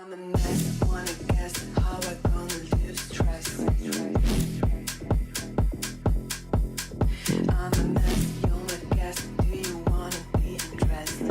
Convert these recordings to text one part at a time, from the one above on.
I'm a mess, wanna guess how I gonna lose stress. I'm a mess, you're my guest, do you wanna be undressed?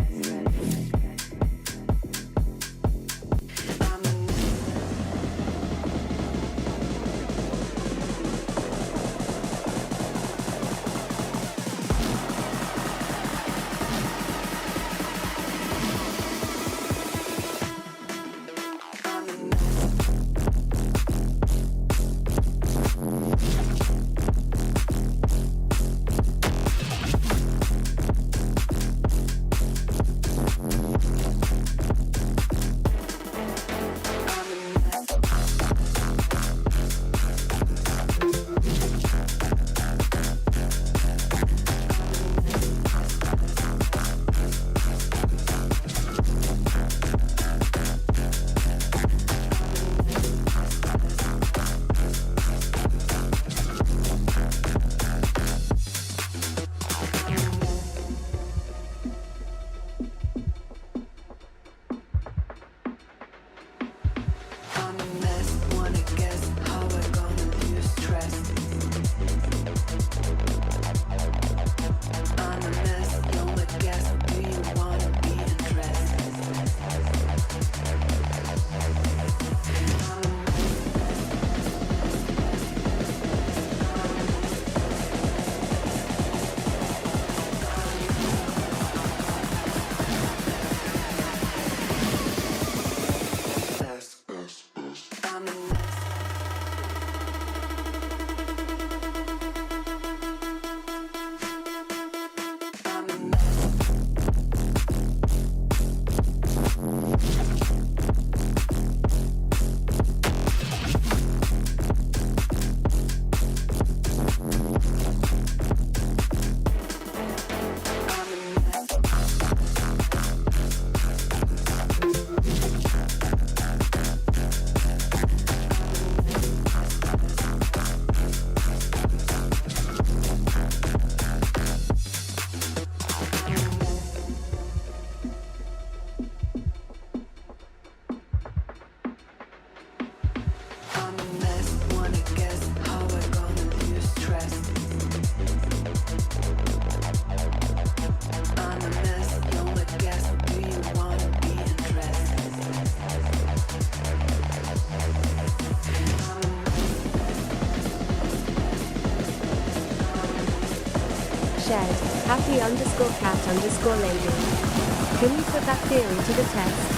I'm a shared, happy_cat_lady. Can we put that theory to the test?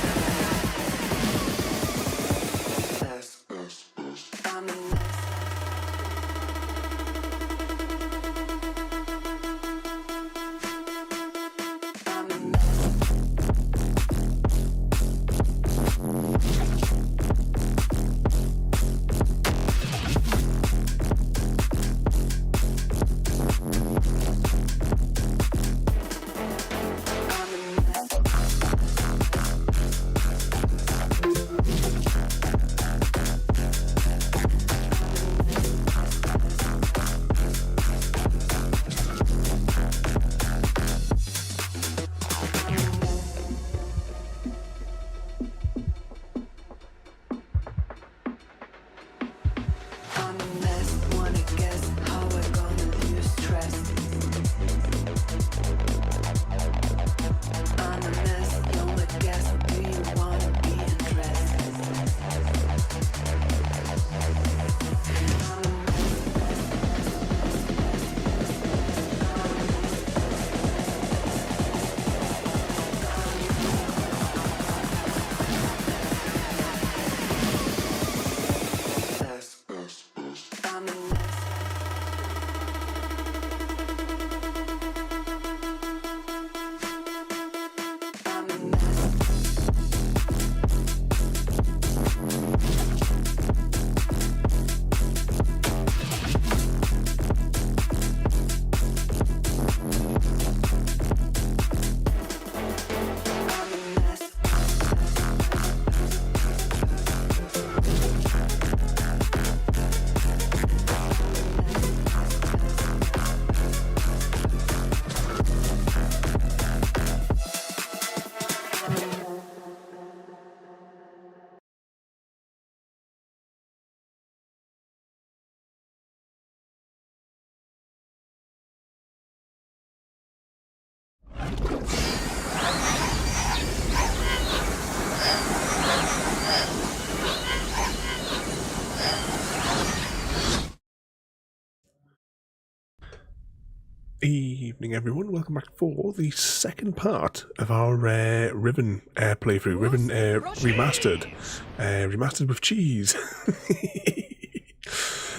evening, everyone. Welcome back for the second part of our Riven playthrough. Riven Remastered. Remastered with cheese.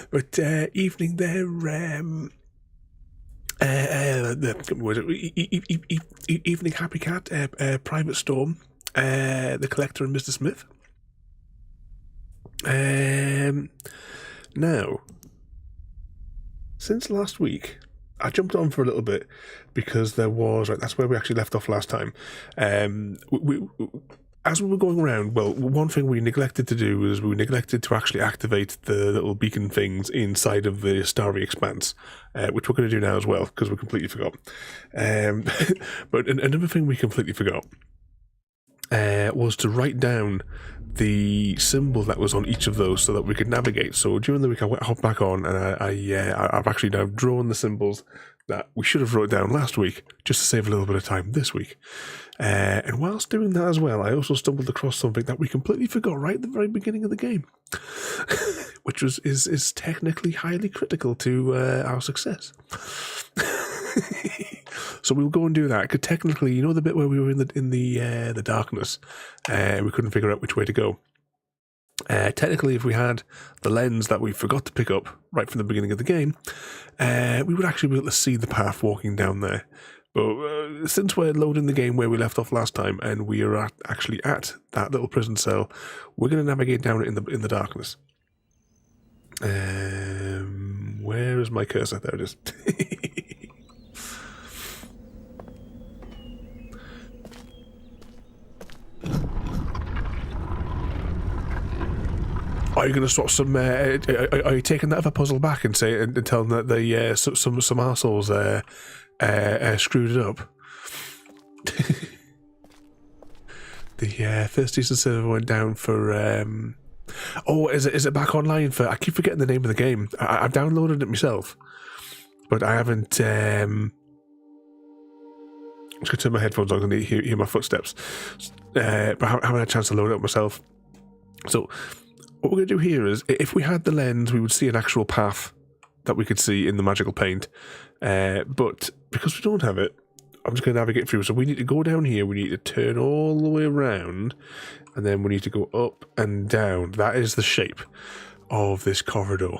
But evening there, evening Happy Cat, Private Storm, the Collector and Mr. Smith. Now, since last week, I jumped on for a little bit because there was, right, that's where we actually left off last time. As we were going around, well, one thing we neglected to do was we neglected to actually activate the little beacon things inside of the Starry Expanse, which we're going to do now as well, because we completely forgot. But another thing we completely forgot was to write down the symbol that was on each of those so that we could navigate. So during the week I hopped back on and I've actually now drawn the symbols that we should have wrote down last week just to save a little bit of time this week. And whilst doing that as well, I also stumbled across something that we completely forgot right at the very beginning of the game, which is technically highly critical to our success. So we'll go and do that, because technically, you know the bit where we were in the darkness, we couldn't figure out which way to go. Technically, if we had the lens that we forgot to pick up right from the beginning of the game, we would actually be able to see the path walking down there. But since we're loading the game where we left off last time, and we are actually at that little prison cell, we're going to navigate down it in the darkness. Where is my cursor? There it is. Are you going to swap some? Are you taking that other puzzle back and telling that they some arseholes screwed it up? The First Eastern server went down for. Oh, is it back online for? I keep forgetting the name of the game. I've downloaded it myself, but I haven't. I'm just going to turn my headphones on. I'm going to hear my footsteps, but I haven't had a chance to load it up myself. So. What we're going to do here is, if we had the lens, we would see an actual path that we could see in the magical paint. But because we don't have it, I'm just going to navigate through. So we need to go down here, we need to turn all the way around, and then we need to go up and down. That is the shape of this corridor.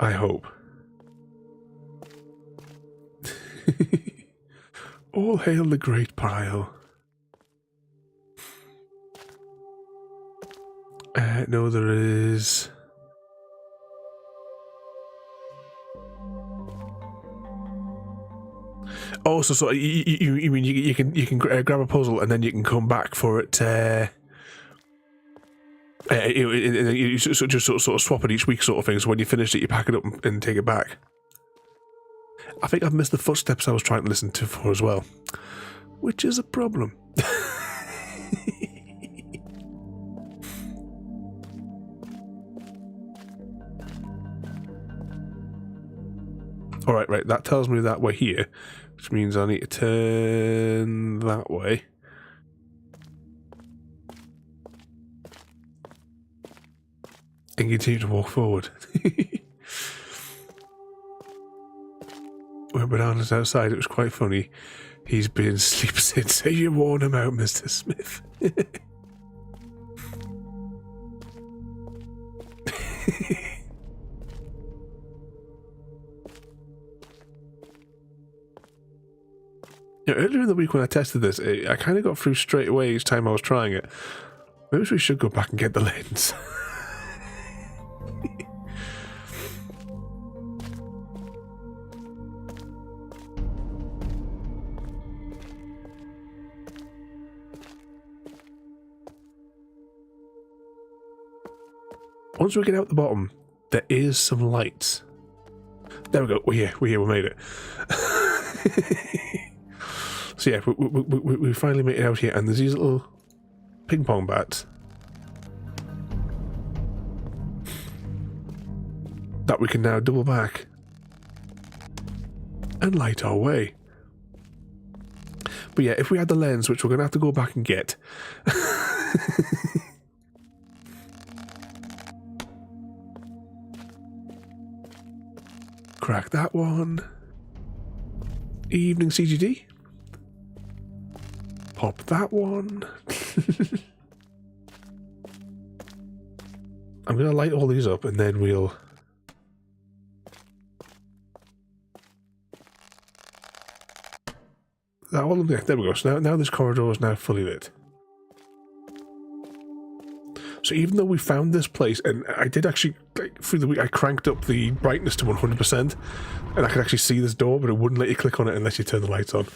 I hope. All hail the great pile. No, there is. Oh, so you mean you can grab a puzzle and then you can come back for it. You just sort of swap it each week, sort of thing. So when you finish it, you pack it up and take it back. I think I've missed the footsteps I was trying to listen to for as well, which is a problem. Alright, right, that tells me that we're here, which means I need to turn that way. And continue to walk forward. When Bananas outside, it was quite funny. He's been asleep since. Say you warn him out, Mr. Smith. Earlier in the week when I tested this, I kind of got through straight away each time I was trying it. Maybe we should go back and get the lens. Once we get out the bottom, there is some lights. There we go. We're here. We made it. So yeah, we finally made it out here, and there's these little ping pong bats that we can now double back and light our way. But yeah, if we had the lens, which we're going to have to go back and get, Crack that one. Evening CGD. Pop that one. I'm going to light all these up and then we'll... That one, there we go. So now this corridor is now fully lit. So even though we found this place, and I did actually, like, through the week, I cranked up the brightness to 100%, and I could actually see this door, but it wouldn't let you click on it unless you turn the lights on.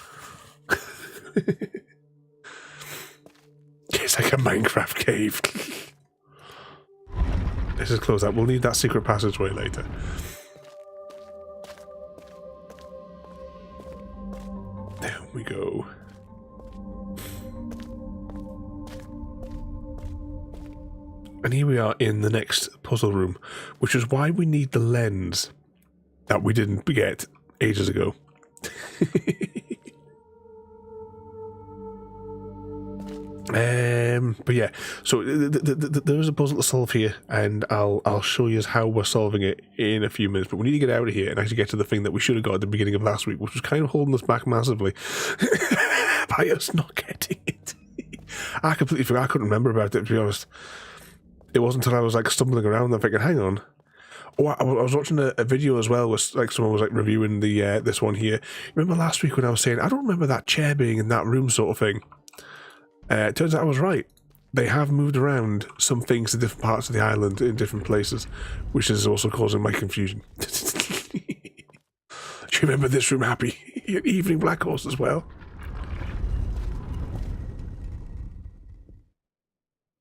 It's like a Minecraft cave. Let's just close that. We'll need that secret passageway later. There we go. And here we are in the next puzzle room, which is why we need the lens that we didn't get ages ago. But yeah, so there is a puzzle to solve here, and I'll show you how we're solving it in a few minutes. But we need to get out of here and actually get to the thing that we should have got at the beginning of last week, which was kind of holding us back massively by us not getting it. I completely forgot. I couldn't remember about it, to be honest. It wasn't until I was like stumbling around and thinking, hang on. Oh, I was watching a video as well, where like someone was like reviewing the this one here. Remember last week when I was saying I don't remember that chair being in that room, sort of thing. It turns out I was right. They have moved around some things to different parts of the island in different places, which is also causing my confusion. Do you remember this room, Happy? Evening Black Horse as well.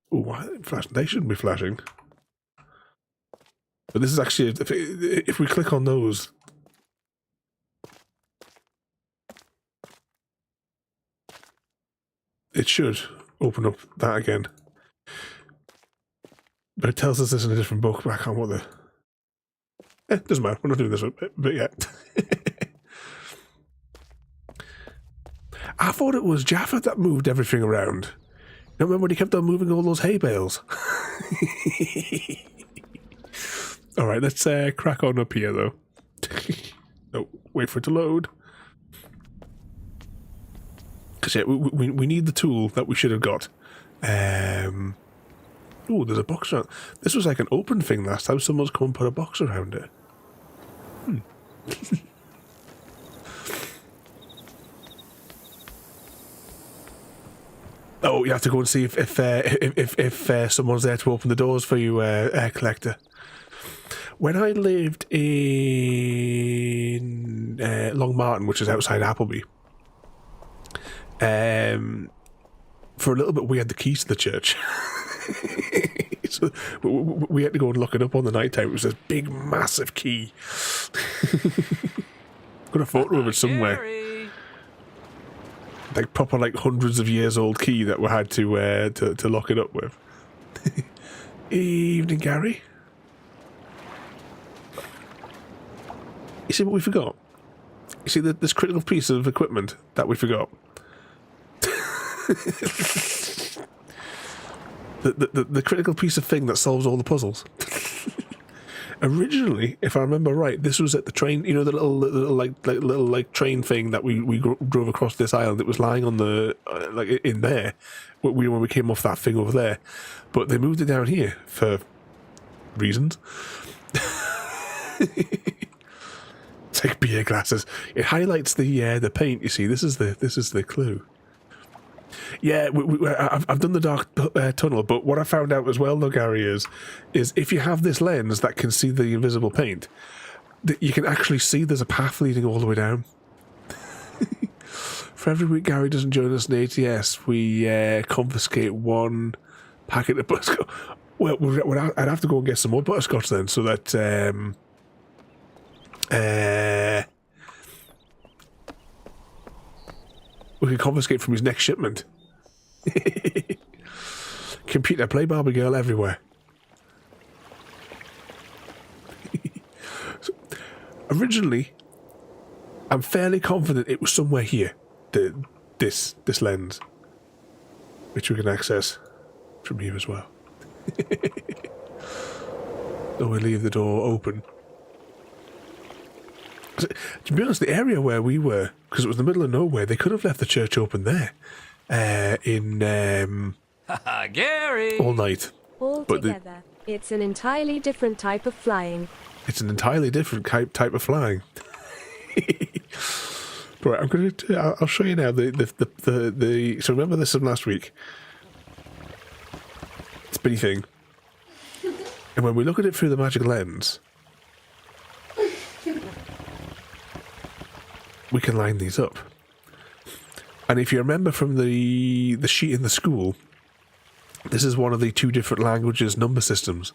Oh, why flashing? They shouldn't be flashing. But this is actually, if we click on those, it should open up that again. But it tells us this in a different book, but I can't what the... doesn't matter, we're not doing this one, but yeah. I thought it was Jaffa that moved everything around. You remember when he kept on moving all those hay bales? Alright, let's crack on up here, though. Oh, wait for it to load. Because, yeah, we need the tool that we should have got. Oh, there's a box around. This was like an open thing last time. Someone's come and put a box around it. Oh, you have to go and see if someone's there to open the doors for you, Air Collector. When I lived in Long Martin, which is outside Appleby, for a little bit we had the keys to the church. So we had to go and look it up on the night time. It was this big, massive key. Got a photo of it somewhere. Gary. Like proper, like hundreds of years old key that we had to lock it up with. Evening, Gary. You see what we forgot? You see this critical piece of equipment that we forgot? the critical piece of thing that solves all the puzzles. Originally, if I remember right, this was at the train. You know, the little train thing that we drove across this island. It was lying on the like in there when we came off that thing over there. But they moved it down here for reasons. It's like beer glasses. It highlights the paint. You see, this is the clue. Yeah, I've done the dark tunnel, but what I found out as well, though, Gary, is if you have this lens that can see the invisible paint, that you can actually see there's a path leading all the way down. For every week Gary doesn't join us in ATS, we confiscate one packet of butterscotch. Well, I'd have to go and get some more butterscotch then, so that we can confiscate from his next shipment. Computer, play Barbie Girl everywhere. So, originally, I'm fairly confident it was somewhere here. This lens, which we can access from here as well. So we leave the door open. To be honest, the area where we were, because it was the middle of nowhere, they could have left the church open there Gary! all night. All But together. It's an entirely different type of flying. It's an entirely different type of flying. Right, I'm going to. I'll show you now the. So remember this from last week. Spinny thing. And when we look at it through the magic lens, we can line these up. And if you remember from the sheet in the school, this is one of the 2 different languages number systems.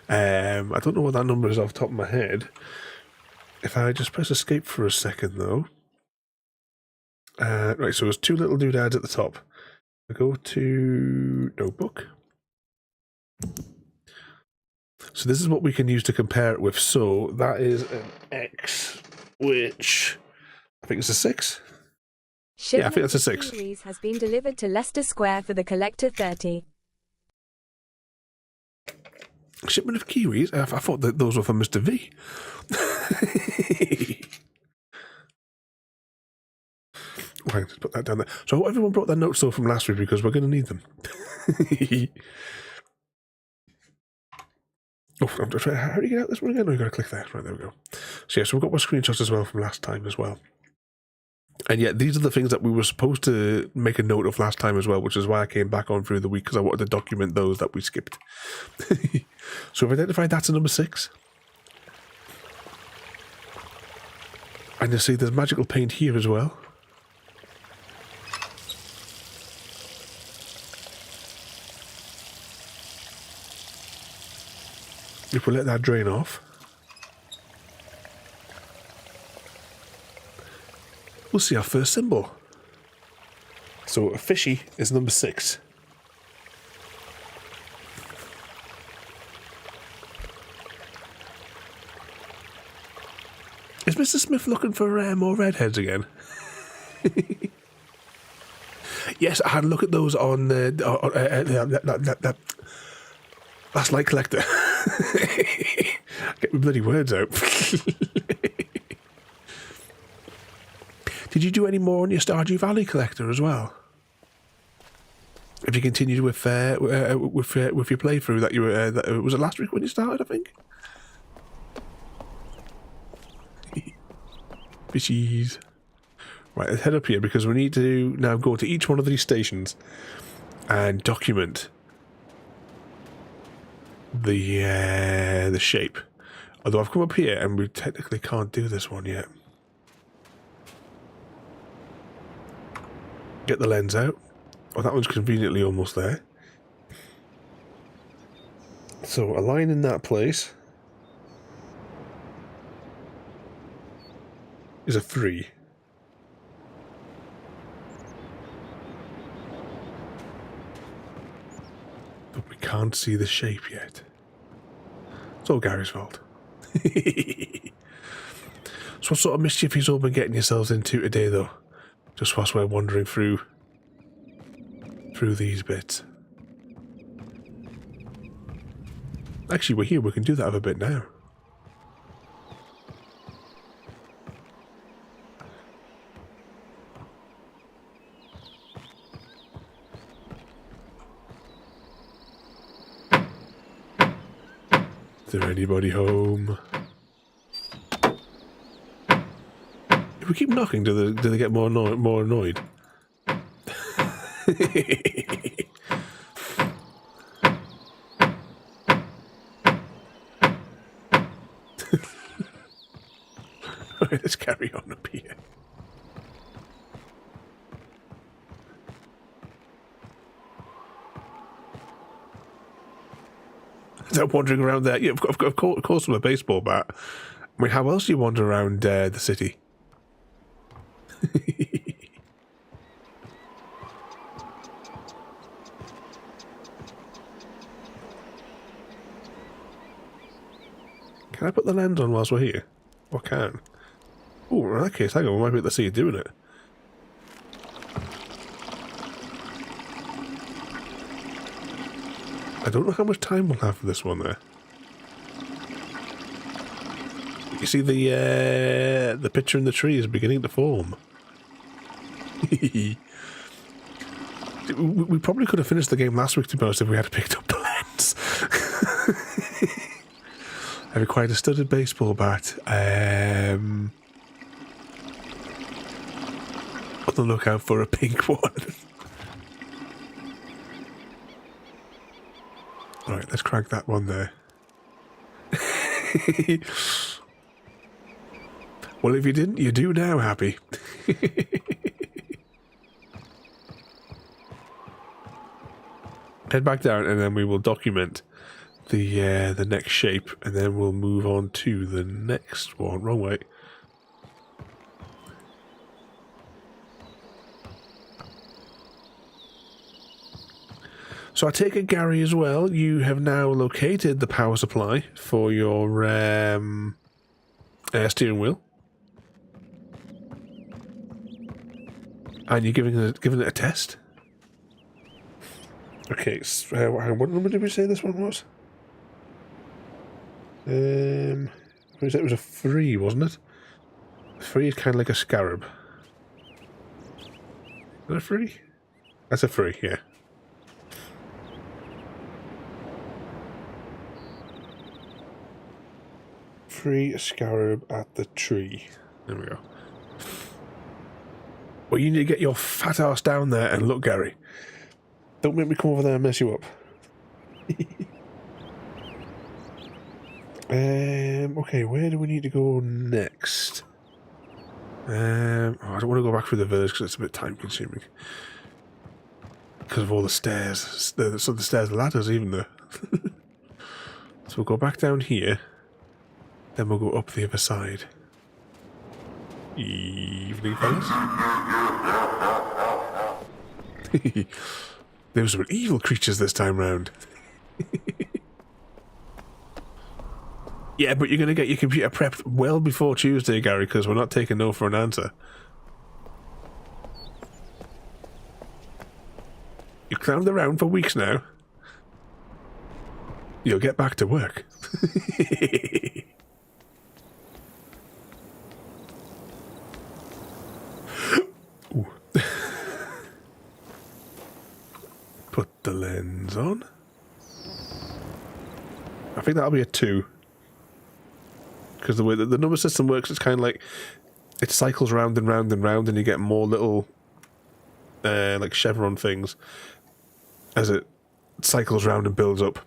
I don't know what that number is off the top of my head. If I just press escape for a second, though. Right, so there's 2 little doodads at the top. I go to notebook. So this is what we can use to compare it with. So that is an X, which I think it's a 6. Yeah, I think that's a 6. Series has been delivered to Leicester Square for the Collector 30. Shipment of kiwis? I thought that those were for Mr. V. Right, let's put that down there. So I hope everyone brought their notes though from last week because we're going to need them. Oh, I'm trying. How do you get out this one again? Oh, you got to click there. Right, there we go. So yeah, so we've got more screenshots as well from last time as well. And yet, these are the things that we were supposed to make a note of last time as well, which is why I came back on through the week, because I wanted to document those that we skipped. So we've identified that's a number 6. And you'll see there's magical paint here as well. If we let that drain off, we'll see our first symbol. So a fishy is number 6. Is Mr. Smith looking for more redheads again? Yes, I had a look at those on that Last Light Collector. Get my bloody words out. Did you do any more on your Stardew Valley Collector as well? Have you continued with your playthrough that you were? Was it last week when you started? I think. Fishies. Right, let's head up here because we need to now go to each one of these stations and document the shape. Although I've come up here and we technically can't do this one yet. Get the lens out. Oh, that one's conveniently almost there. So a line in that place is a 3. But we can't see the shape yet. It's all Gary's fault. So what sort of mischief have you all been getting yourselves into today, though? Just whilst we're wandering through these bits. Actually, we're here. We can do that a bit now. Is there anybody home? If we keep knocking, do they get more annoyed? Alright, let's carry on up here. Is that wandering around there? Yeah, of course, with a baseball bat. I mean, how else do you wander around the city? Can I put the lens on whilst we're here? I can. Oh, in that case, hang on, we might be able to see you doing it. I don't know how much time we'll have for this one there. You see the picture in the tree is beginning to form. We probably could have finished the game last week, to be honest, if we had picked up the lens. I required a studded baseball bat. On the lookout for a pink one. Right, let's crank that one there. Well, if you didn't, you do now, Happy. Head back down, and then we will document the next shape, and then we'll move on to the next one. Wrong way. So I take it, Gary, as well, you have now located the power supply for your steering wheel. And you're giving it a test? Okay, so, what number did we say this one was? It was a 3, wasn't it? 3 is kind of like a scarab. Is that a 3? That's a 3, yeah. Free scarab at the tree. There we go. Well, you need to get your fat ass down there and look, Gary. Don't make me come over there and mess you up. Okay, where do we need to go next? I don't want to go back through the village because it's a bit time consuming. Because of all the stairs. The stairs, the ladders even there. So we'll go back down here. Then we'll go up the other side. Evening, fellas. There were some evil creatures this time round. Yeah, but you're going to get your computer prepped well before Tuesday, Gary, because we're not taking no for an answer. You've clowned around for weeks now. You'll get back to work. Put the lens on. I think that'll be a 2. Because the way that the number system works, it's kind of like it cycles round and round and round, and you get more little like chevron things as it cycles round and builds up.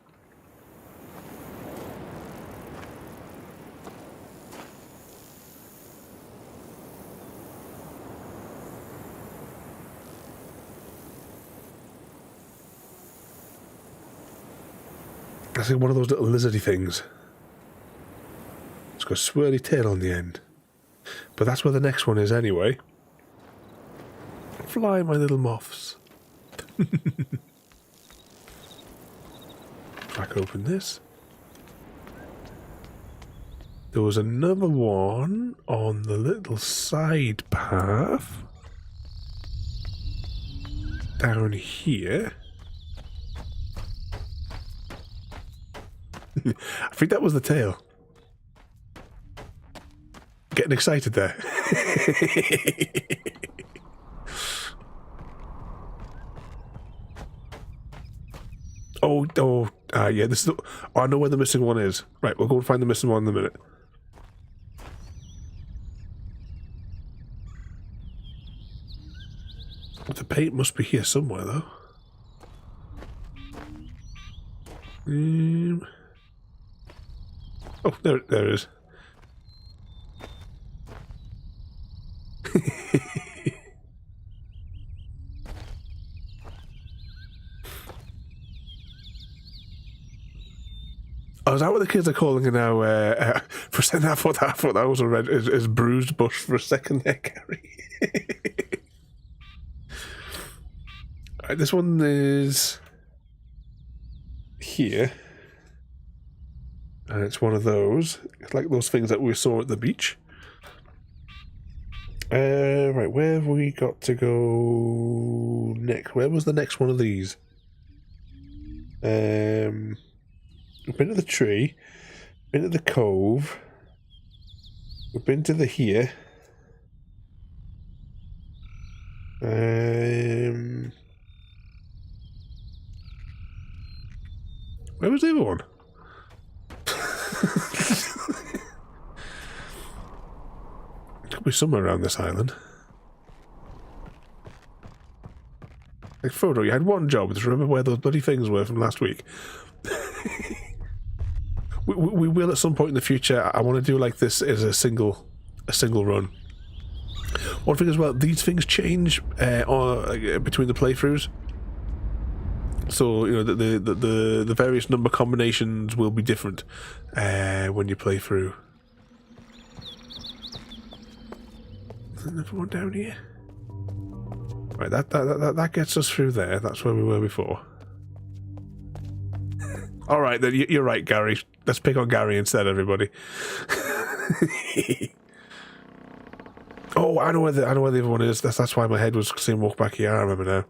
I think one of those little lizardy things. It's got a swirly tail on the end. But that's where the next one is anyway. Fly, my little moths. Crack open this. There was another one on the little side path. Down here. I think that was the tail. Getting excited there. Yeah, this is I know where the missing one is. Right, we'll go and find the missing one in a minute. The paint must be here somewhere, though. Oh, there it is. Oh, is that what the kids are calling it now? For a second, I thought that was a red, is bruised bush for a second there, Gary. Right, this one is here. And it's one of those. It's like those things that we saw at the beach. Right, where have we got to go next? Where was the next one of these? Been to the tree, been to the cove, We've been to the here. Where was the other one? It could be somewhere around this island. Like, Frodo, you had one job, to remember where those bloody things were from last week. we will at some point in the future. I want to do like this as a single run. One thing as well, these things change between the playthroughs. So, you know, the various number combinations will be different when you play through. Is there another one down here? Right, that gets us through there. That's where we were before. All right, then you're right, Gary. Let's pick on Gary instead, everybody. Oh, I know where the other one is. That's why my head was saying walk back here. I remember now.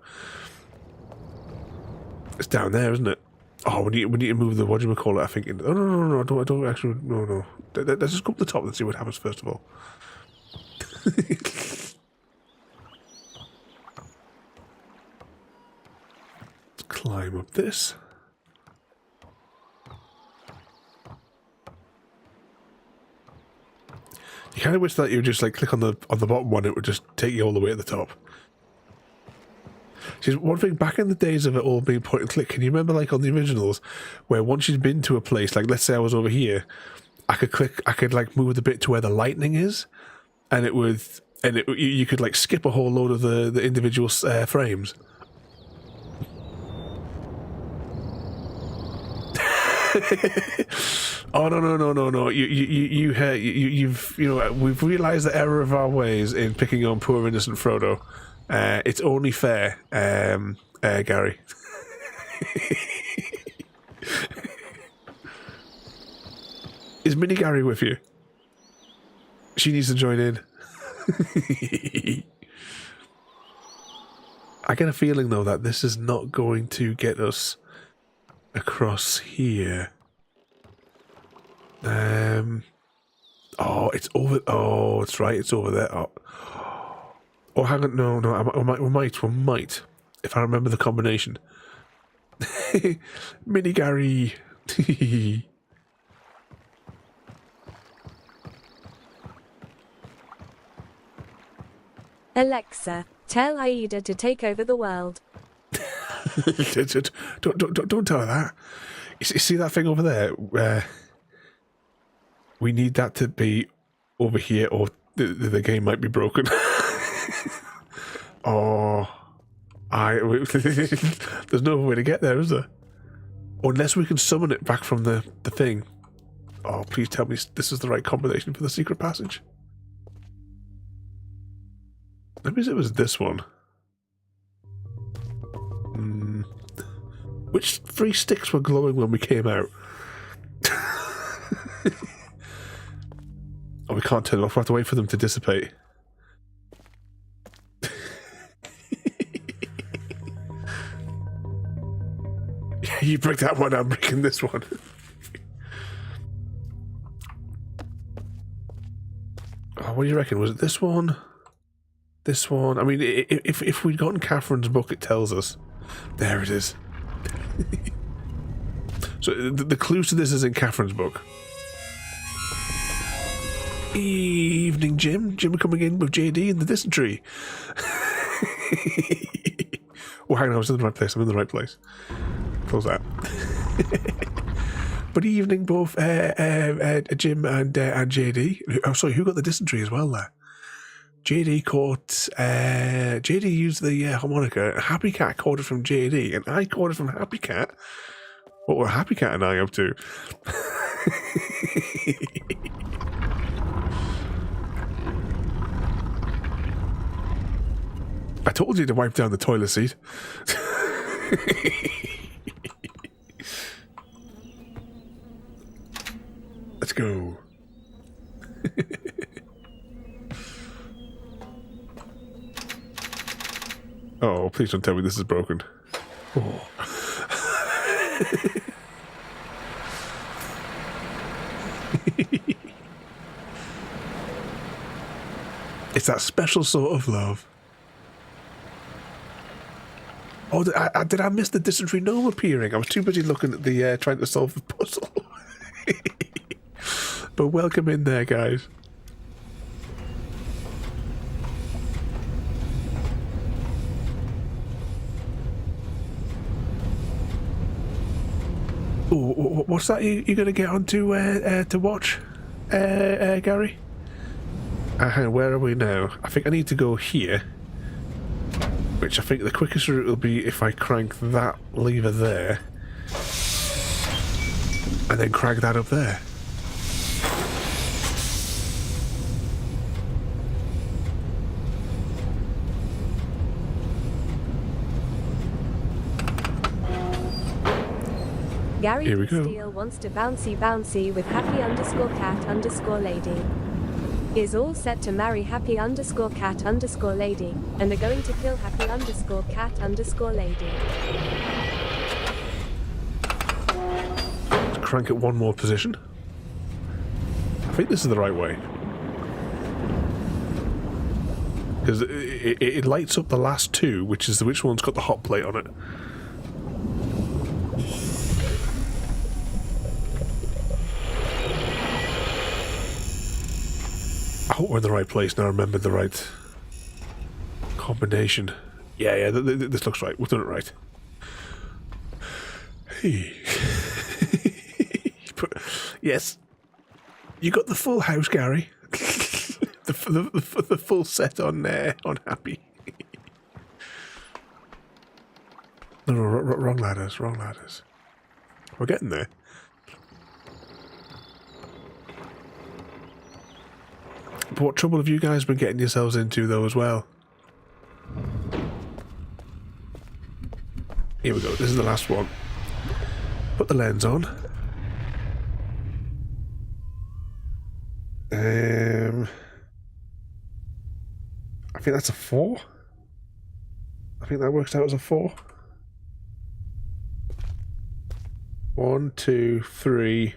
It's down there, isn't it? Oh, we need to move the whatchamacallit, I think. Oh, no, I don't actually... No. Let's just go up the top and see what happens first of all. Let's climb up this. You kind of wish that you would just like click on the bottom one, it would just take you all the way to the top. See, one thing, back in the days of it all being point and click, can you remember like on the originals, where once you'd been to a place, like let's say I was over here, I could like move the bit to where the lightning is, and you could like skip a whole load of the individual frames. Oh no! We've realised the error of our ways in picking on poor innocent Frodo. It's only fair, Gary. Is Mini Gary with you? She needs to join in. I get a feeling though that this is not going to get us across here. Oh, it's over. Oh, it's right. It's over there. Oh, hang on. No. We might. If I remember the combination. Mini Gary. Alexa, tell Aida to take over the world. Don't tell her that. You see that thing over there? We need that to be over here, or the game might be broken. There's no way to get there, is there? Unless we can summon it back from the thing. Oh, please tell me this is the right combination for the secret passage. Maybe it was this one. Which 3 sticks were glowing when we came out? Oh, we can't turn them off. We have to wait for them to dissipate. You break that one, I'm breaking this one. Oh, what do you reckon? Was it this one? This one? I mean, if we'd gotten Catherine's book, it tells us. There it is. So the clue to this is in Catherine's book. Evening, Jim. Jim coming in with JD and the dysentery. Oh, hang on, I was in the right place. I'm in the right place. Close that. But evening, both Jim and JD. Oh, sorry, who got the dysentery as well there? JD caught... JD used the harmonica. Happy Cat caught it from JD, and I caught it from Happy Cat. What were Happy Cat and I up to? I told you to wipe down the toilet seat. Let's go. Oh, please don't tell me this is broken. Oh. It's that special sort of love. Oh, did I miss the dysentery gnome appearing? I was too busy looking at the trying to solve the puzzle. But welcome in there, guys. Ooh, what's that you're going to get onto to watch, Gary? Hang on, where are we now? I think I need to go here. Which I think the quickest route will be if I crank that lever there. And then crank that up there. Gary Here we go. Steele wants to bouncy with happy_cat_lady. Is all set to marry happy_cat_lady, and are going to kill happy_cat_lady. Let's crank it one more position. I think this is the right way. Because it lights up the last two, which is which one's got the hot plate on it. I hope we're in the right place now. I remember the right combination. Yeah, this looks right. We've done it right. Hey. Yes. You got the full house, Gary. the full set on Happy. No, wrong ladders. We're getting there. But what trouble have you guys been getting yourselves into, though, as well? Here we go. This is the last one. Put the lens on. I think that's a 4. I think that works out as a 4. 1, 2, 3,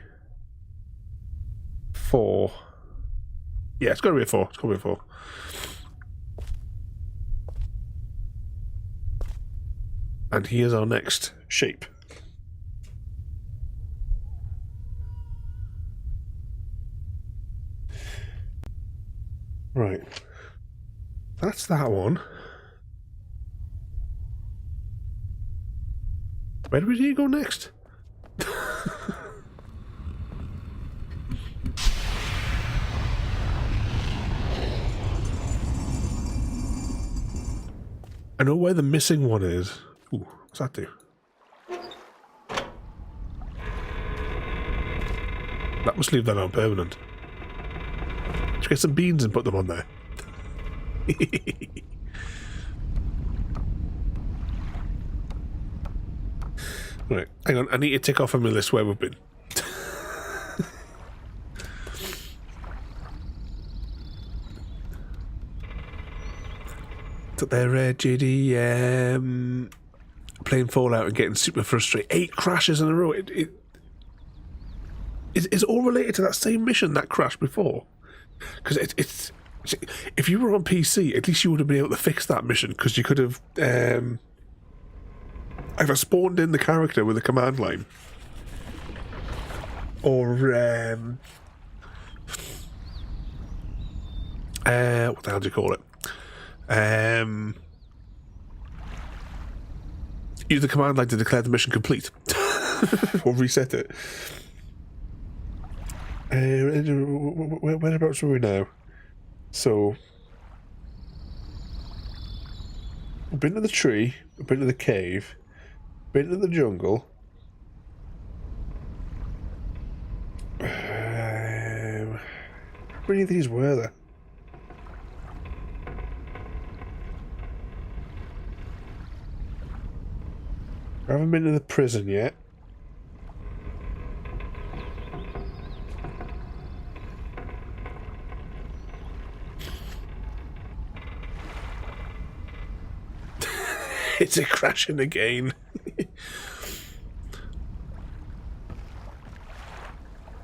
4. Yeah, it's got to be a 4. It's got to be a 4. And here's our next shape. Right. That's that one. Where do we need to go next? I know where the missing one is. Ooh, what's that do? That must leave that on permanent. Let's get some beans and put them on there. Right, hang on. I need to tick off on my list where we've been. Up there, JD, playing Fallout and getting super frustrated. 8 crashes in a row. It's all related to that same mission that crashed before. Because it's if you were on PC, at least you would have been able to fix that mission, because you could have either spawned in the character with a command line, or what the hell do you call it? Use the command line to declare the mission complete. Or reset it. Whereabouts are we now? So, we've been to the tree, we've been to the cave, been to the jungle. How many of these were there? I haven't been to the prison yet. It's a crashing again.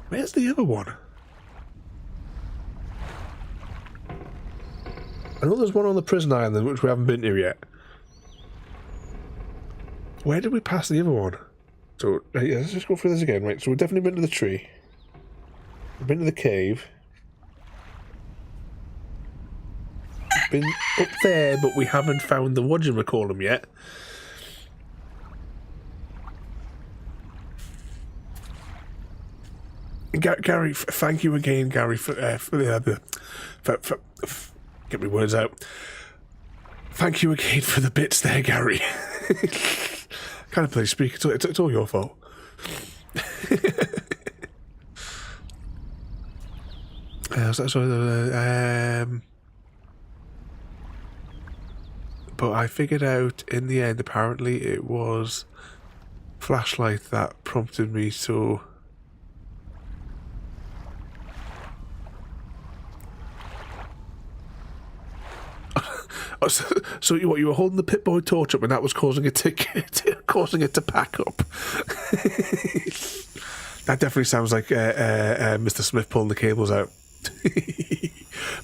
Where's the other one? I know there's one on the prison island which we haven't been to yet. Where did we pass the other one? So, yeah, let's just go through this again, right? So we've definitely been to the tree. We've been to the cave. We've been up there, but we haven't found the whatchamacallem yet. Gary, thank you again, Gary, for get me words out. Thank you again for the bits there, Gary. Kind of play speak. It's all your fault. But I figured out in the end, apparently it was flashlight that prompted me to. So you were holding the Pip-Boy torch up, and that was causing it to pack up. That definitely sounds like Mr. Smith pulling the cables out.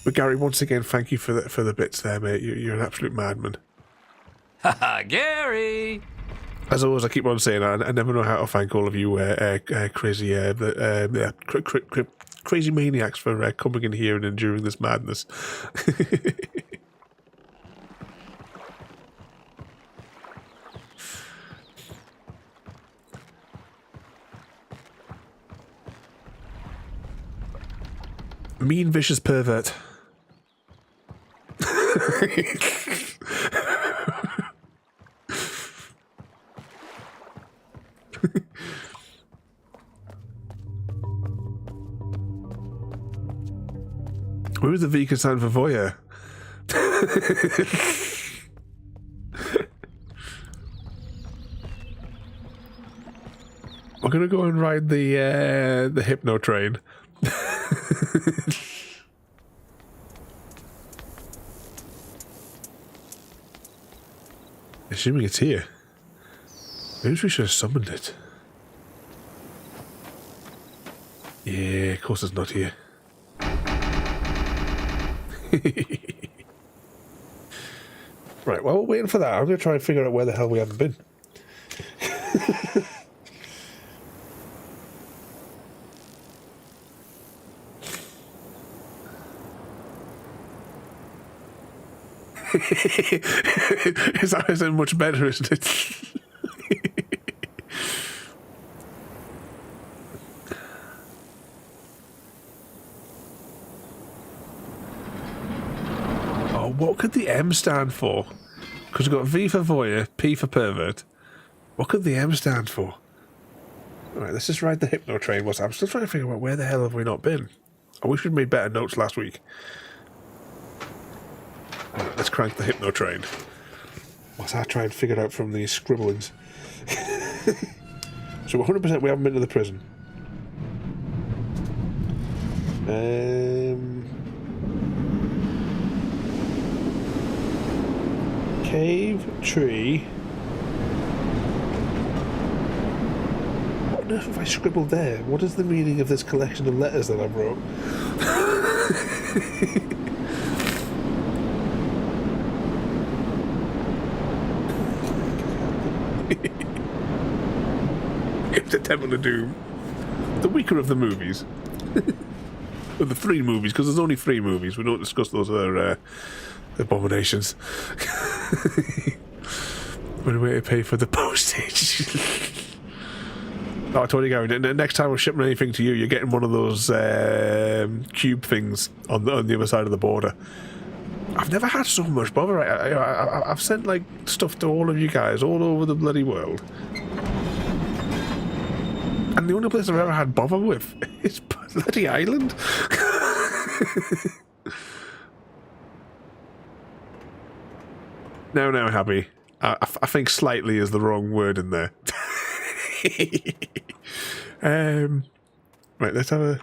But Gary, once again, thank you for the bits there, mate. You're an absolute madman. Haha, Gary! As always, I keep on saying I never know how to thank all of you crazy maniacs for coming in here and enduring this madness. Mean, vicious pervert. Where is the V can stand for voyeur? We're gonna go and ride the hypno train. Assuming it's here. Maybe we should have summoned it. Yeah, of course it's not here. Right, while we're waiting for that, I'm going to try and figure out where the hell we haven't been. That isn't much better, isn't it? Oh, what could the M stand for? Because we've got V for voyeur, P for pervert. What could the M stand for? Alright, let's just ride the hypno train. I'm still trying to figure out where the hell have we not been. I wish we'd made better notes last week. Right, let's crank the hypno train. Whilst I try and figure it out from these scribblings. So 100% we haven't been to the prison. Cave, tree. What on earth have I scribbled there? What is the meaning of this collection of letters that I wrote? The Temple of Doom. The weaker of the movies. Of the 3 movies, because there's only 3 movies. We don't discuss those other abominations. When we pay for the postage. Oh, I told you, Gary, next time we're shipping anything to you, you're getting one of those cube things on the other side of the border. I've never had so much bother. I've sent like stuff to all of you guys all over the bloody world. And the only place I've ever had bother with is bloody Ireland. No, happy. I think slightly is the wrong word in there. Right, let's have a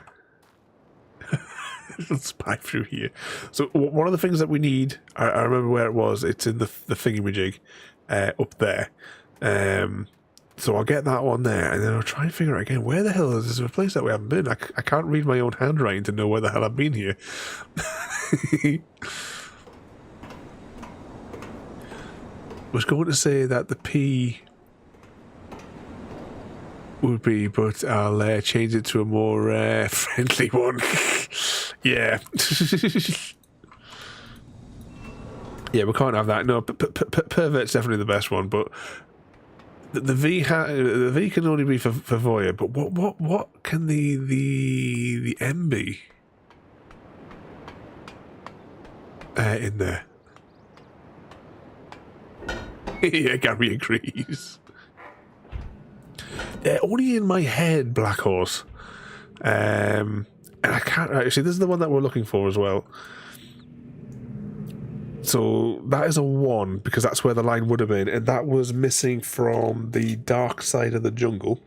let's spy through here. So one of the things that we need, I remember where it was. It's in the thingamajig up there. So I'll get that one there, and then I'll try and figure out again, where the hell is this a place that we haven't been? I can't read my own handwriting to know where the hell I've been here. was going to say that the P would be, but I'll change it to a more friendly one. Yeah. Yeah, we can't have that. No, pervert's definitely the best one, but the V can only be for voyeur. But what can the M be in there? Yeah, Gary agrees. Only in my head, Black Horse. And I can't actually. This is the one that we're looking for as well. So that is a 1 because that's where the line would have been, and that was missing from the dark side of the jungle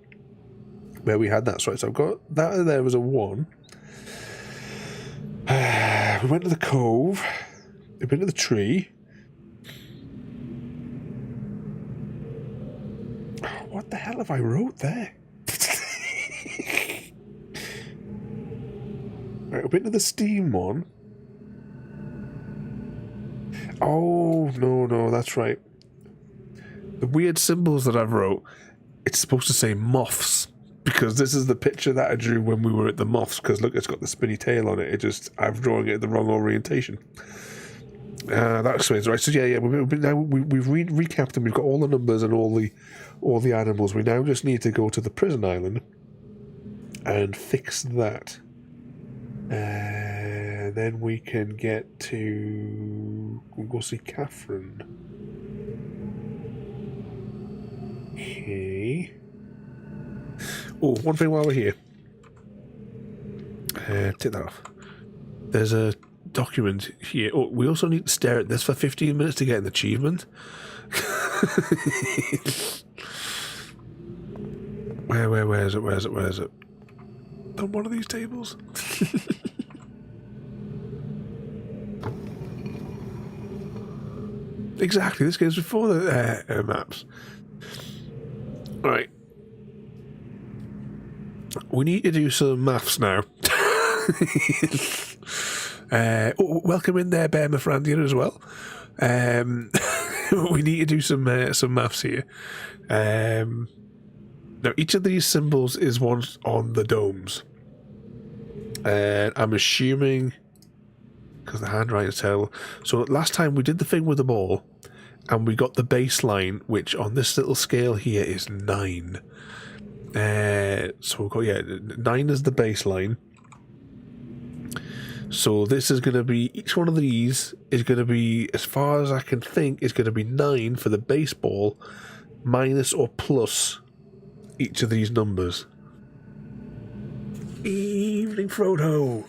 where we had that. So I've got that. There was a 1. We went to the cove. We went to the tree. What the hell have I wrote there? Right, we've been to the steam one. Oh, no, that's right. The weird symbols that I've wrote, it's supposed to say moths, because this is the picture that I drew when we were at the moths, because look, it's got the spinny tail on it. I'm drawing it the wrong orientation. That explains, right? So yeah, we've recapped them. We've got all the numbers and all the animals. We now just need to go to the prison island and fix that. Then we can get to... We'll go see Catherine. Okay. Oh, one thing while we're here. Take that off. There's a document here. Oh, we also need to stare at this for 15 minutes to get an achievement. Where is it? On one of these tables? Exactly, this goes before the maps. Right. We need to do some maths now. Welcome in there, Bear Mithrandian, as well. We need to do some maths here. Now, each of these symbols is one on the domes. I'm assuming, because the handwriting's terrible. So last time we did the thing with the ball, and we got the baseline, which on this little scale here is 9. So we've got, 9 is the baseline. So this is going to be, each one of these is going to be, as far as I can think, is going to be 9 for the baseball, minus or plus each of these numbers. Evening, Frodo.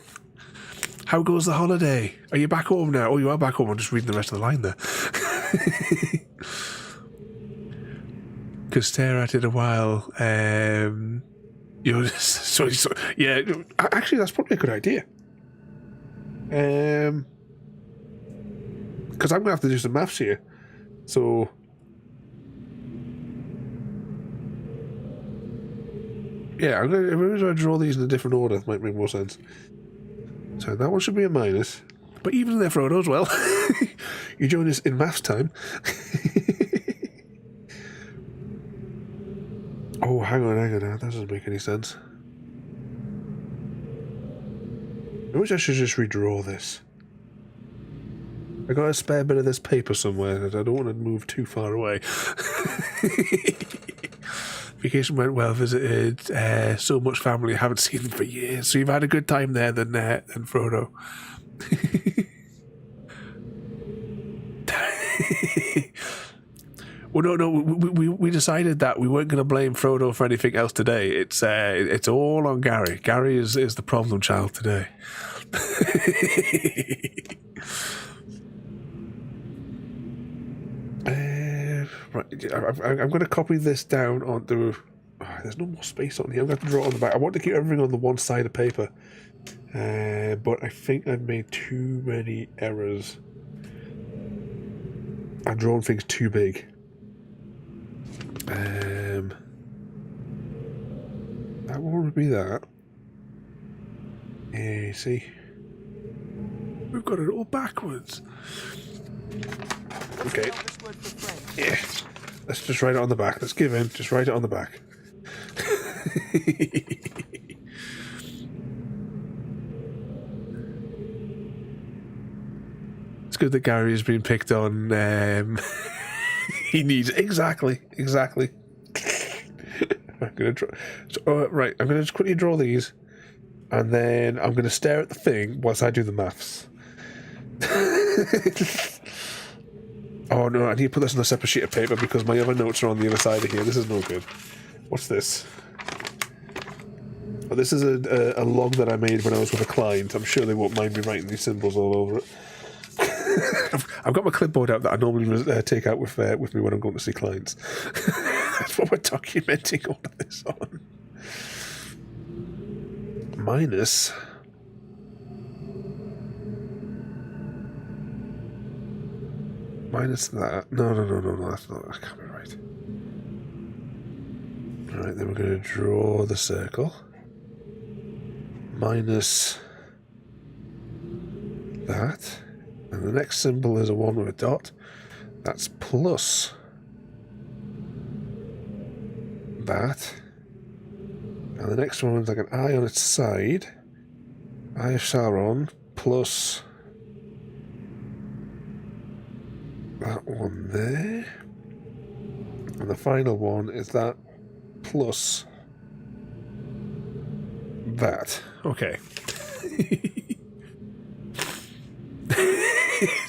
How goes the holiday? Are you back home now? Oh, you are back home. I'm just reading the rest of the line there. Could stare at it a while. Yeah, actually, that's probably a good idea. Because I'm going to have to do some maths here. So... yeah, I'm going to draw these in a different order. Might make more sense. So that one should be a minus. But even there, Frodo, as well. You join us in maths time. Oh, hang on. That doesn't make any sense. I wish I should just redraw this. I got a spare bit of this paper somewhere, and I don't want to move too far away. Vacation went well, visited so much family, I haven't seen them for years. So you've had a good time there than Frodo. Well, no, we decided that we weren't going to blame Frodo for anything else today. It's all on Gary. Gary is the problem child today. Right, I'm going to copy this down onto... there's no more space on here. I'm going to have to draw it on the back. I want to keep everything on the one side of paper. But I think I've made too many errors. I've drawn things too big. That one would be that. Yeah, see? We've got it all backwards. Okay. Yeah. Let's just write it on the back. Let's give in. Just write it on the back. It's good that Gary has been picked on. He needs exactly. I'm gonna draw. So, right, I'm gonna just quickly draw these, and then I'm gonna stare at the thing whilst I do the maths. Oh no, I need to put this on a separate sheet of paper because my other notes are on the other side of here. This is no good. What's this? Oh, this is a log that I made when I was with a client. I'm sure they won't mind me writing these symbols all over it. I've got my clipboard out that I normally take out with me when I'm going to see clients. That's what we're documenting all of this on. Minus... Minus that. No, that's not. That can't be right. Alright, then we're going to draw the circle. Minus that. And the next symbol is a 1 with a dot. That's plus that. And the next one is like an eye on its side. Eye of Sauron plus that one there. And the final one is that plus that. Okay.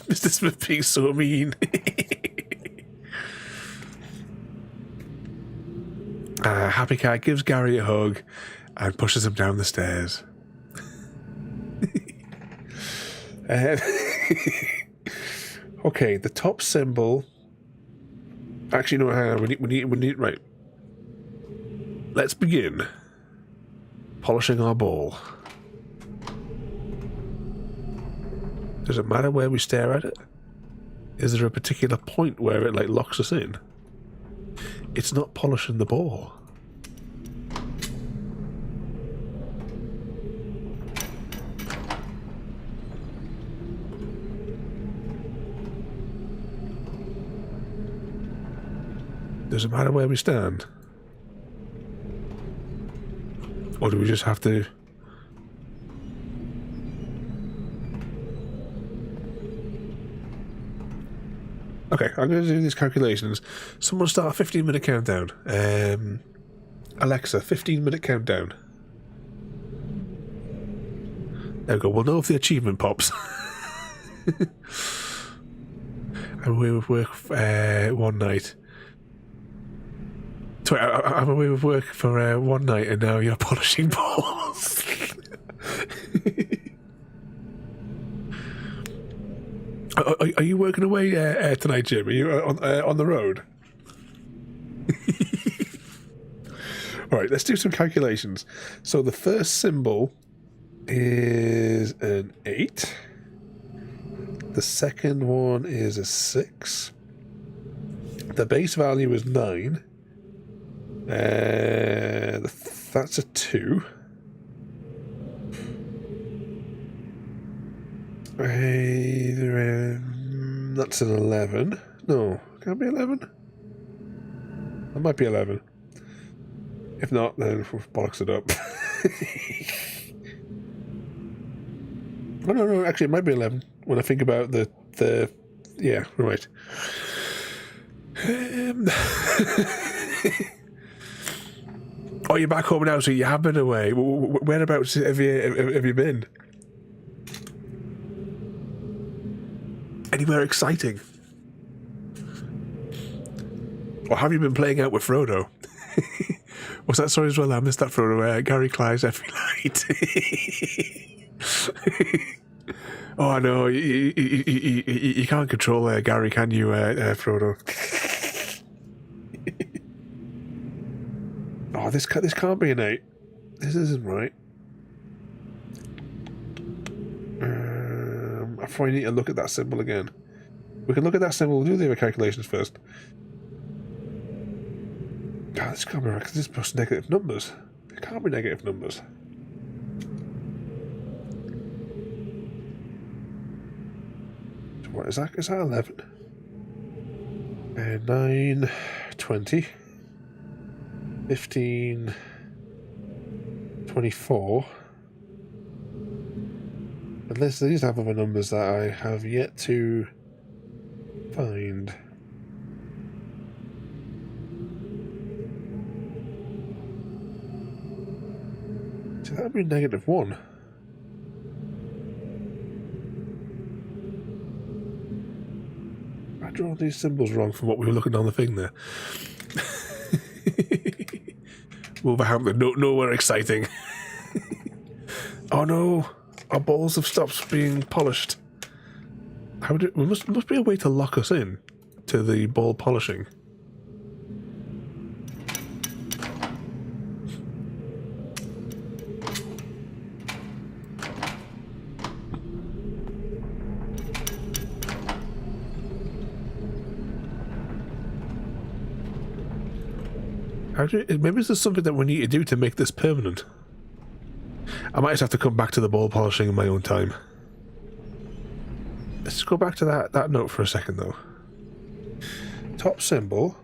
Mr. Smith being so mean. Happy Cat gives Gary a hug and pushes him down the stairs. Okay, the top symbol. Actually, no, hang on. We need. Right. Let's begin polishing our ball. Does it matter where we stare at it? Is there a particular point where it like locks us in? It's not polishing the ball. Does it matter where we stand? Or do we just have to... Okay, I'm going to do these calculations. Someone start a 15-minute countdown. Alexa, 15-minute countdown. There we go. We'll know if the achievement pops. I'm away with work one night. Sorry, I'm away with work for one night and now you're polishing balls. Are you working away tonight, Jim? Are you on the road? All right, let's do some calculations. So the first symbol is an 8. The second one is a 6. The base value is 9. That's a 2. That's an 11. No, can it be 11? That might be 11. If not, then we'll bollocks it up. Oh, no, actually it might be 11 when I think about the yeah, right. Oh, you're back home now, so you have been away. Whereabouts have you been? Anywhere exciting? Or have you been playing out with Frodo? What's that story as well? I missed that, Frodo. Gary Clive's every night. Oh, I know. You can't control Gary, can you, Frodo? Oh, this can't be an 8. This isn't right. I probably need to look at that symbol again. We can look at that symbol. We'll do the other calculations first. God, this can't be right because this is plus negative numbers. It can't be negative numbers. what is that? Is that 11? 9, 20, 15, 24. Unless these have other numbers that I have yet to find. So that would be -1. I drew these symbols wrong from what we were looking on the thing there. Wolverhampton, nowhere exciting. Oh no, our balls have stopped being polished. Must be a way to lock us in to the ball polishing. Maybe there's something that we need to do to make this permanent. I might just have to come back to the ball polishing in my own time. Let's go back to that note for a second, though. Top symbol.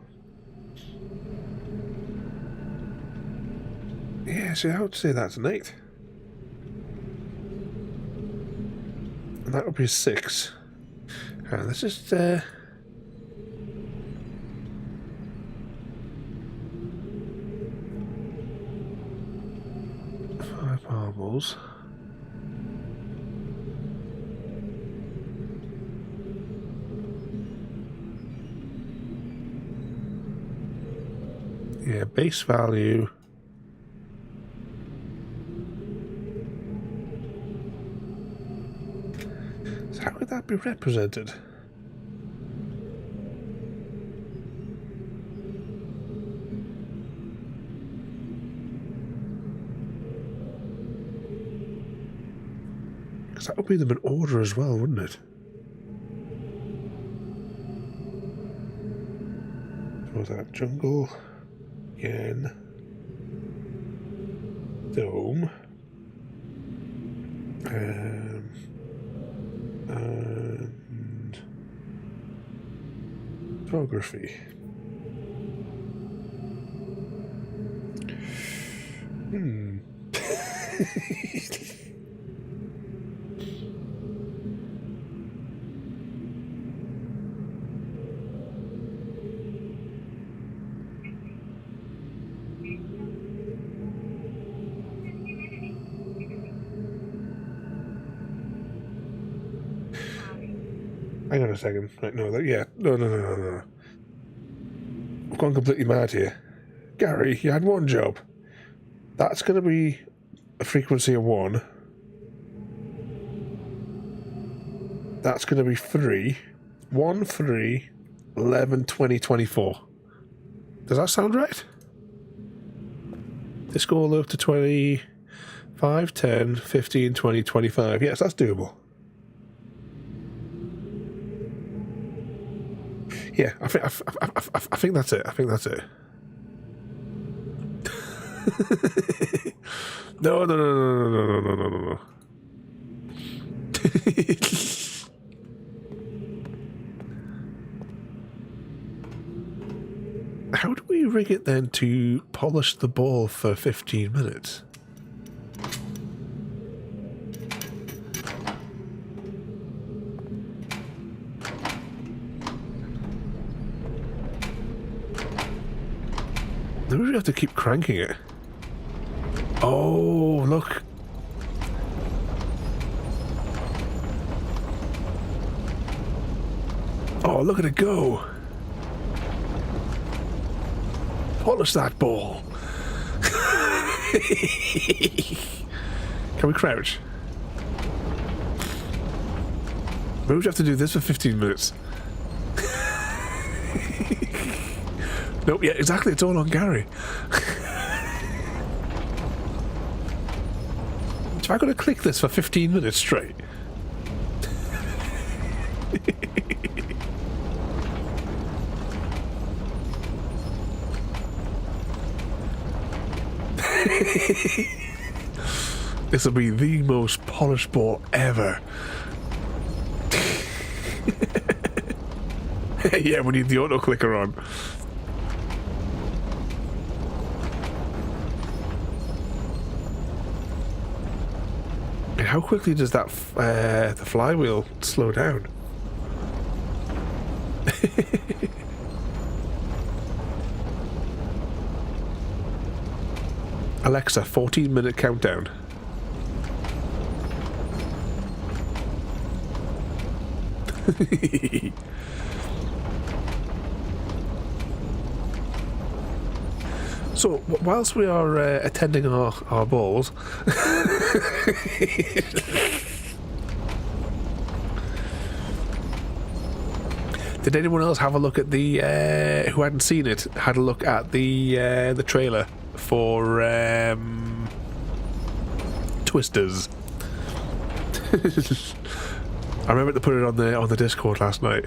Yeah, see, I would say that's an 8. And that would be 6. Alright, let's just... 5 marbles. Yeah, base value. So how would that be represented? Because that would be them in order as well, wouldn't it? So was that jungle? Again. Dome. And photography. Hang on a second. Right, no, yeah. No. I've gone completely mad here. Gary, you had one job. That's going to be a frequency of 1. That's going to be 3. 1, 3, 11, 20, 24. Does that sound right? Let's go all the way up to 25, 10, 15, 20, 25. Yes, that's doable. Yeah, I think that's it. I think that's it. No. How do we rig it then to polish the ball for 15 minutes? Maybe we have to keep cranking it. Oh, look. Oh, look at it go. Polish that ball. Can we crouch? Maybe we have to do this for 15 minutes. Nope, yeah, exactly. It's all on Gary. So I got to click this for 15 minutes straight. This will be the most polished ball ever. Yeah, we need the auto clicker on. And how quickly does that the flywheel slow down? Alexa, 14-minute countdown. So, whilst we are attending our balls, did anyone else have a look at the who hadn't seen it? Had a look at the trailer for Twisters. I remember to put it on the Discord last night.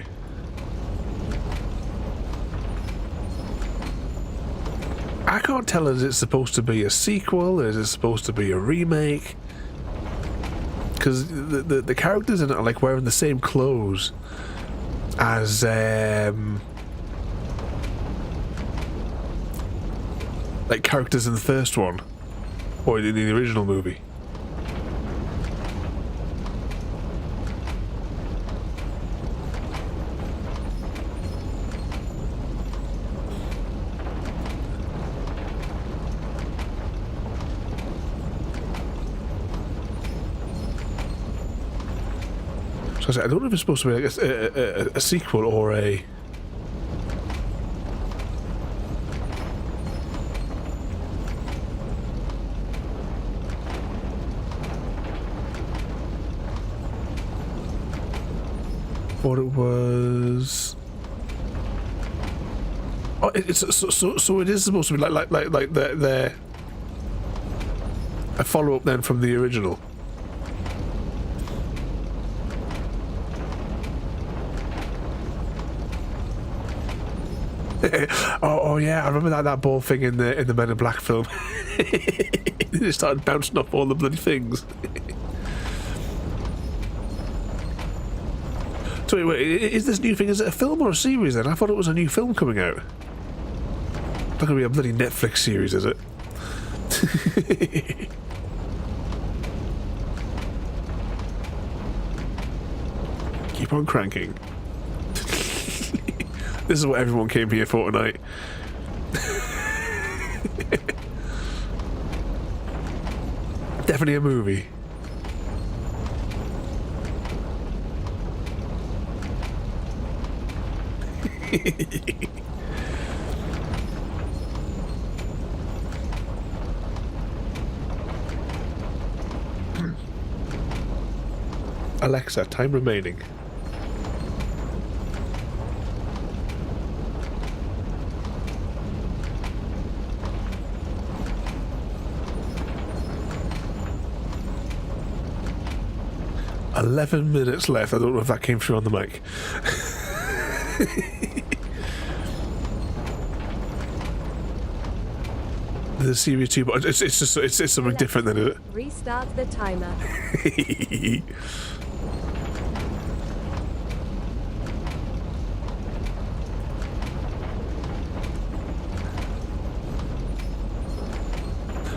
I can't tell, is it supposed to be a sequel? Is it supposed to be a remake? Because the characters in it are like wearing the same clothes as like characters in the first one, or in the original movie. So I don't know if it's supposed to be like a sequel or a... Thought it was... Oh, so it is supposed to be like the a follow-up then from the original. oh yeah, I remember that ball thing in the Men in Black film. They started bouncing off all the bloody things. So wait, is this new thing, is it a film or a series then? I thought it was a new film coming out. It's not going to be a bloody Netflix series, is it? Keep on cranking. This is what everyone came here for tonight. Definitely a movie. Alexa, time remaining. "11 minutes left." I don't know if that came through on the mic. The series 2, but it's just it's something different than it. Restart the timer.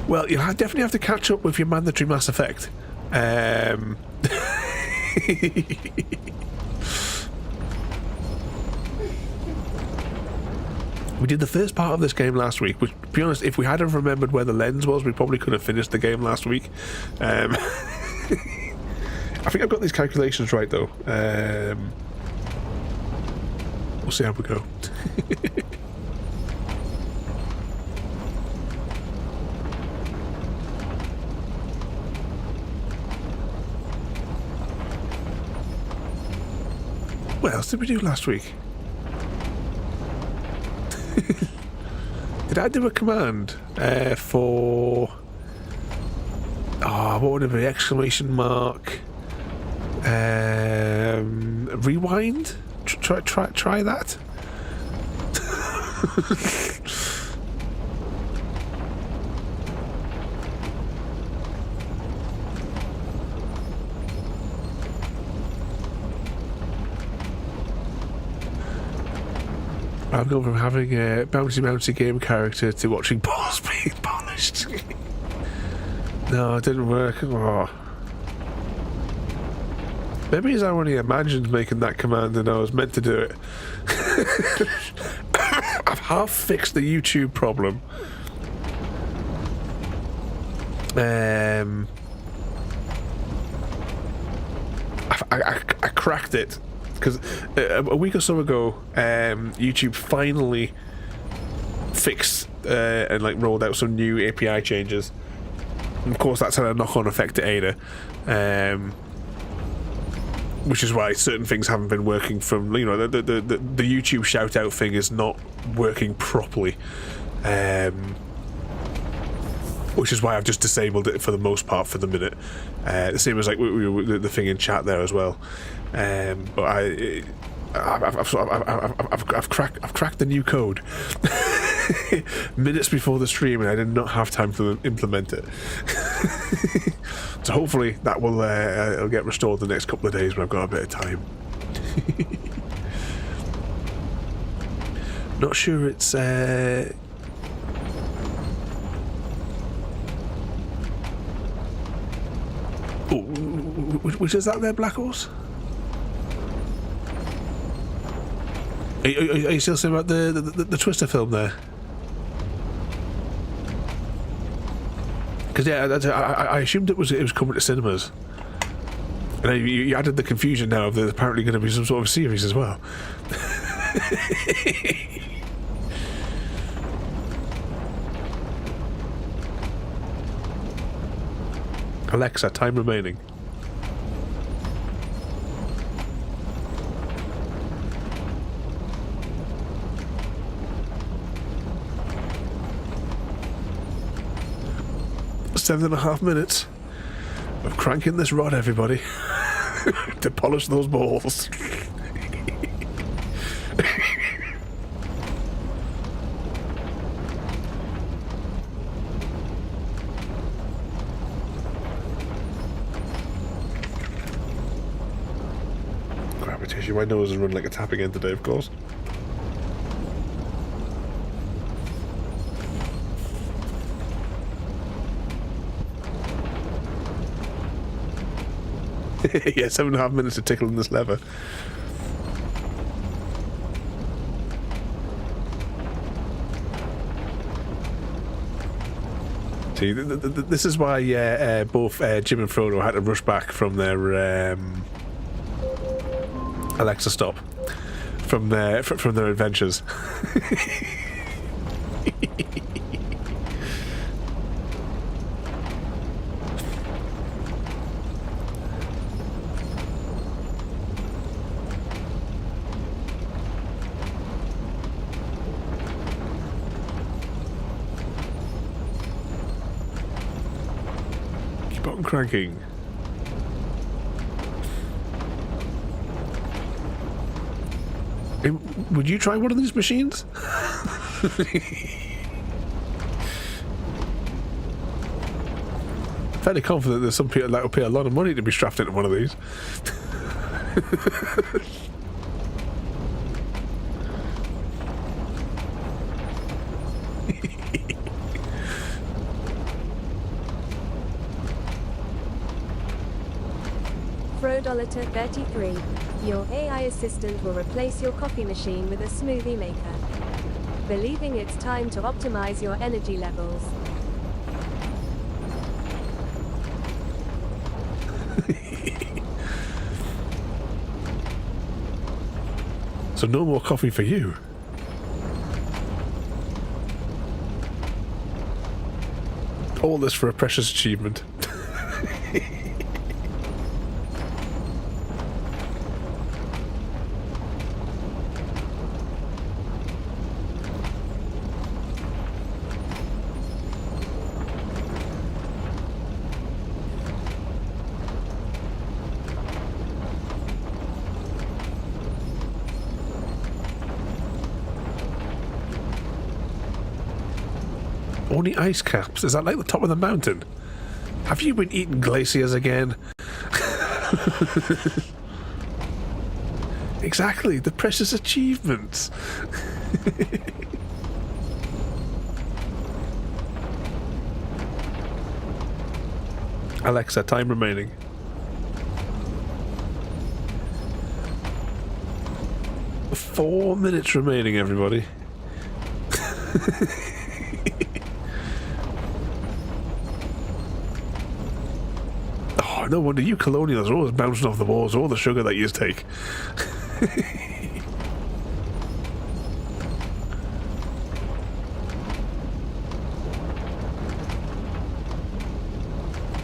Well, you'll definitely have to catch up with your mandatory Mass Effect. We did the first part of this game last week, which, to be honest, if we hadn't remembered where the lens was, we probably could have finished the game last week. I think I've got these calculations right, though. We'll see how we go. What else did we do last week? Did I do a command for... Oh, what would it be? Exclamation mark. Rewind? Try that? I've gone from having a bouncy game character to watching balls being polished. No, it didn't work. Oh. Maybe as I only imagined making that command and I was meant to do it. I've half fixed the YouTube problem. I cracked it because a week or so ago, YouTube finally fixed and like rolled out some new API changes. And of course, that's had a knock-on effect to Ada, which is why certain things haven't been working. From the YouTube shout-out thing is not working properly. Which is why I've just disabled it for the most part for the minute. The same as like the thing in chat there as well. But I've cracked the new code minutes before the stream, and I did not have time to implement it. So hopefully that will it'll get restored the next couple of days when I've got a bit of time. Not sure it's. Which is that there, Black Horse? Are you still saying about the Twister film there? Because yeah, I assumed it was coming to cinemas, and you added the confusion now of there's apparently going to be some sort of series as well. Alexa, time remaining. Seven and a half minutes of cranking this rod, everybody, to polish those balls. Gravitation, my nose is running like a tap again today, of course. Yeah, 7.5 minutes to tickle in this lever. See, this is why both Jim and Frodo had to rush back from their Alexa, stop, from their adventures. Cranking. Would you try one of these machines? Fairly confident there's some people that will pay a lot of money to be strapped into one of these. $33. Your AI assistant will replace your coffee machine with a smoothie maker. Believing it's time to optimize your energy levels. So no more coffee for you. All this for a precious achievement. Only ice caps? Is that like the top of the mountain? Have you been eating glaciers again? Exactly, the precious achievements. Alexa, time remaining. Four minutes remaining, everybody. Oh, no wonder you colonials are always bouncing off the walls, all the sugar that you take.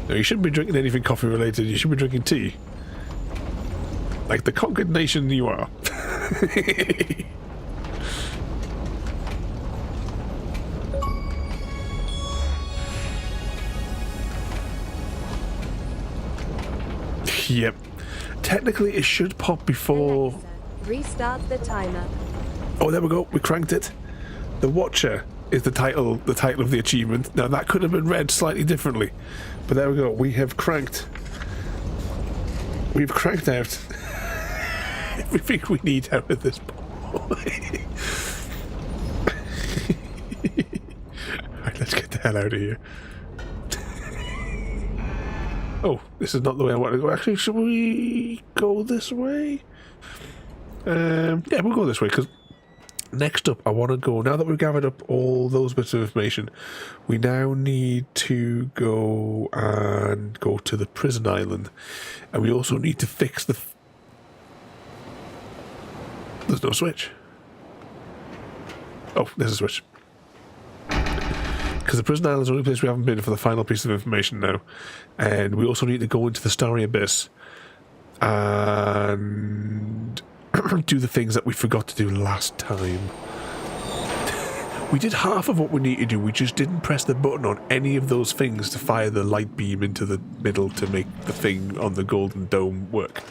No, you shouldn't be drinking anything coffee related, you should be drinking tea. Like the conquered nation you are. Yep. Technically, it should pop before. Alexa, restart the timer. Oh, there we go. We cranked it. The Watcher is the title of the achievement. Now that could have been read slightly differently, but there we go. We have cranked. We've cranked out everything we need out of this boy. Alright, let's get the hell out of here. Oh, this is not the way I want to go. Actually, should we go this way? Yeah, we'll go this way, because next up, I want to go, now that we've gathered up all those bits of information, we now need to go and go to the prison island. And we also need to fix the... There's no switch. Oh, there's a switch. Because the prison island is the only place we haven't been for the final piece of information now. And we also need to go into the Starry Abyss and do the things that we forgot to do last time. We did half of what we need to do, we just didn't press the button on any of those things to fire the light beam into the middle to make the thing on the golden dome work.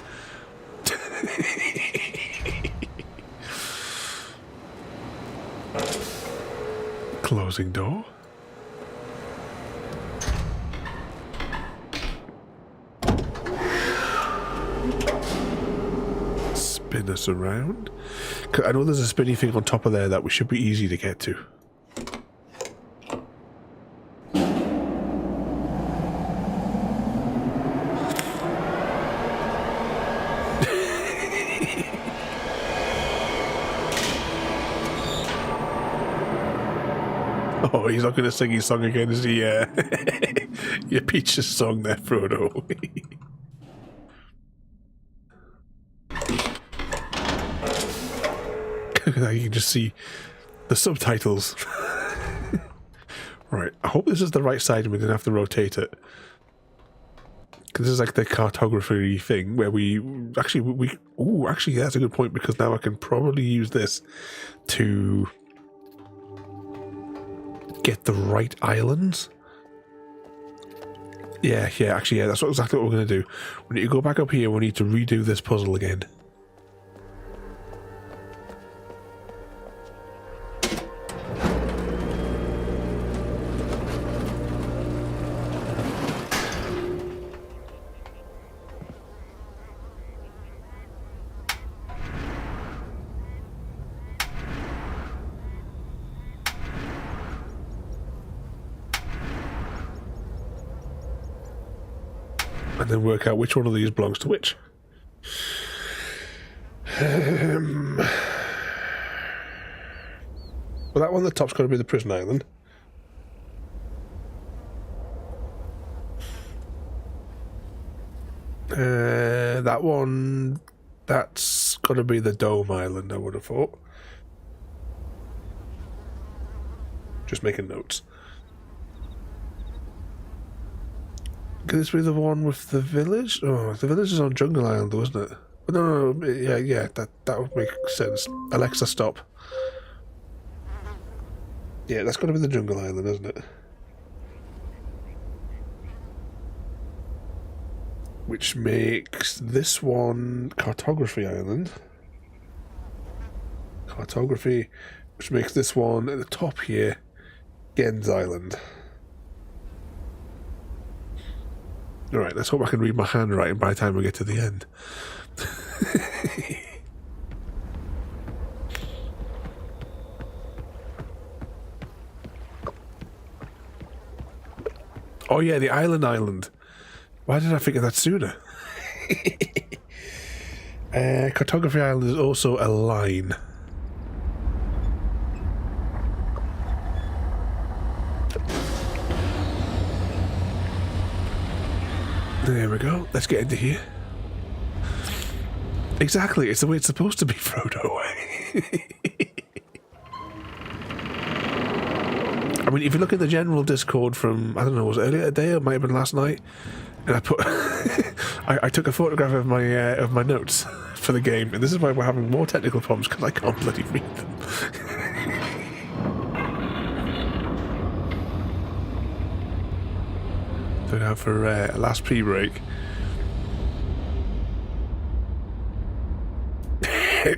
Closing door. Spin us around. I know there's a spinny thing on top of there that we should be easy to get to. Oh, he's not going to sing his song again, is he? Your Peach's song there, Frodo. Now you can just see the subtitles. Right, I hope this is the right side and we didn't have to rotate it. Because this is like the cartography thing where we actually, actually that's a good point, because now I can probably use this to get the right islands. Yeah, actually, that's exactly what we're going to do. We need to go back up here, we need to redo this puzzle again. And then work out which one of these belongs to which. Well, that one on the top's got to be the prison island. That one, that's got to be the dome island, I would have thought. Just making notes. Could this be the one with the village? Oh, the village is on Jungle Island, though, isn't it? But no, yeah, that would make sense. Alexa, stop. Yeah, that's got to be the Jungle Island, isn't it? Which makes this one Cartography Island. Cartography, which makes this one at the top here Gens Island. Alright, let's hope I can read my handwriting by the time we get to the end. Oh yeah, the island. Why did I think of that sooner? Cartography Island is also a line. There we go. Let's get into here. Exactly, it's the way it's supposed to be, Frodo. I mean, if you look at the general Discord from, I don't know, was it earlier today or it might have been last night? And I put, I took a photograph of my notes for the game, and this is why we're having more technical problems, because I can't bloody read them. So now for a last pee break.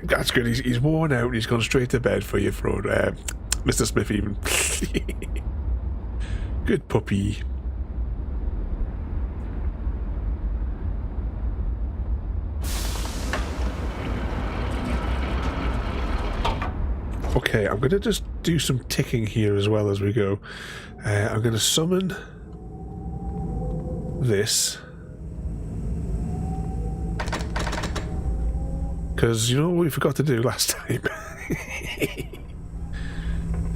That's good. He's worn out. He's gone straight to bed for you, Frodo. Mr. Smith, even. Good puppy. Okay, I'm going to just do some ticking here as well as we go. I'm going to summon this. Because you know what we forgot to do last time?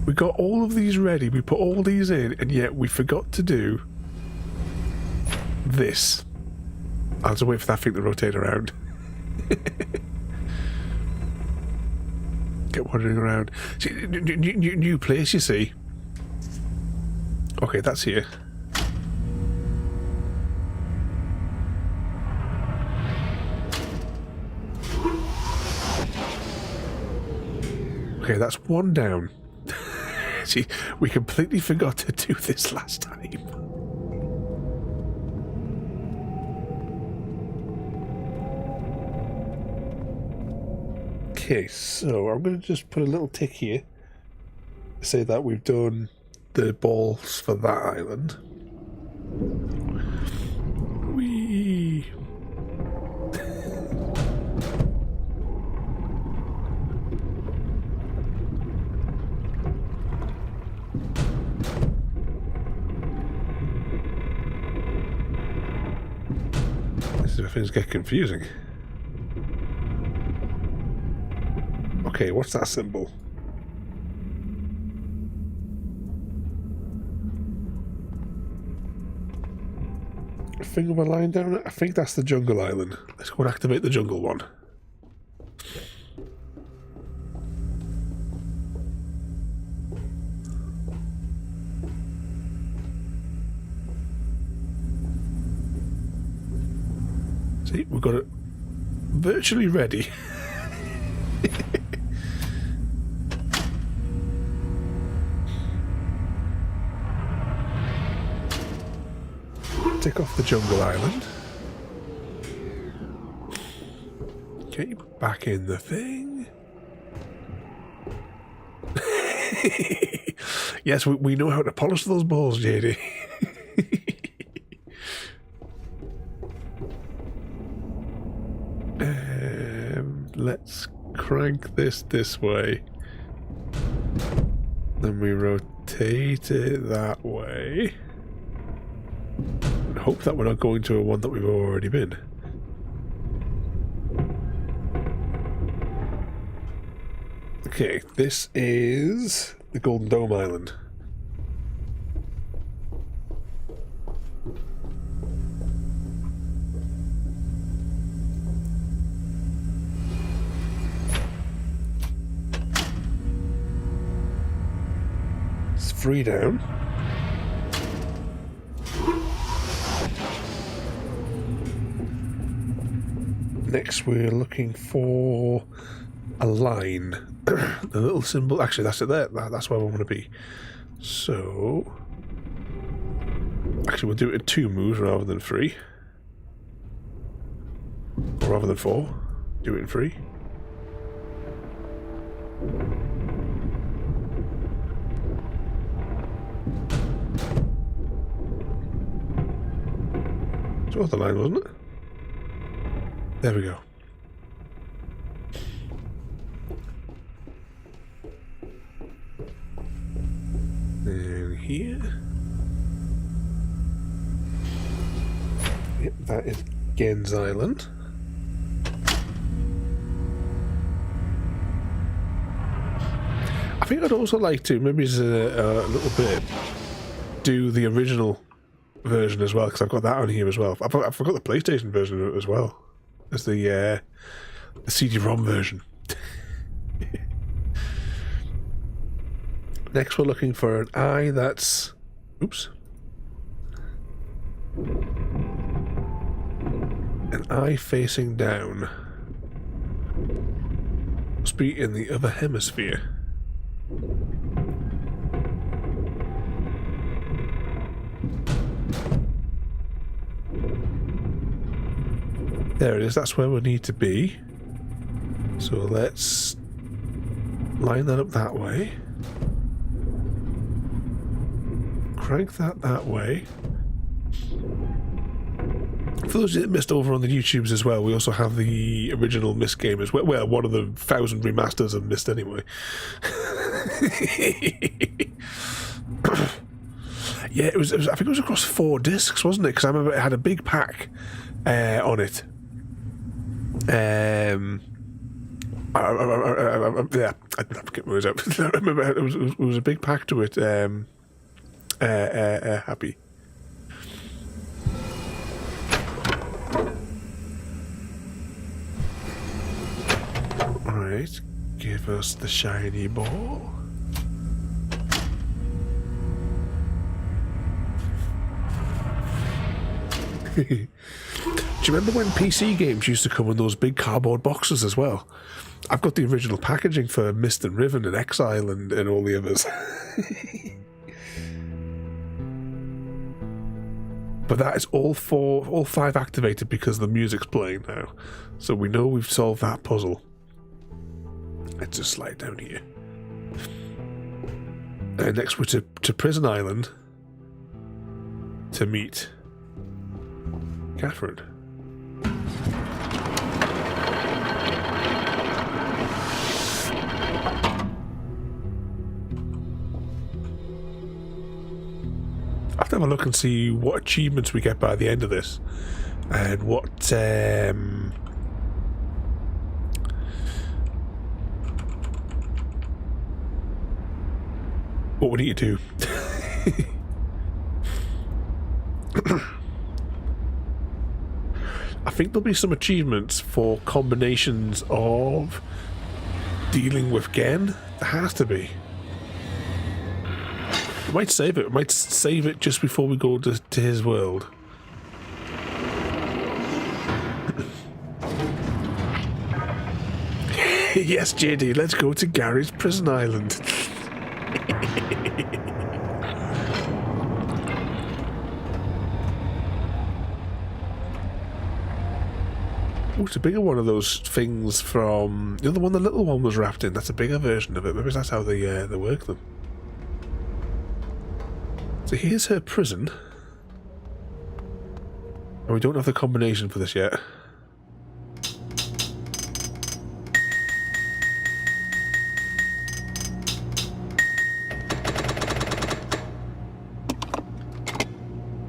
We got all of these ready, we put all these in, and yet we forgot to do this. I'll just wait for that thing to rotate around. Get wandering around. See, new place, you see. Okay, that's here. Okay, that's one down. See, we completely forgot to do this last time. Okay, so I'm going to just put a little tick here. Say that we've done the balls for that island. Whee! This is where things get confusing. Okay, what's that symbol? A thing with a line down it? I think that's the jungle island. Let's go and activate the jungle one. See, we've got it virtually ready. Tick off the jungle island. Okay, back in the thing. Yes, we know how to polish those balls, JD. Let's crank this way. Then we rotate it that way. And hope that we're not going to a one that we've already been. Okay, this is the Golden Dome Island. It's 3 down. Next we're looking for a line. The little symbol, actually that's it there, that's where we want to be. So, actually we'll do it in 2 moves rather than 3. Or rather than 4, do it in 3. So that's the line, wasn't it? There we go. And here. Yep, that is Gen's Island. I think I'd also like to, maybe as a little bit, do the original version as well, because I've got that on here as well. I forgot the PlayStation version of it as well. As the CD-ROM version. Next we're looking for an eye that's... Oops. An eye facing down. Must be in the other hemisphere. There it is, that's where we need to be. So let's line that up that way. Crank that way. For those that missed over on the YouTubes as well, we also have the original Myst game as well. Well, one of the 1,000 remasters of Myst anyway. Yeah, it was. I think it was across 4 discs, wasn't it? Because I remember it had a big pack on it. Yeah, I forget what it was up. I remember it was a big pack to it. Happy. Alright, give us the shiny ball. Do you remember when PC games used to come in those big cardboard boxes as well? I've got the original packaging for Myst and Riven and Exile and all the others. But that is all 5 activated because the music's playing now. So we know we've solved that puzzle. Let's just slide down here. And next we're to Prison Island to meet Catherine. I have to have a look and see what achievements we get by the end of this, and what we need to do. I think there'll be some achievements for combinations of dealing with Gen. There has to be. We might save it. We might save it just before we go to his world. Yes, JD, let's go to Gary's Prison Island. Oh, it's a bigger one of those things from the other one. The little one was wrapped in. That's a bigger version of it. Maybe that's how they work them. So here's her prison. And we don't have the combination for this yet.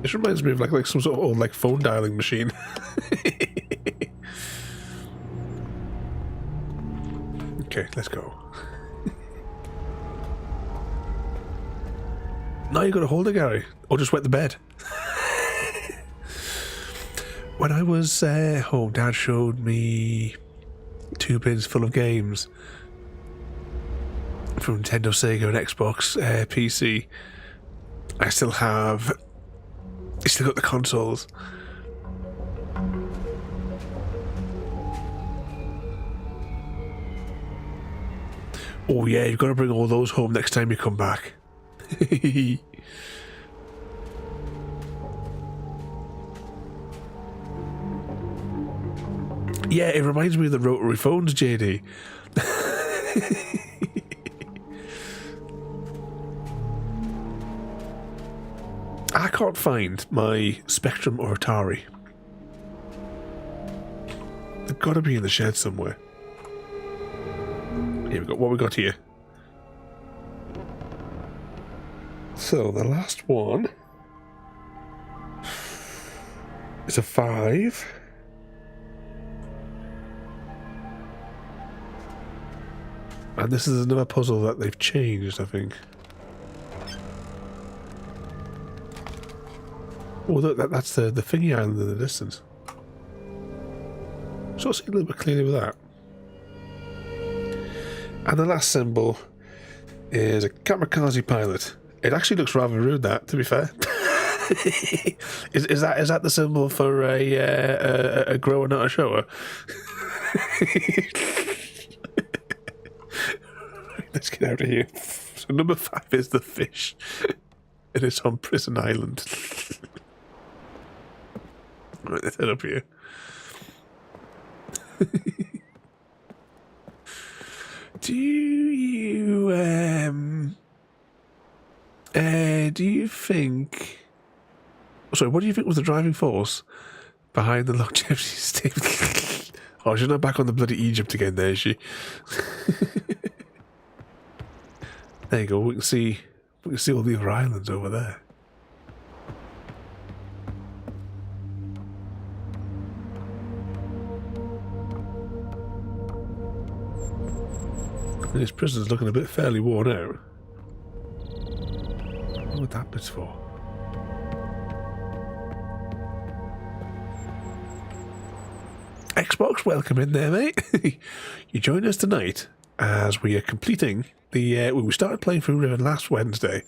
This reminds me of like some sort of old like phone dialing machine. Okay, let's go. Now you got to hold it, Gary, or just wet the bed. When I was home, Dad showed me 2 bins full of games from Nintendo, Sega, and Xbox, PC. I still got the consoles. Oh yeah, you've got to bring all those home next time you come back. Yeah, it reminds me of the rotary phones, JD. I can't find my Spectrum or Atari. They've got to be in the shed somewhere. Here we go. What we got here? So the last one It's a 5. And this is another puzzle that they've changed, I think. Oh, look, that's the thingy island in the distance. So I'll see a little bit clearly with that. And the last symbol is a kamikaze pilot. It actually looks rather rude, that, to be fair. is that the symbol for a grower, not a shower? Let's get out of here. So number 5 is the fish. It is on Prison Island. Right, let's head up here. Do you think... Sorry, what do you think was the driving force behind the longevity statement? Oh, she's not back on the bloody Egypt again there, is she? There you go, we can see all the other islands over there. And this prison's looking a bit fairly worn out. What would that bit's for? Xbox, welcome in there, mate. You join us tonight as we are completing the... we started playing through Riven last Wednesday.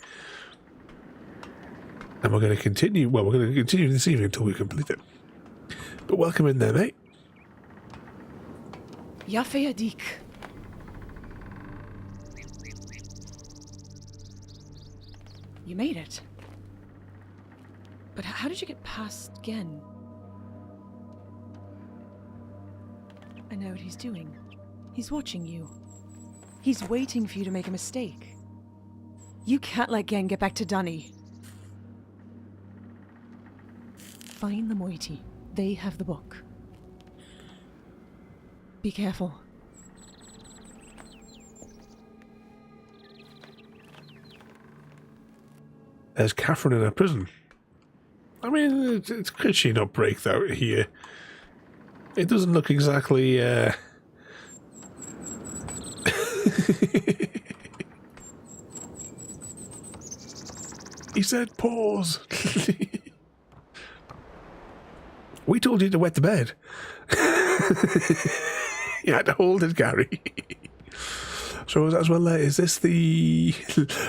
And we're going to continue... Well, we're going to continue this evening until we complete it. But welcome in there, mate. Yafeyadik. You made it. But how did you get past Gen? I know what he's doing. He's watching you. He's waiting for you to make a mistake. You can't let Gen get back to Dunny. Find the Moiety. They have the book. Be careful. There's Catherine in her prison. I mean, could she not break out here? It doesn't look exactly... He said pause. We told you to wet the bed. You had to hold it, Gary. So as well, is this the...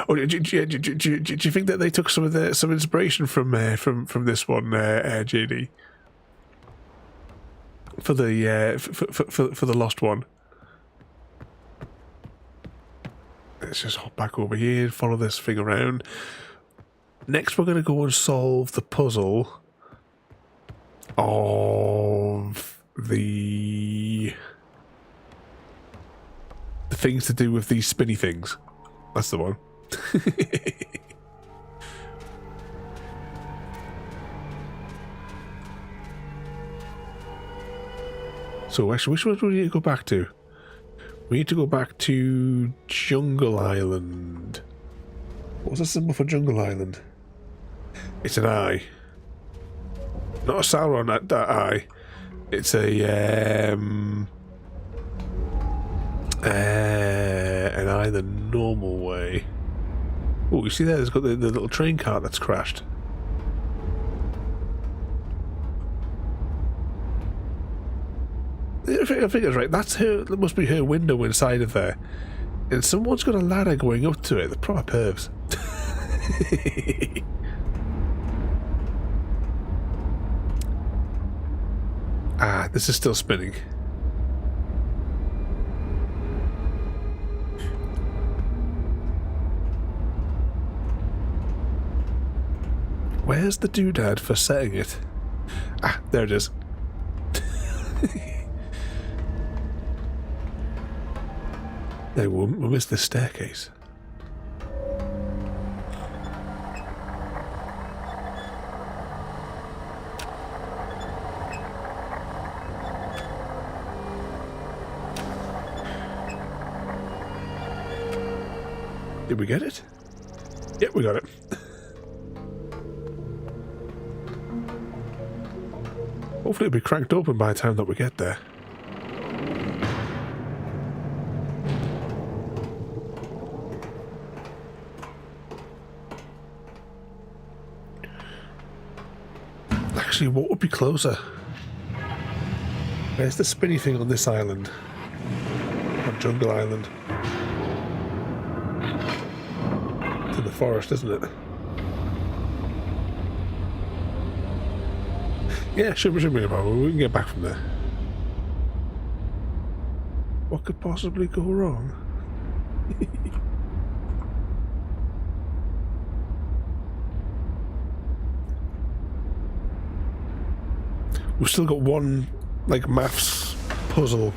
Oh, do you think that they took some inspiration from this one, JD? For the lost one. Let's just hop back over here and follow this thing around. Next, we're going to go and solve the puzzle of the things to do with these spinny things. That's the one. So actually, which one do we need to go back to? We need to go back to Jungle Island. What's the symbol for Jungle Island? It's an eye. Not a Sauron that eye. It's an eye the normal way. Oh, you see there? There's got the little train cart that's crashed. I think it's right. That's her. That must be her window inside of there. And someone's got a ladder going up to it. The proper pervs. Ah, this is still spinning. Where's the doodad for setting it? Ah, there it is. There, we'll miss the staircase. Did we get it? Yep, we got it. Hopefully it'll be cranked open by the time that we get there. Actually, what would be closer? Where's the spinny thing on this island? On Jungle Island. It's in the forest, isn't it? Yeah, should be a problem. We can get back from there. What could possibly go wrong? We've still got one, like, maths puzzle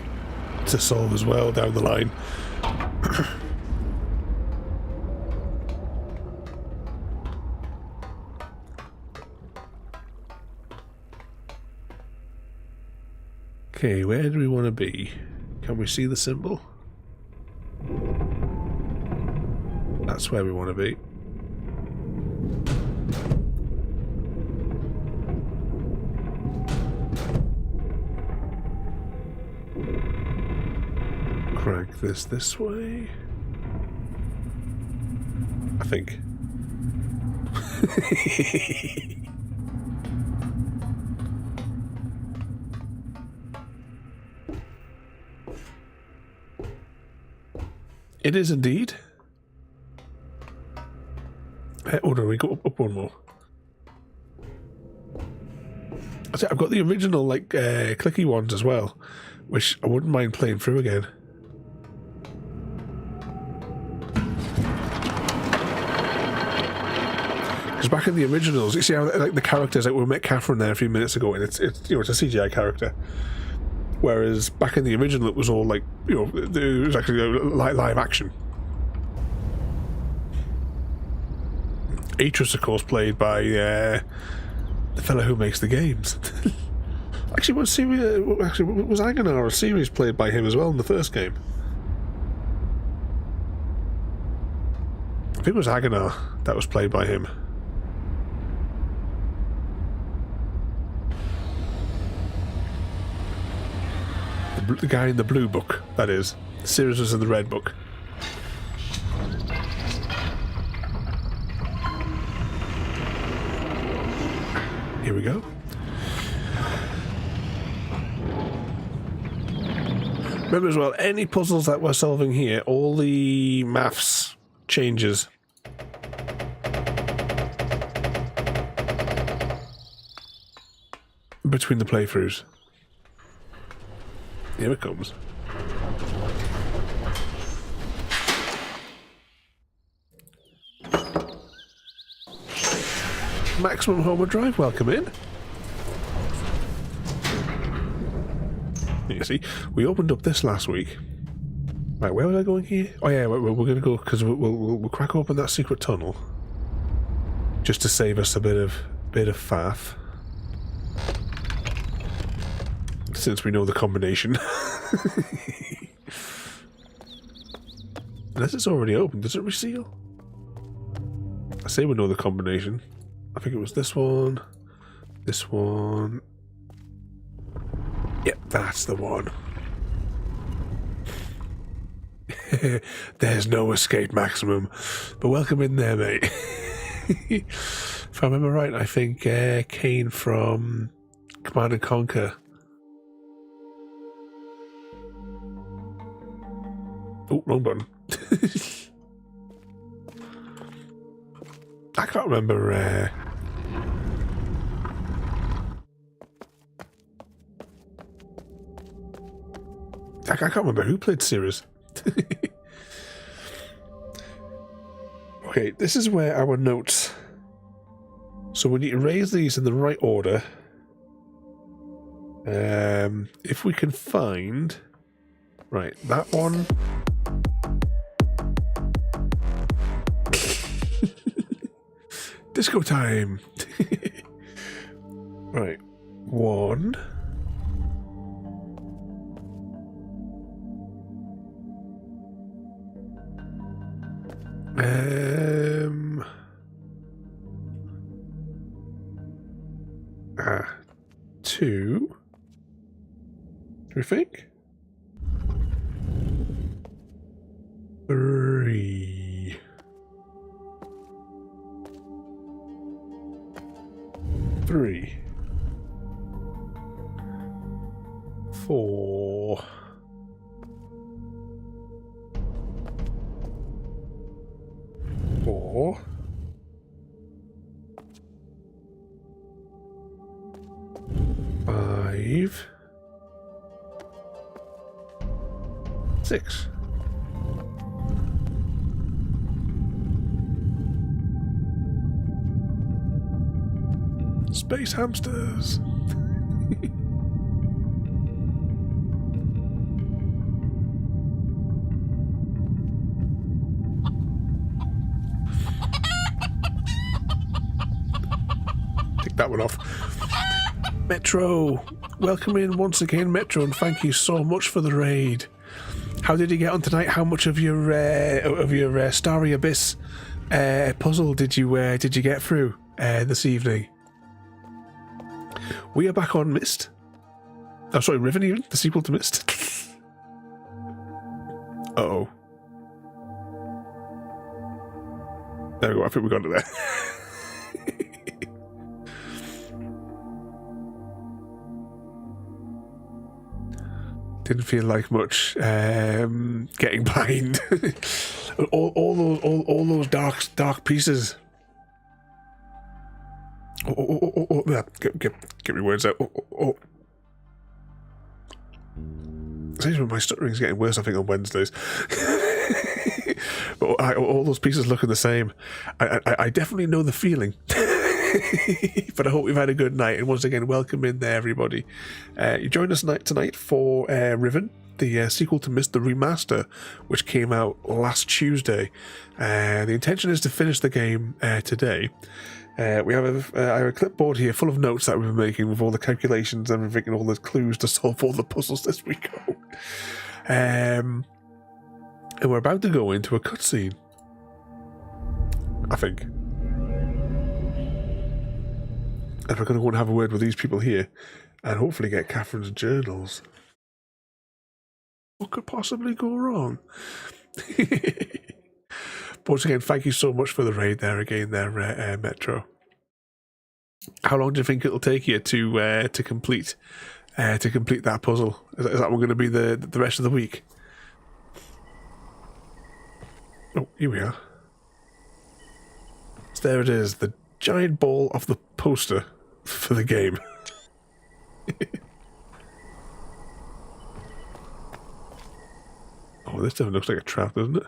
to solve as well down the line. Okay, where do we want to be? Can we see the symbol? That's where we want to be. Crank this way. I think. It is indeed. Oh no, we go up one more. I've got the original, like, clicky ones as well, which I wouldn't mind playing through again. Because back in the originals, you see how, like, the characters, like, we met Catherine there a few minutes ago, and it's you know, it's a CGI character. Whereas back in the original, it was all, like, you know, it was actually live action. Atris, of course, played by the fellow who makes the games. Actually, was Aganar a series played by him as well in the first game? I think it was Aganar that was played by him. The guy in the blue book, that is. Sirius was in the red book. Here we go. Remember as well, any puzzles that we're solving here, all the maths changes. Between the playthroughs. Here it comes. Maximum Homeward Drive, welcome in. You see, we opened up this last week. Right, where was I going here? Oh yeah, we're going to go, because we'll crack open that secret tunnel. Just to save us a bit of faff. Since we know the combination. Unless it's already open, does it reseal? I say we know the combination. I think it was this one. This one. Yep, that's the one. There's no escape, Maximum. But welcome in there, mate. If I remember right, I think Kane from Command & Conquer. Oh, wrong button. I can't remember. I can't remember who played Sirius. Okay, this is where our notes. So we need to raise these in the right order. If we can find. Right, that one. Disco time. Right, one. Two. we think? 3. 3. 4. 4. 5. 6. Space hamsters. Take that one off. Metro, welcome in once again, Metro, and thank you so much for the raid. How did you get on tonight? How much of your Starry Abyss puzzle did you get through this evening? We are back on Myst. Oh, sorry, Riven, even the sequel to Myst. Uh-oh. There we go. I think we got it there. Didn't feel like much getting blind. all those dark pieces. Oh, get me words out. Oh. Seems my stuttering's getting worse, I think, on Wednesdays. But all those pieces looking the same. I definitely know the feeling. But I hope we've had a good night, and once again, welcome in there, everybody. You joined us tonight for Riven, the sequel to Myst, the remaster, which came out last Tuesday. The intention is to finish the game today. We have I have a clipboard here full of notes that we've been making with all the calculations and everything and all the clues to solve all the puzzles as we go. And we're about to go into a cutscene, I think. And we're going to go and have a word with these people here and hopefully get Catherine's journals. What could possibly go wrong? But once again, thank you so much for the raid there again there, Metro. How long do you think it'll take you to complete that puzzle? Is that one going to be the rest of the week? Oh, here we are. So there it is, the giant ball of the poster for the game. Oh, this definitely looks like a trap, doesn't it?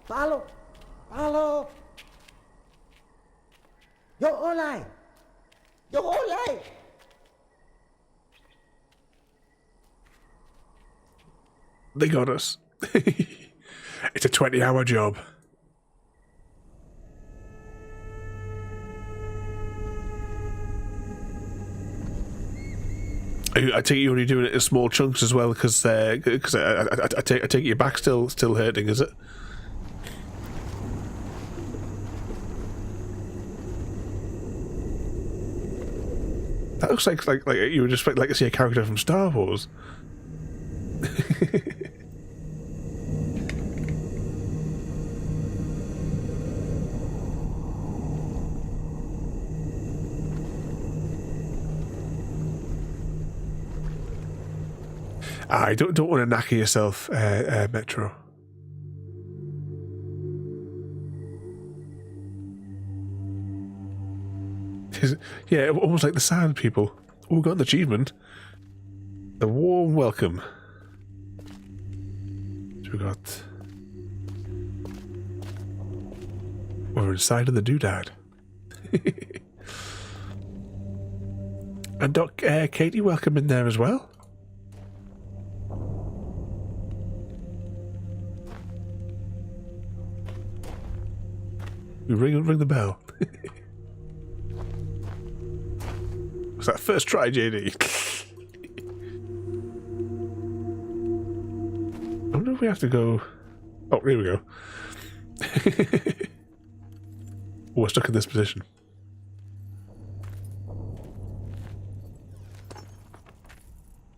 Follow! Yo online! They got us. It's a 20-hour job. I take it you're only doing it in small chunks as well, because I take your back still hurting, is it? That looks like you would just like to see a character from Star Wars. I don't want to knacker yourself, Metro. Yeah, almost like the Sand People. Oh, we got an achievement. The warm welcome. So we got... We're inside of the doodad. And Doc Katie, welcome in there as well. We ring the bell. Was that first try, JD? I wonder if we have to go... Oh, here we go. Oh, we're stuck in this position.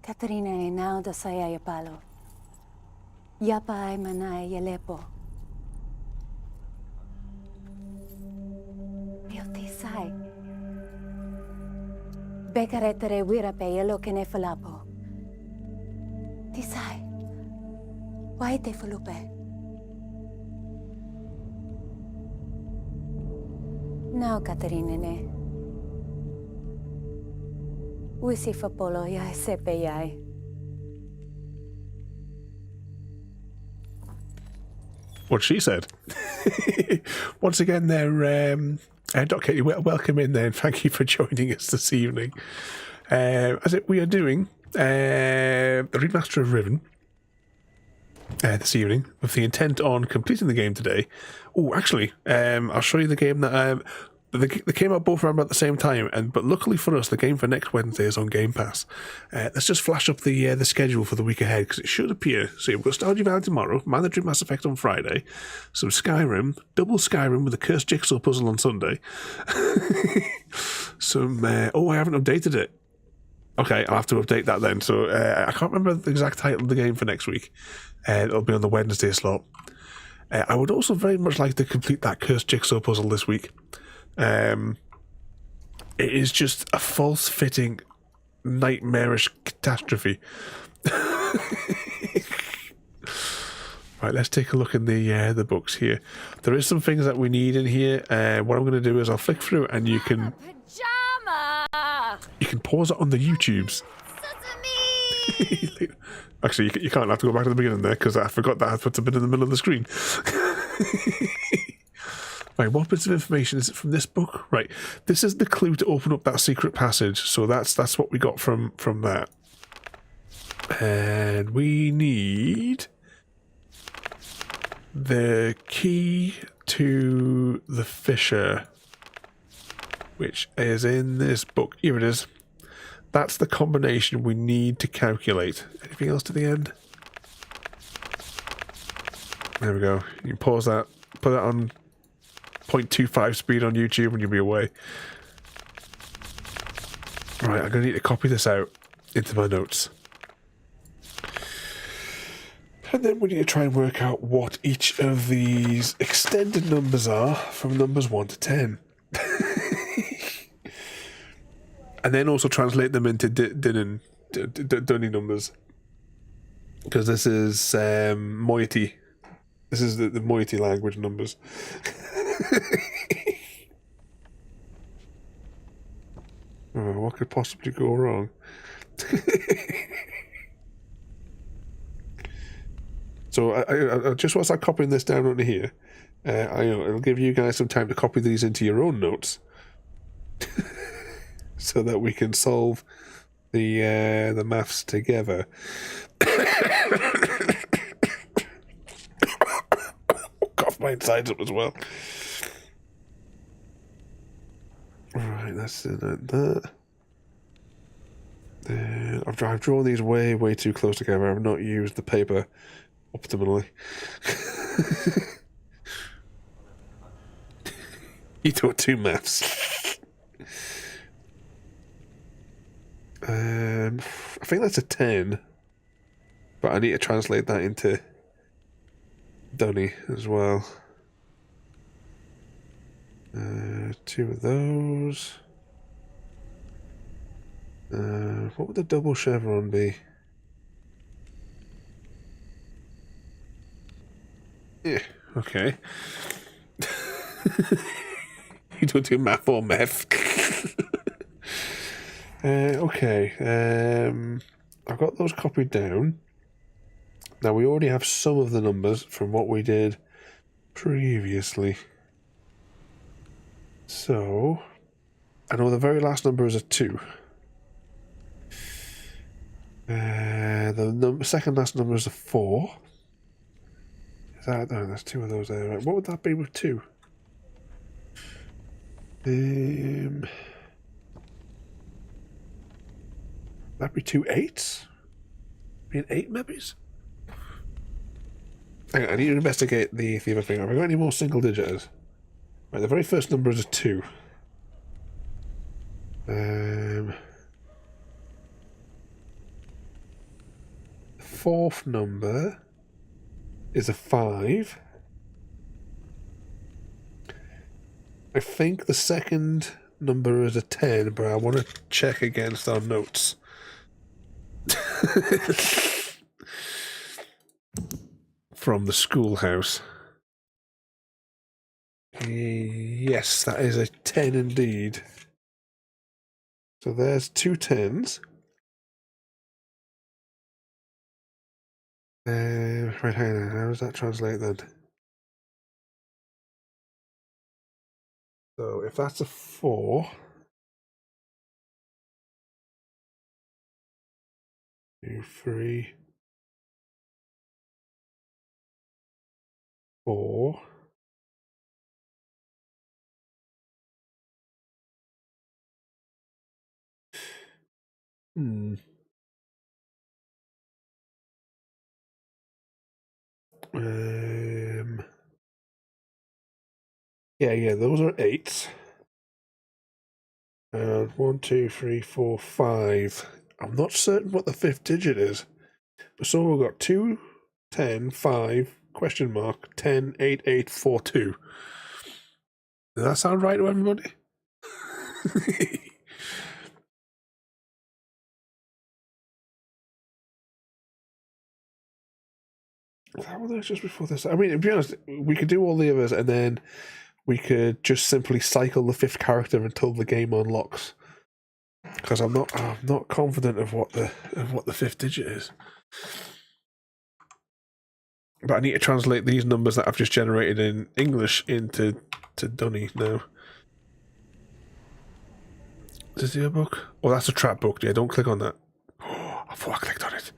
Katarina e now da saya ya palo. Yapa ay manay yalepo. Beauty sai. Bekaretere wirape yelo kene falapo. Tisai. Why te fulupe? Now Katarina ne. Wisi fapolo ya sepe yai. What she said. Once again, there, Doc Katie, welcome in there, and thank you for joining us this evening. We are doing the remaster of Riven this evening, with the intent on completing the game today. Oh, actually, I'll show you the game that they came out both around about the same time, but luckily for us, the game for next Wednesday is on Game Pass. Let's just flash up the schedule for the week ahead, because it should appear. So we've got Stardew Valley tomorrow, Mandatory Mass Effect on Friday, some Skyrim, double Skyrim with a cursed jigsaw puzzle on Sunday. Some I haven't updated it. Okay, I'll have to update that then. So I can't remember the exact title of the game for next week. It'll be on the Wednesday slot. I would also very much like to complete that cursed jigsaw puzzle this week. It is just a false-fitting, nightmarish catastrophe. Right, let's take a look in the books here. There is some things that we need in here. What I'm going to do is I'll flick through, and you can pause it on the YouTubes. Actually, you can't have to go back to the beginning there, because I forgot that I put a bit in the middle of the screen. Right, what bits of information is it from this book? Right, this is the clue to open up that secret passage. So that's what we got from that. And we need the key to the fissure, which is in this book. Here it is. That's the combination we need to calculate. Anything else to the end? There we go. You can pause that, put that on 0.25 speed on YouTube and you'll be away. Right, I'm going to need to copy this out into my notes. And then we need to try and work out what each of these extended numbers are from numbers 1 to 10. And then also translate them into Dunny numbers. Because this is moiety. This is the moiety language numbers. Oh, what could possibly go wrong? So I just whilst I'm copying this down onto here, it'll give you guys some time to copy these into your own notes, so that we can solve the maths together. Cough my insides up as well. Right, that's that. I've drawn these way too close together. I've not used the paper optimally. You don't do maths. I think that's a 10, but I need to translate that into Dunny as well. 2 of those. What would the double chevron be? Yeah, okay. You don't do math or meth. Okay. I've got those copied down. Now, we already have some of the numbers from what we did previously. So, I know the very last number is a 2. The second last number is a 4. Is that? No, there's 2 of those there. Right. What would that be with 2? That'd be 2 8s? Be an 8 maybe? Hang on, I need to investigate the other thing. Have I got any more single digiters? Right, the very first number is a 2. fourth number is a 5. I think the second number is a 10, but I want to check against our notes. From the schoolhouse. Yes, that is a 10 indeed. So there's 2 10s. Right, hang on, how does that translate then? So if that's a 4, 2, 3, 4. Hmm. Yeah, those are 8s. And 1, 2, 3, 4, 5. I'm not certain what the 5th digit is. So we've got 2, 10, 5, question mark, 10, 8, 8, 4, 2. Does that sound right to everybody? That was just before this. I mean, to be honest, we could do all the others and then we could just simply cycle the 5th character until the game unlocks. Because I'm not confident of what the 5th digit is. But I need to translate these numbers that I've just generated in English into Dunny now. Is this your book? Oh, that's a trap book. Yeah, don't click on that. Oh, I thought I clicked on it.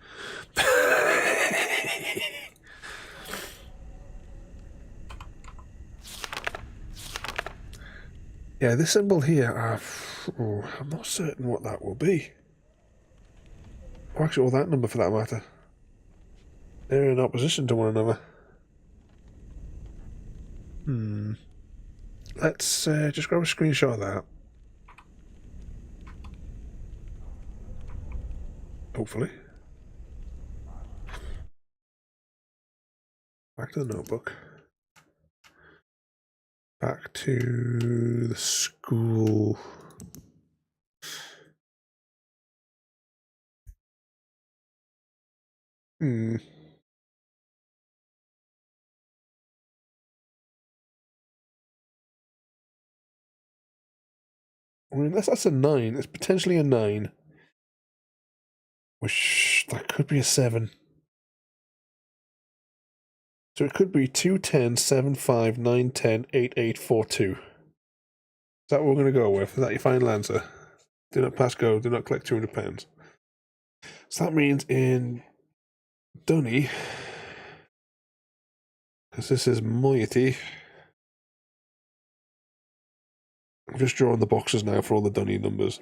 Yeah, this symbol here, I'm not certain what that will be. Or actually, or that number for that matter. They're in opposition to one another. Let's just grab a screenshot of that. Hopefully. Back to the notebook. Back to the school. I mean, unless that's a 9, it's potentially a 9. Which, that could be a 7. So it could be 2, 10, 7, 5, 9, 10, 8, 8, 4, 2. Is that what we're going to go with? Is that your final answer? Do not pass go, do not collect £200. So that means in Dunny, because this is moiety, I'm just drawing the boxes now for all the Dunny numbers.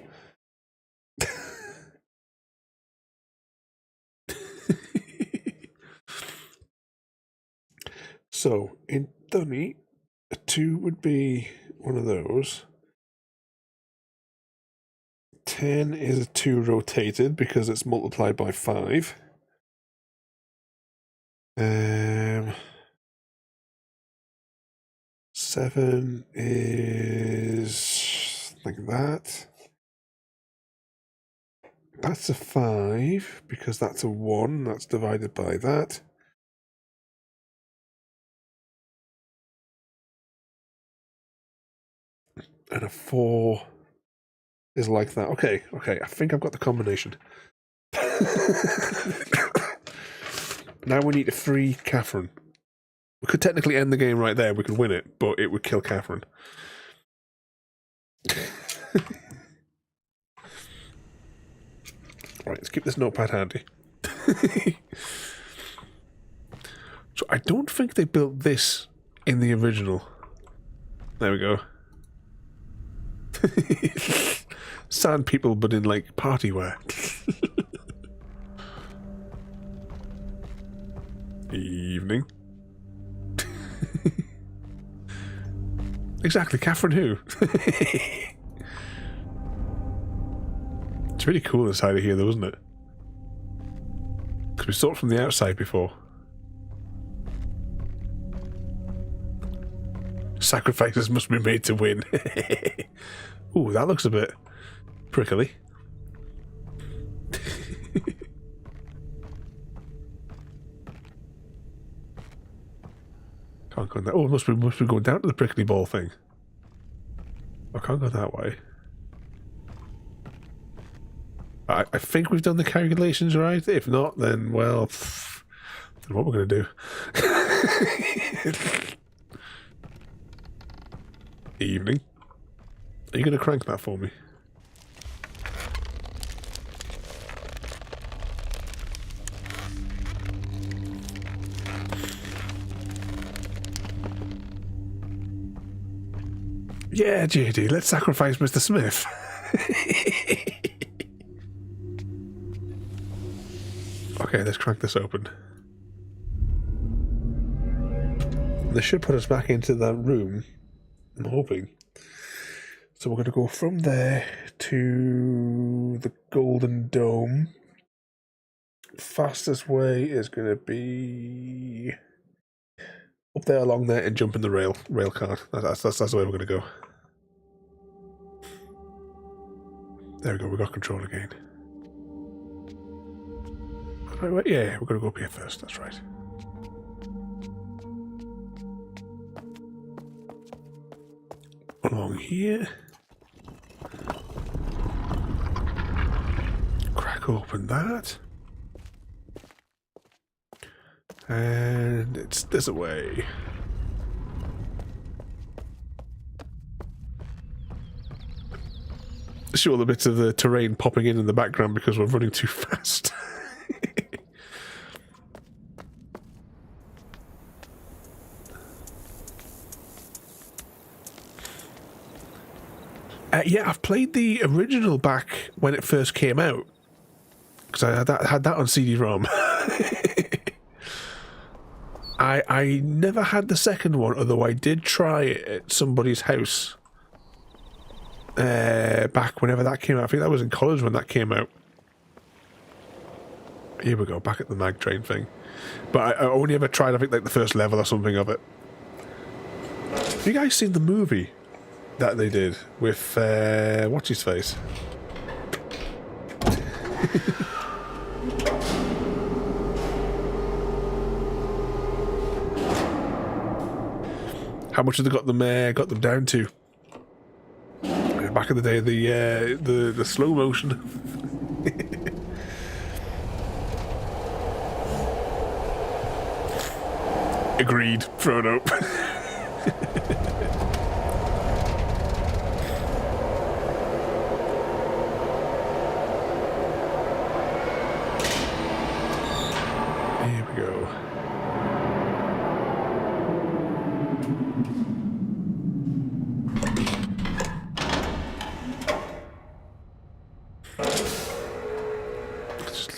So, in Dunny, a 2 would be one of those. 10 is a 2 rotated because it's multiplied by 5. 7 is like that. That's a 5 because that's a 1. That's divided by that. And a 4 is like that. Okay, I think I've got the combination. Now we need to free Catherine. We could technically end the game right there, we could win it, but it would kill Catherine. Right, let's keep this notepad handy. So I don't think they built this in the original. There we go. Sand people, but in like party wear. Evening. Exactly, Catherine who? It's really cool inside of here though, isn't it? Because we saw it from the outside before. Sacrifices must be made to win. Ooh, that looks a bit prickly. Can't go that. Oh, must be going down to the prickly ball thing. I can't go that way. I think we've done the calculations right. If not, then well, I don't know what we're gonna do. Evening. Are you gonna crank that for me? Yeah, JD, let's sacrifice Mr. Smith. Okay, let's crank this open. This should put us back into that room, I'm hoping. So we're going to go from there to the Golden Dome. Fastest way is going to be up there, along there, and jump in the rail cart. That's the way we're going to go. There we go, we got control again. Right, yeah, we're going to go up here first, that's right. Along here. Crack open that. And it's this way. See all the bits of the terrain popping in the background because we're running too fast. Yeah, I've played the original back when it first came out. Because I had that on CD-ROM. I never had the second one, although I did try it at somebody's house. Back whenever that came out. I think that was in college when that came out. Here we go, back at the mag train thing. But I only ever tried, I think, like the first level or something of it. Have you guys seen the movie that they did with what's his face? How much have they got them down to? Back in the day, the slow motion. Agreed. Throw it up. Here we go.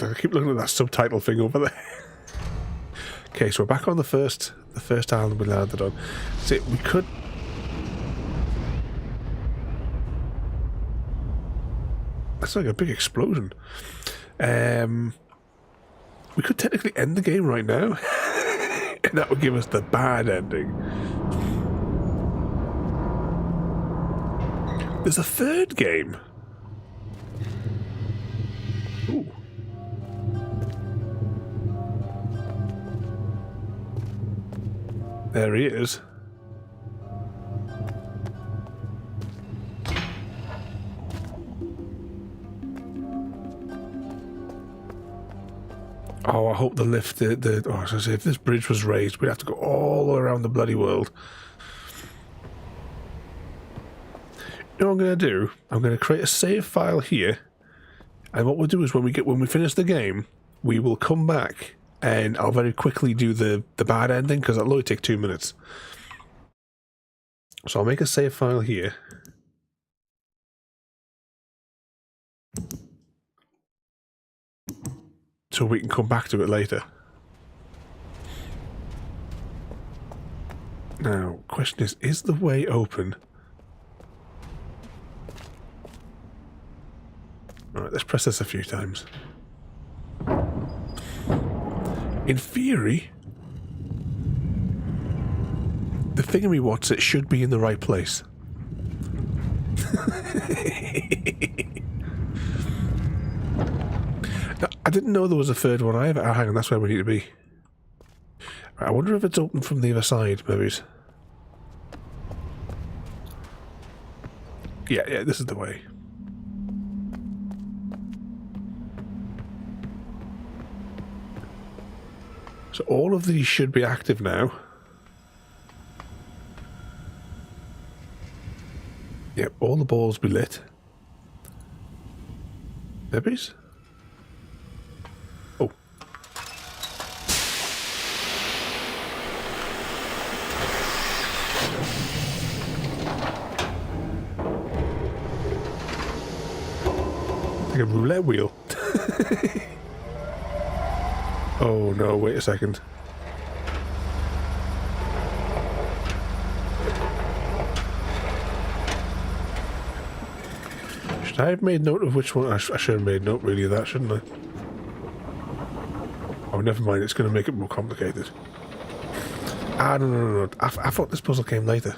I keep looking at that subtitle thing over there. Okay, so we're back on the first island we landed on. See, we could. That's like a big explosion. We could technically end the game right now, and that would give us the bad ending. There's a third game. Ooh. There he is. Oh, I hope the lift, I was gonna say, if this bridge was raised, we'd have to go all around the bloody world. You know what I'm going to do? I'm going to create a save file here, and what we'll do is when we finish the game, we will come back, and I'll very quickly do the bad ending, because that'll only take 2 minutes. So I'll make a save file here. So we can come back to it later. Now, question is the way open? Alright, let's press this a few times. In theory, the thingammy what's it should be in the right place. Now, I didn't know there was a third one either. Oh, hang on, that's where we need to be. Right, I wonder if it's open from the other side, maybe. Yeah, this is the way. So all of these should be active now. Yep, all the balls be lit. Maybe's? Oh. Like a roulette wheel. Oh no, wait a second. Should I have made note of which one? I should have made note really of that, shouldn't I? Oh, never mind, it's going to make it more complicated. Ah, no. I thought this puzzle came later.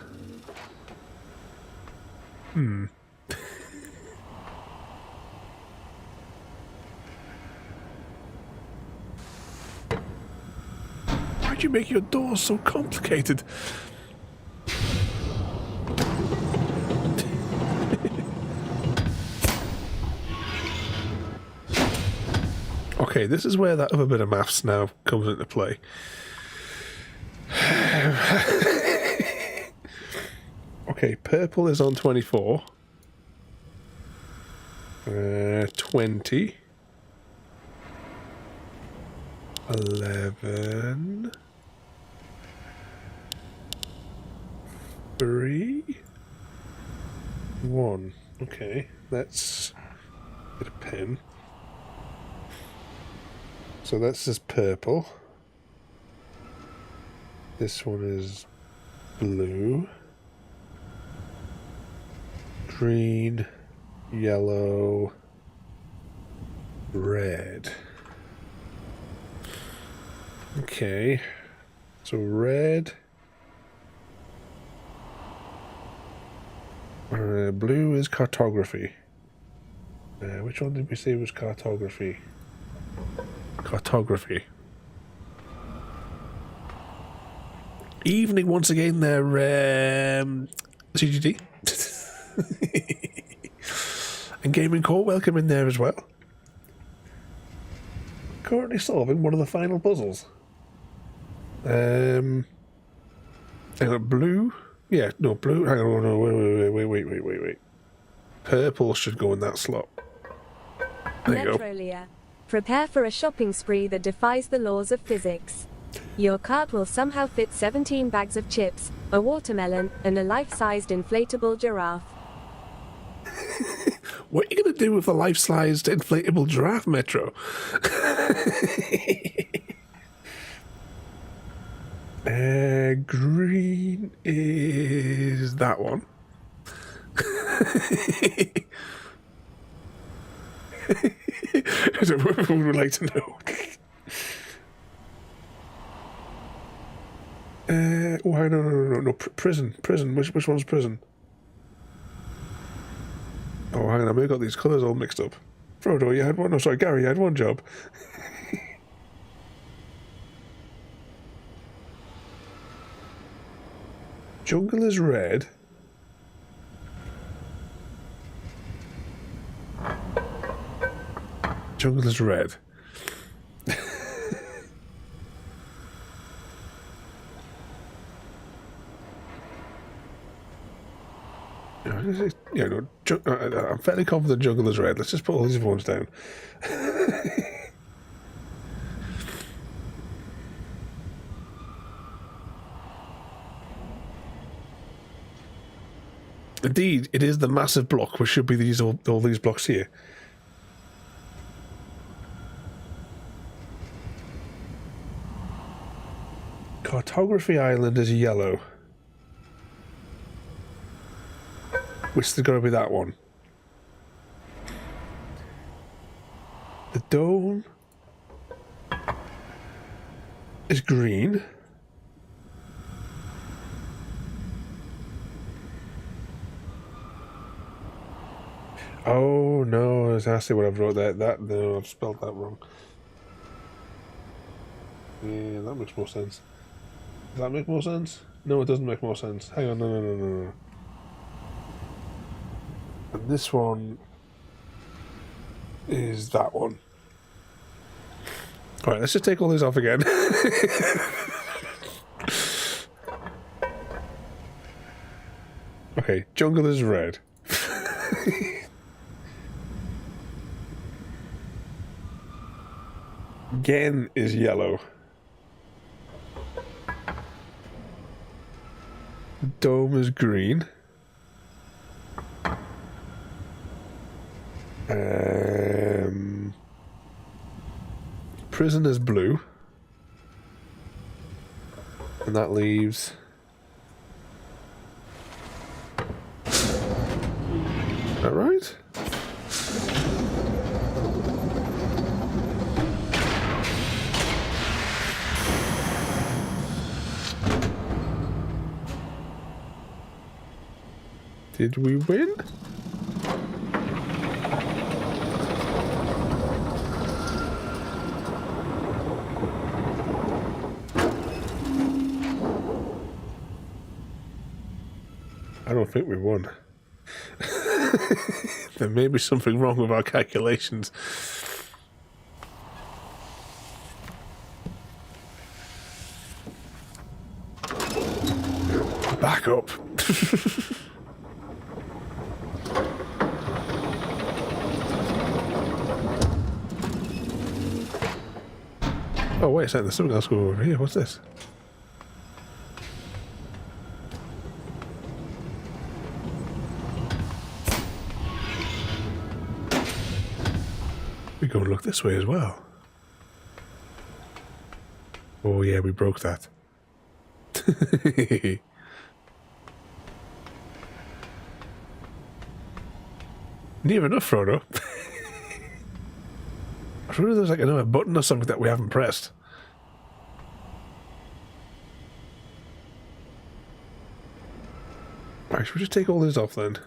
Why'd you make your doors so complicated? Okay, this is where that other bit of maths now comes into play. Okay, purple is on 24. 20. 11. 3. 1. Okay, let's get a pen. So that's just purple. This one is blue. Green. Yellow. Red. Okay. So red. Blue is cartography. Which one did we say was cartography? Cartography. Evening once again there, CGD. And Gaming Core, welcome in there as well. Currently solving one of the final puzzles. Hang on, blue? Yeah, no, blue. Hang on, no, wait. Purple should go in that slot. There you go. Metrolia. Prepare for a shopping spree that defies the laws of physics. Your cart will somehow fit 17 bags of chips, a watermelon, and a life-sized inflatable giraffe. What are you going to do with a life-sized inflatable giraffe, Metro? Green is that one. What would like to know? Oh, no. Prison. Which one's prison? Oh, hang on, I may have got these colours all mixed up. Frodo, you had one? Oh, sorry, Gary, you had one job. Jungle is red. Jungle is red. Yeah, no, I'm fairly confident jungle is red. Let's just put all these ones down. Indeed, it is the massive block, which should be these all these blocks here. Cartography Island is yellow. Which is going to be that one. The dome is green. Oh no, it's actually what I've wrote there. No, I've spelled that wrong. Yeah, that makes more sense. Does that make more sense? No, it doesn't make more sense. Hang on, no. And this one is that one. Alright, let's just take all these off again. Okay, jungle is red. Gen is yellow. Dome is green. Prison is blue. And that leaves... Is that right? Did we win? I don't think we won. There may be something wrong with our calculations. Back up. Oh, wait a second, there's something else going over here. What's this? We go and look this way as well. Oh, yeah, we broke that. Near enough, Frodo. I wonder if there's like another button or something that we haven't pressed. Right, should we just take all these off then?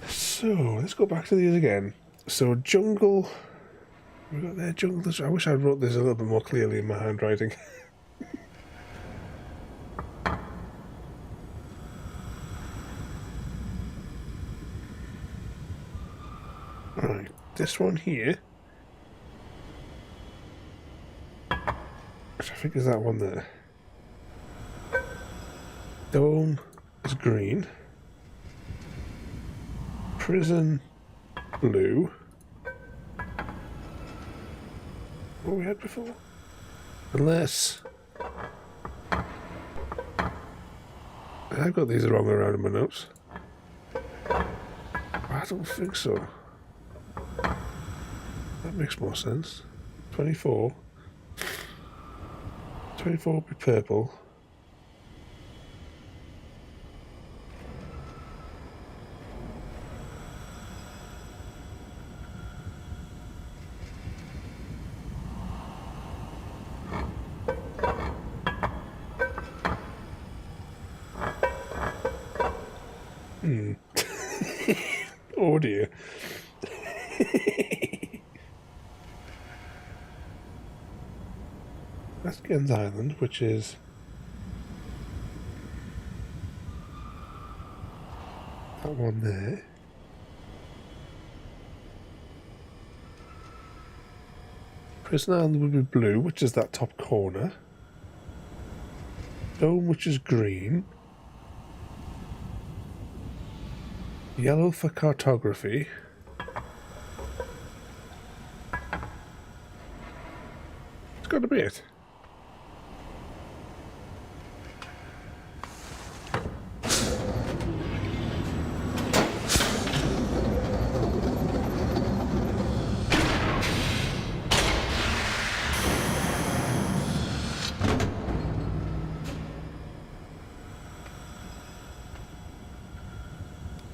So, let's go back to these again. So, jungle... We got there, jungle... I wish I wrote this a little bit more clearly in my handwriting. Right, this one here... Which I think is that one there. Dome is green. Prison blue. What we had before? Unless I've got these wrong around in my notes. I don't think so. That makes more sense. 24. 24 would be purple. Oh dear. That's Gen's Island, which is that one there. Prison Island would be blue, which is that top corner. Dome, which is green. Yellow for cartography. It's got to be it.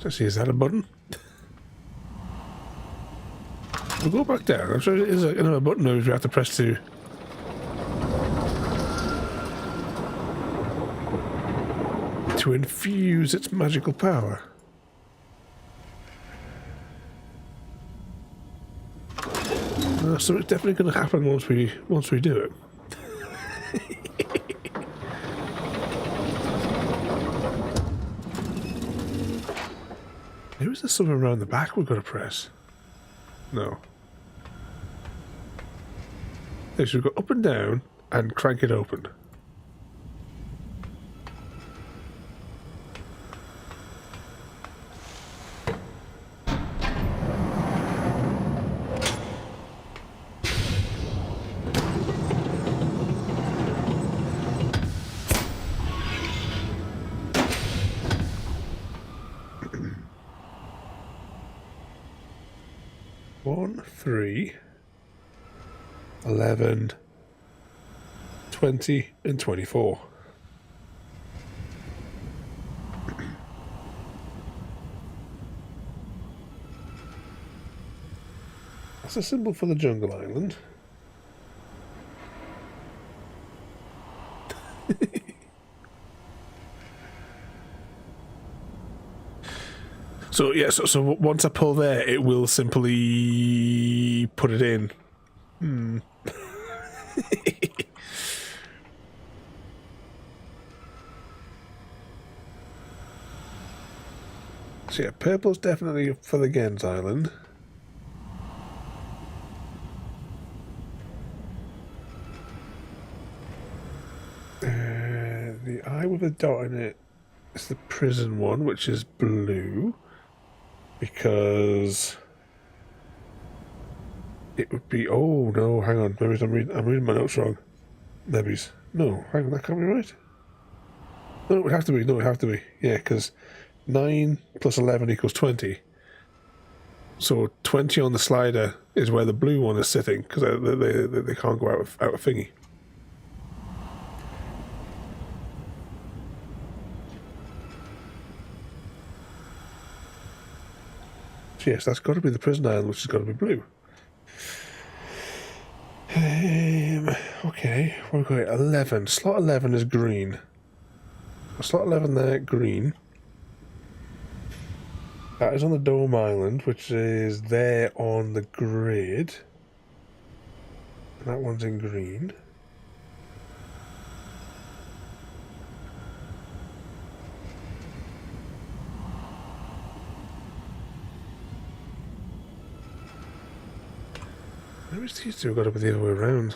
Let's see, is that a button? We'll go back down. I'm sure it is another button that we have to press to infuse its magical power. So it's definitely going to happen once we do it. Maybe there's something around the back we've got to press. No. Okay, so we go up and down and crank it open. One, 3, 11, 20, and 24. That's a symbol for the jungle island. So yeah, so once I pull there, it will simply put it in. So yeah, purple's definitely for the Gens Island. The eye with a dot in it is the prison one, which is blue. Because it would be... Oh, no, hang on. Maybe I'm reading my notes wrong. Maybe. No, hang on, that can't be right. No, it would have to be. No, it would have to be. Yeah, because 9 plus 11 equals 20. So 20 on the slider is where the blue one is sitting, because they can't go out of thingy. So yes, that's got to be the prison island, which has got to be blue. Okay, what have we got? 11. Slot 11 is green. Slot 11 there, green. That is on the Dome Island, which is there on the grid. And that one's in green. Maybe these two have got to be the other way around.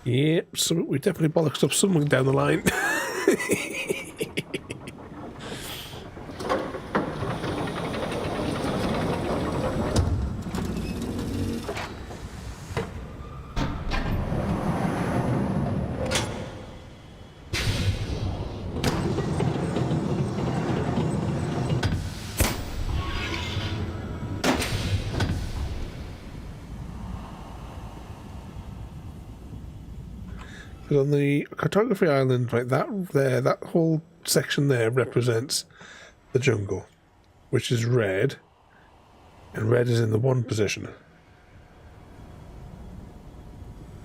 Yep, so we definitely bollocksed up somewhere down the line. Because on the cartography island, right, that whole section there represents the jungle, which is red, and red is in the 1 position.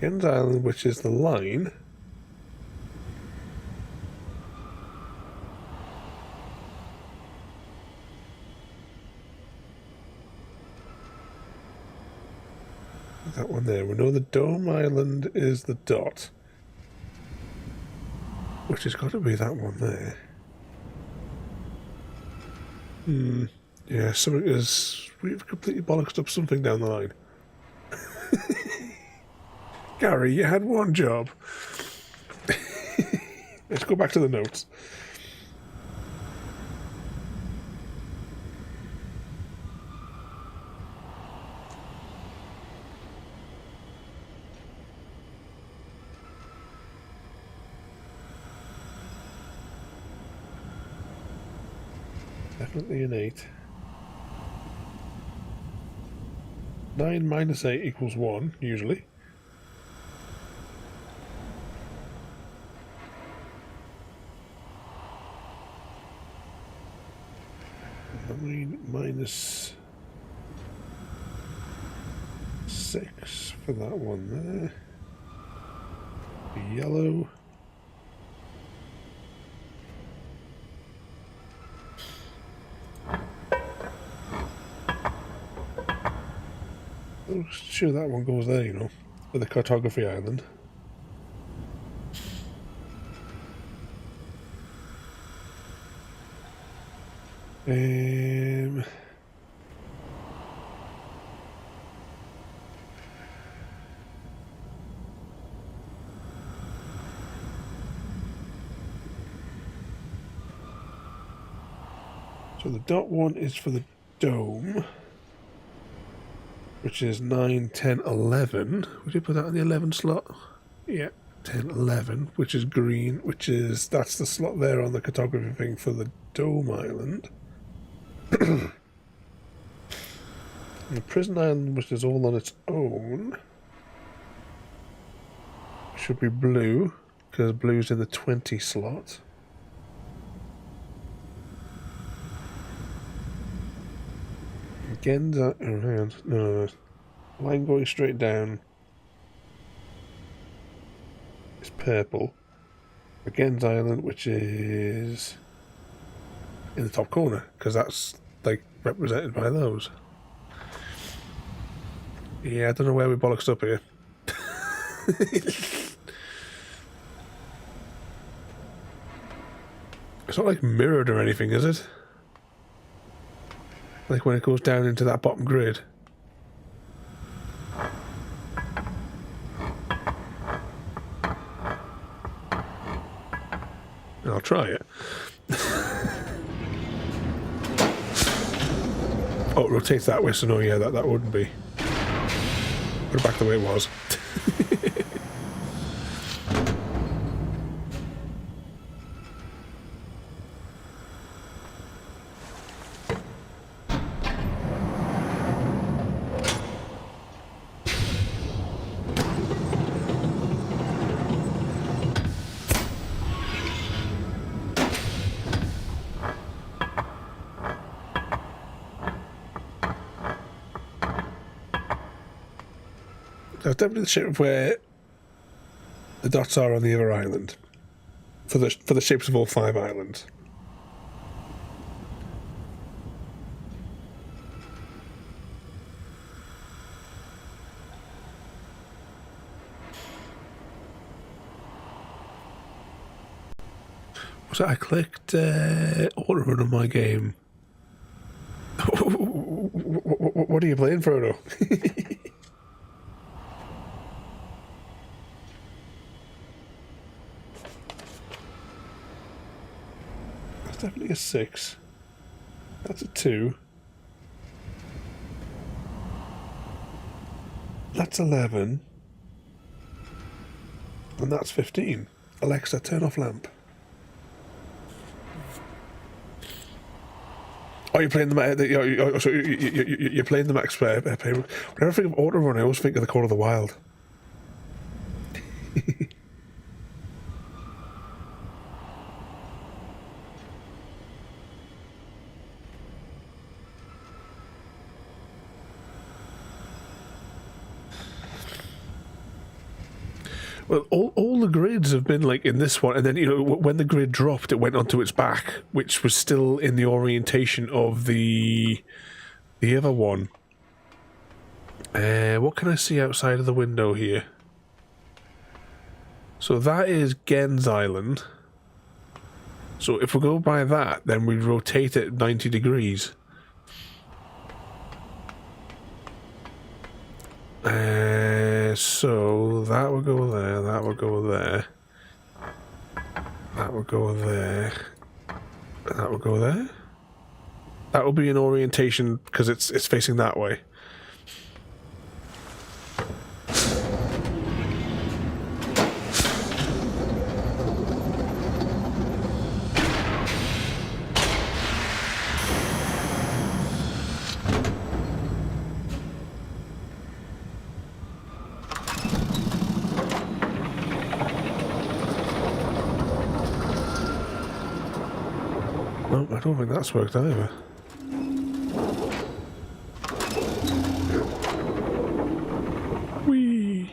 Gens Island, which is the line, that one there. We know the Dome Island is the dot, which has got to be that one there. Yeah, something is... We've completely bollocksed up something down the line. Gary, you had one job. Let's go back to the notes. Definitely an 8. 9 minus 8 equals 1, usually. 9 minus 6 for that one there. Yellow. Oh, sure, that one goes there, you know, with the cartography island. So the dot one is for the dome, which is 9, 10, 11. Would you put that in the 11 slot? Yeah, 10, 11, which is green, that's the slot there on the cartography thing for the dome island. And the prison island, which is all on its own, should be blue, because blue's in the 20 slot. Again, no. Line going straight down is purple. Again's Island, which is in the top corner, because that's like represented by those. Yeah, I don't know where we bollocksed up here. It's not like mirrored or anything, is it? Like when it goes down into that bottom grid. I'll try it. Oh, it rotates that way, so no, yeah, that wouldn't be. Put it back the way it was. That's definitely the shape where the dots are on the other island. For the shapes of all 5 islands. So I clicked auto run on my game. What are you playing, Frodo? Definitely a 6. That's a 2. That's 11. And that's 15. Alexa, turn off lamp. Oh, you're playing you're playing the max player. Whenever I think of auto run, I always think of the Call of the Wild. Well, all the grids have been like in this one, and then, you know, when the grid dropped, it went onto its back, which was still in the orientation of the other one. What can I see outside of the window here? So that is Gen's Island. So if we go by that, then we rotate it 90 degrees. So that will go there, that will go there. That will go there. That will go there. That will be an orientation because it's facing that way. No, I don't think that's worked either. Whee!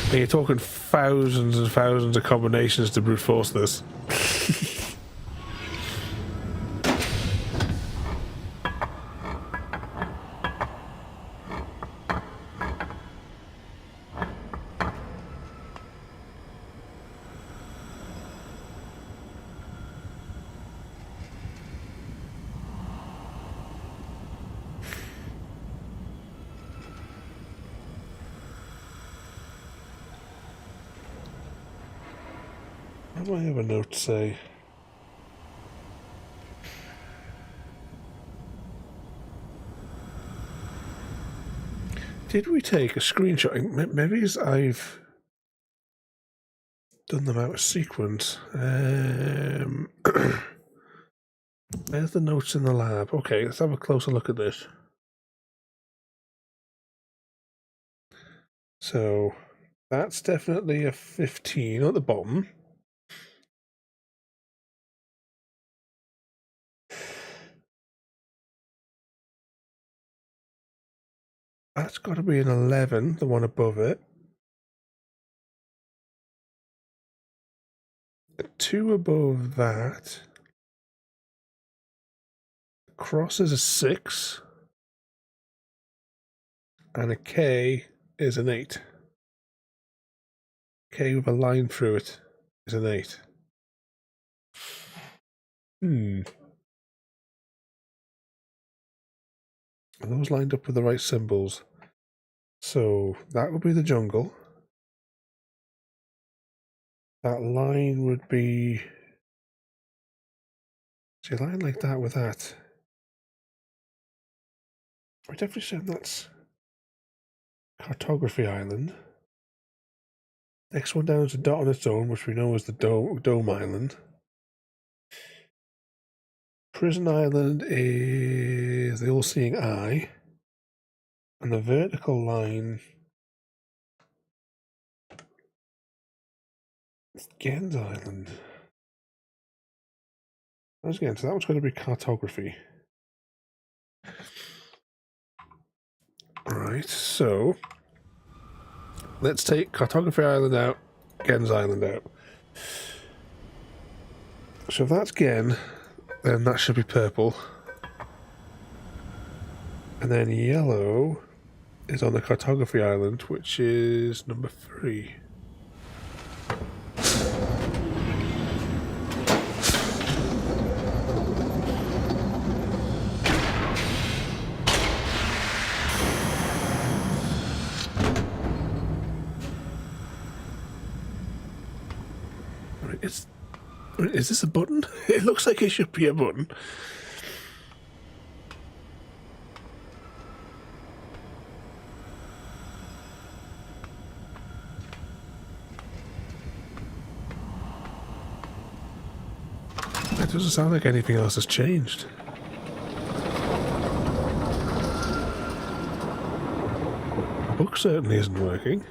And you're talking thousands and thousands of combinations to brute force this. What do I have a note to say? Did we take a screenshot? Maybe I've done them out of sequence. There's the notes in the lab. Okay, let's have a closer look at this. So that's definitely a 15 at the bottom. That's got to be an 11, the one above it. A 2 above that. Cross is a 6. And a K is an 8. K with a line through it is an 8. Are those lined up with the right symbols? So that would be the jungle. That line would be... See, a line like that with that. I definitely said that's Cartography Island. Next one down is a dot on its own, which we know is the Dome Island. Prison Island is the All-Seeing Eye. And the vertical line is Gens Island. Again, so that one's going to be cartography. Alright, so let's take Cartography Island out, Gens Island out. So if that's Gen, then that should be purple. And then yellow is on the Cartography Island, which is number 3. Is this a button? It looks like it should be a button. It doesn't sound like anything else has changed. The book certainly isn't working.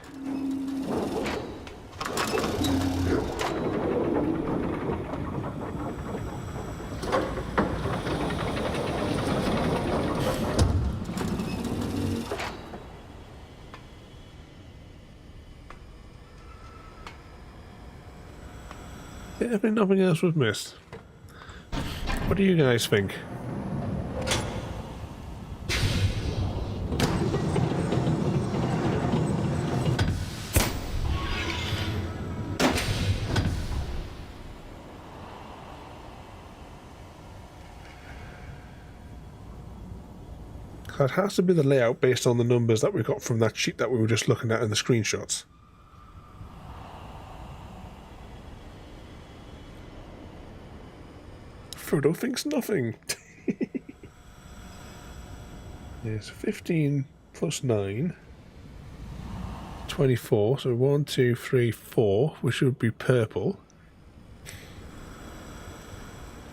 Definitely nothing else was missed. What do you guys think? So it has to be the layout based on the numbers that we got from that sheet that we were just looking at in the screenshots. Frodo thinks nothing. Yes, 15 plus 9. 24. So 1, 2, 3, 4, which would be purple.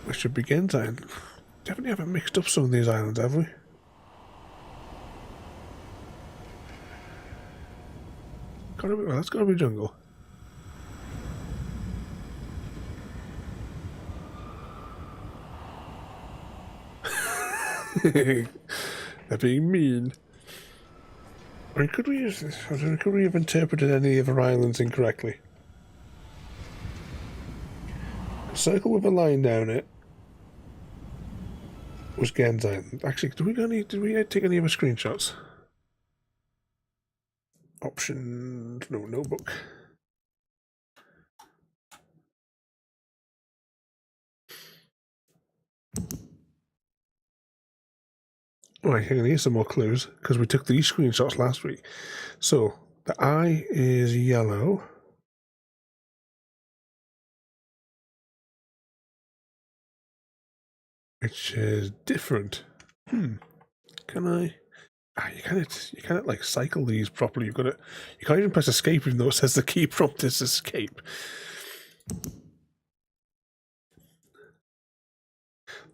Which should be Genzine. Definitely haven't mixed up some of these islands, have we? Gotta be, well, that's gotta be jungle. They're being mean. I mean, could we use this? I don't know, could we have interpreted any of our islands incorrectly? A circle with a line down it was Genzine. Actually, did we take any of our screenshots? Options, no notebook. Right, hang on, here's some more clues, because we took these screenshots last week. So, the eye is yellow. Which is different. Can I? You can't like cycle these properly. You can't even press escape even though it says the key prompt is escape.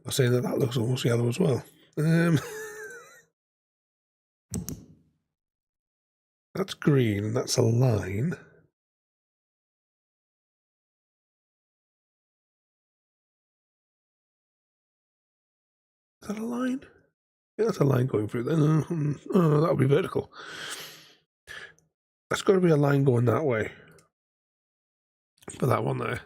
I'm saying that looks almost yellow as well. That's green, and that's a line. Is that a line? Yeah, that's a line going through then. Oh, that'll be vertical. That's got to be a line going that way. For that one there.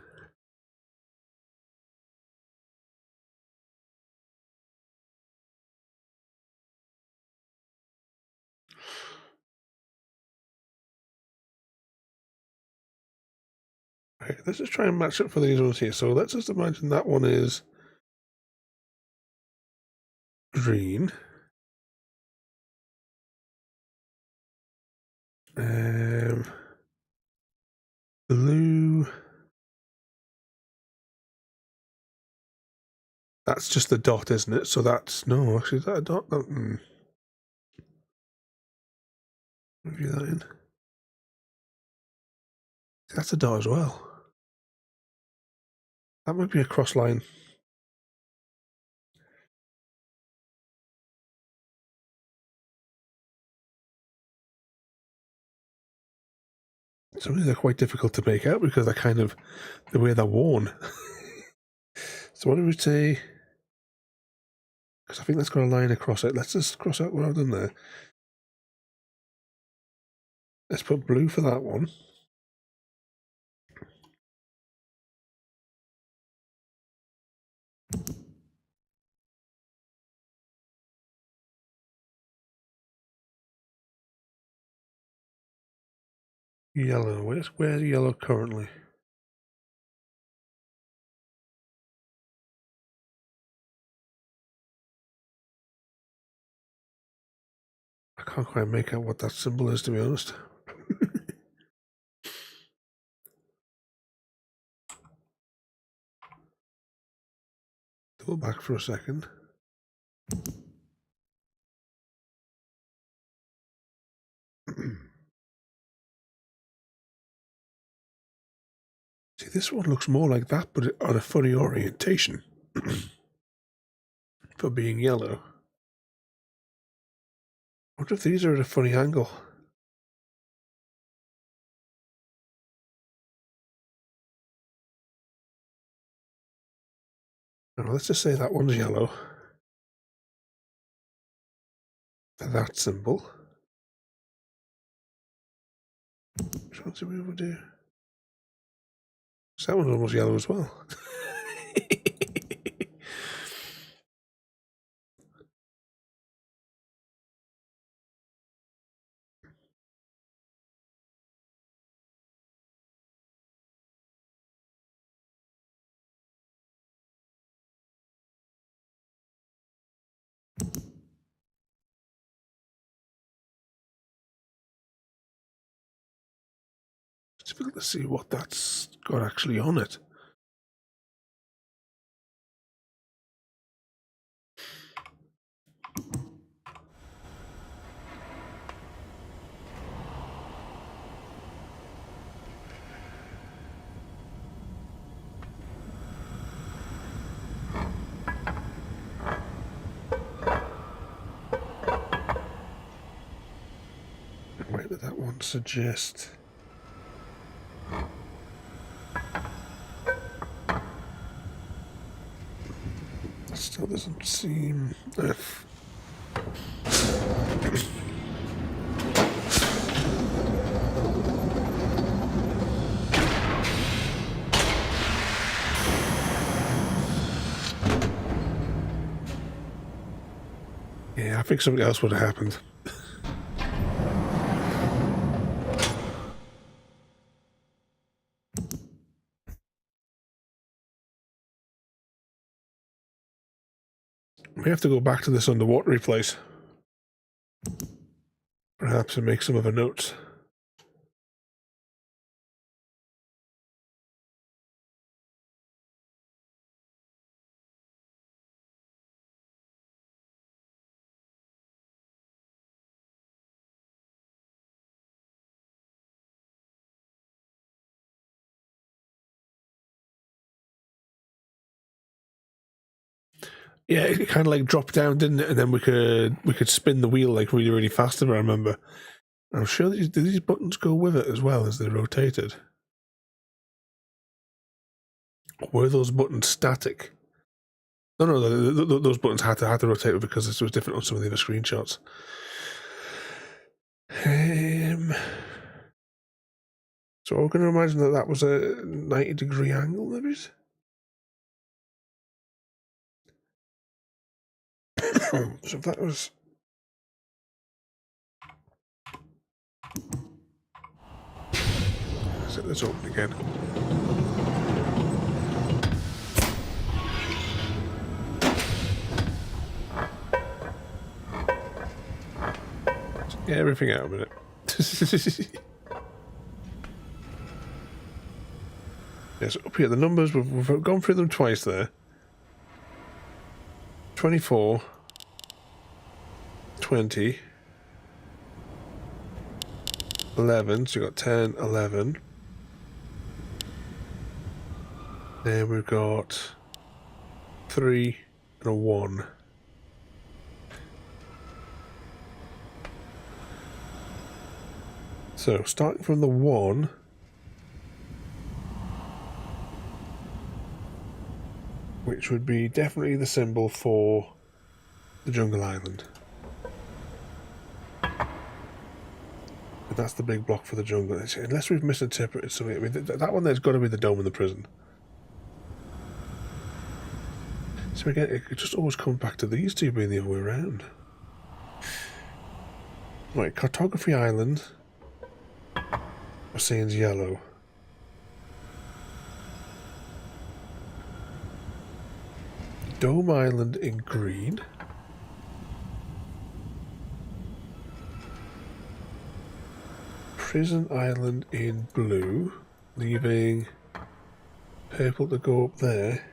Okay, let's just try and match up for these ones here. So let's just imagine that one is green. Blue. That's just the dot, isn't it? So that's no, actually, is that a dot? No, review that in. That's a dot as well. That might be a cross line. Some of these are quite difficult to make out because they're kind of the way they're worn. So what do we say? Because I think that's got a line across it. Let's just cross out what I've done there. Let's put blue for that one. Yellow. Where's yellow currently? I can't quite make out what that symbol is, to be honest. Go back for a second. See, this one looks more like that, but on a funny orientation for being yellow. I wonder if these are at a funny angle. Now, let's just say that one's yellow. For that symbol. Which one do we ever do? So that one's almost yellow as well. It's difficult to see what that's got actually on it. Where did that one suggest? Still doesn't seem. Yeah, I think something else would have happened. We have to go back to this underwatery place. Perhaps and make some other notes. Yeah, it kind of like dropped down, didn't it? And then we could spin the wheel like really, really fast, if I remember. I'm sure did these buttons go with it as well as they rotated? Or were those buttons static? No, those buttons had to rotate because this was different on some of the other screenshots. So we're going to imagine that was a 90-degree angle, maybe? So if that was... Set this open again. Get everything out a minute. Yes, up here, the numbers, we've gone through them twice there. 24, 20, 11, so you've got 10, 11. Then we've got 3 and a 1. So, starting from the 1, which would be definitely the symbol for the jungle island. And that's the big block for the jungle. Unless we've misinterpreted something. I mean, that one there's got to be the dome of the prison. So again, it just always comes back to these two being the other way around. Right, Cartography Island. We're seeing yellow. Dome Island in green. Prison Island in blue, leaving purple to go up there.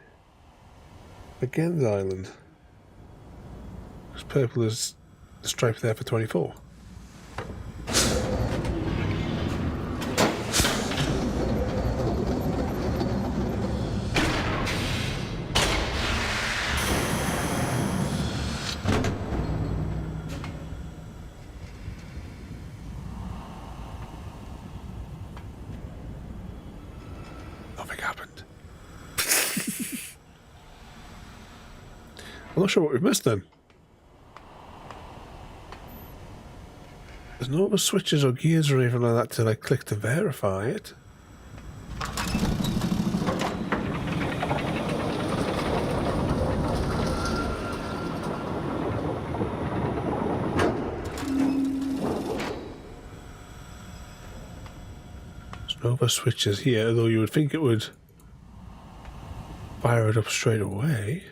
Again, the island. Because purple is the stripe there for 24. Nothing happened. I'm not sure what we've missed then. There's no other switches or gears or anything like that to like click to verify it. There's no other switches here, though you would think it would fire it up straight away.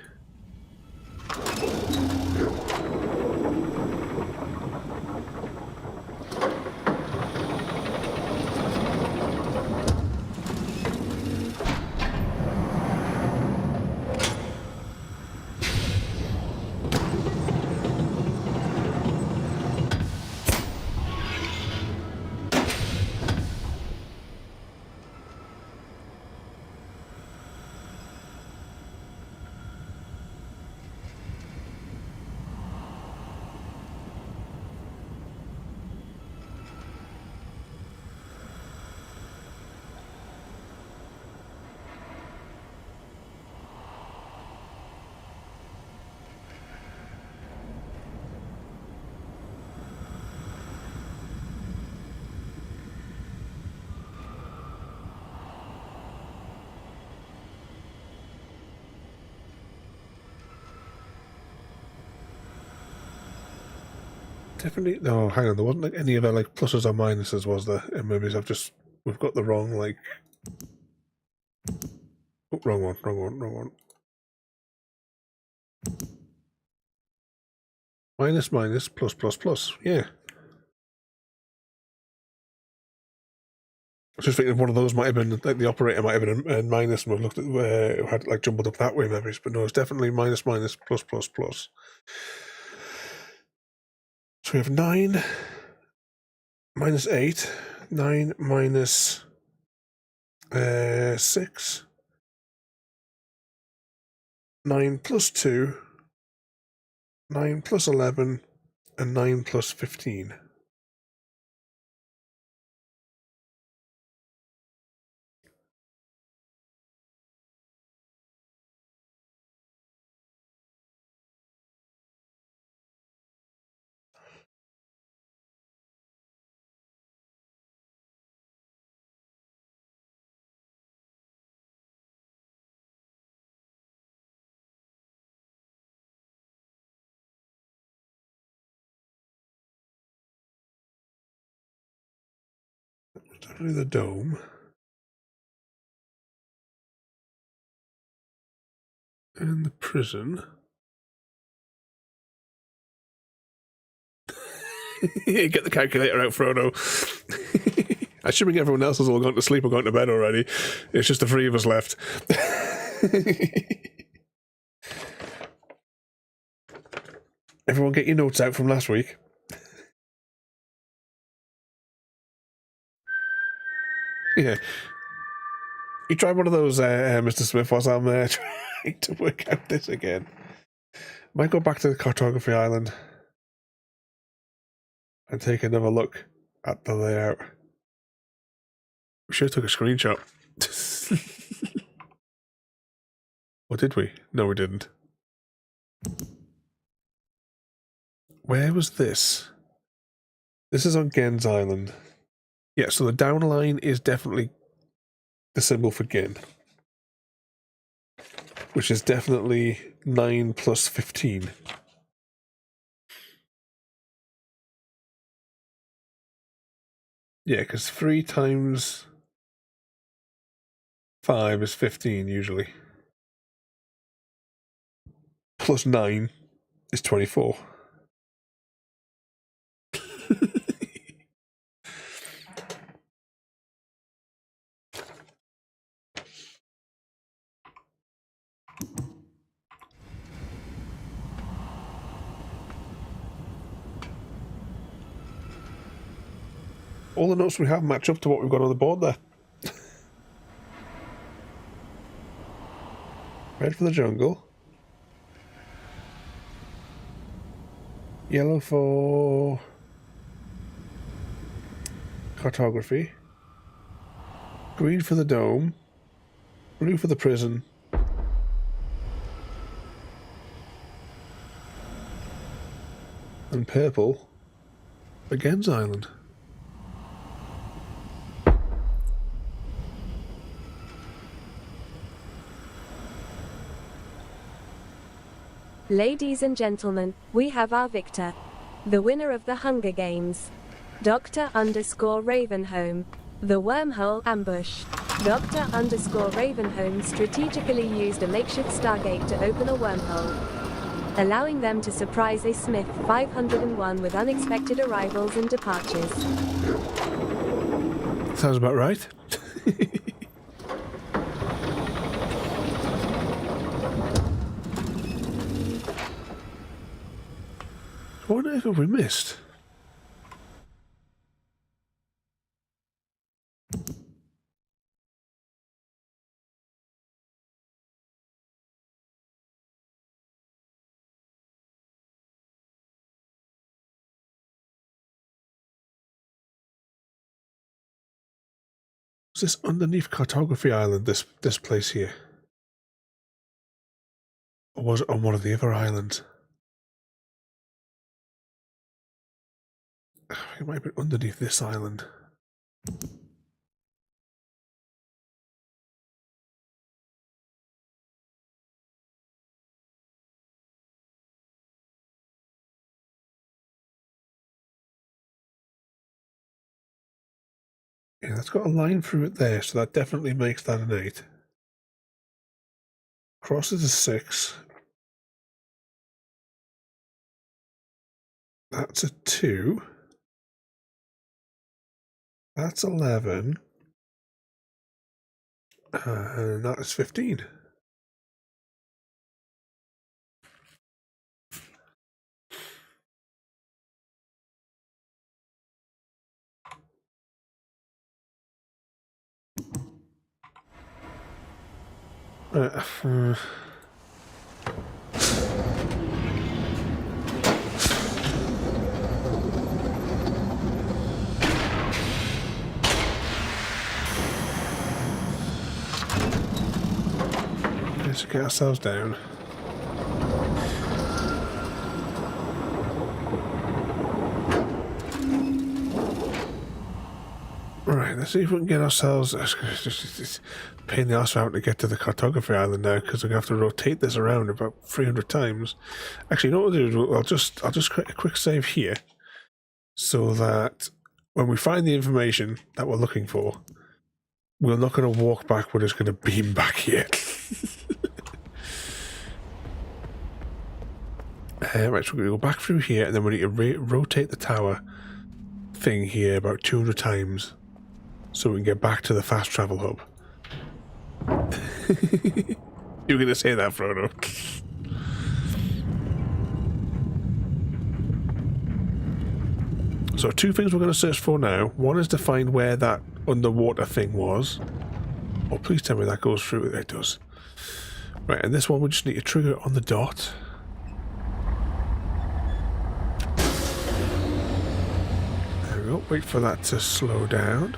Definitely. No, hang on. There wasn't like any other like pluses or minuses, was there? And maybe we've got the wrong like. Oh, wrong one. Minus, plus. Yeah. I was just thinking one of those might have been like the operator might have been a minus, and we've looked at where it had like jumbled up that way, maybe. But no, it's definitely minus, plus. So we have 9 minus 8, 9 minus 6, 9 plus 2, 9 plus 11, and 9 plus 15. Definitely the dome. And the prison. Get the calculator out, Frodo. Assuming everyone else has all gone to sleep or gone to bed already. It's just the 3 of us left. Everyone get your notes out from last week. Yeah. You try one of those, Mr. Smith, whilst I'm trying to work out this again. Might go back to the cartography island and take another look at the layout. We should have took a screenshot. Or did we? No, we didn't. Where was this? This is on Gen's Island. Yeah, so the down line is definitely the symbol for Gen, which is definitely 9 plus 15. Yeah, because 3 times 5 is 15 usually. Plus 9 is 24. All the notes we have match up to what we've got on the board there. Red for the jungle. Yellow for cartography. Green for the dome. Blue for the prison. And purple for Gen's Island. Ladies and gentlemen, we have our victor. The winner of the Hunger Games. Dr_Ravenholm. The wormhole ambush. Dr_Ravenholm strategically used a makeshift stargate to open a wormhole, allowing them to surprise a Smith 501 with unexpected arrivals and departures. Sounds about right. What on earth have we missed? Is this underneath Cartography Island, this place here? Or was it on one of the other islands? I think it might have been underneath this island. Yeah, that's got a line through it there, so that definitely makes that an 8. Crosses a 6. That's a 2. That's 11. And that is 15. Let's get ourselves down. Right, let's see if we can get ourselves. It's a pain in the arse out to get to the cartography island now because we're gonna have to rotate this around about 300 times. Actually, you know what we'll do is I'll just create a quick save here, so that when we find the information that we're looking for, we're not going to walk back. We're just going to beam back here. Right, so we're going to go back through here, and then we need to rotate the tower thing here about 200 times, so we can get back to the fast travel hub. You were going to say that, Frodo. So 2 things we're going to search for now. One is to find where that underwater thing was. Oh, please tell me that goes through. It does. Right, and this one we just need to trigger it on the dot. There we go. Wait for that to slow down.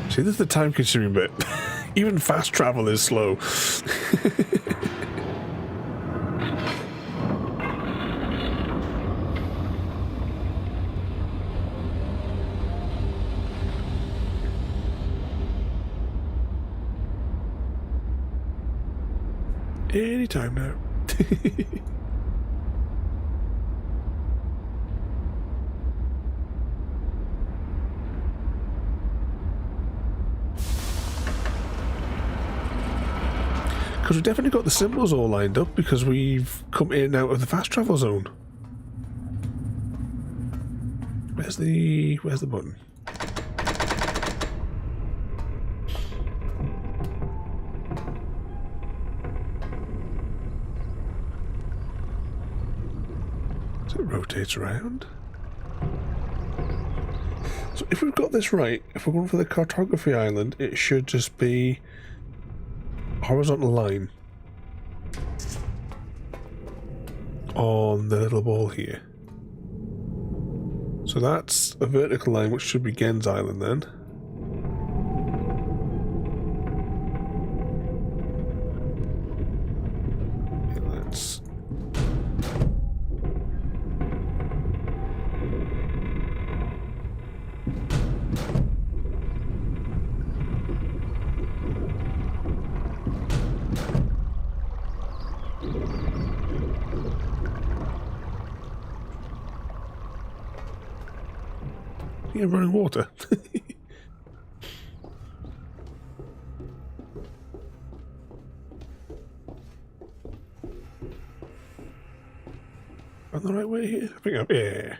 See, this is the time-consuming bit. Even fast travel is slow. Anytime now. Because we've definitely got the symbols all lined up because we've come in and out of the fast travel zone. Where's the button? So it rotates around. So if we've got this right, if we're going for the cartography island, it should just be horizontal line on the little ball here. So that's a vertical line, which should be Gen's island then. Okay, let's... Yeah, running water. On the right way here? I think I'm... Yeah.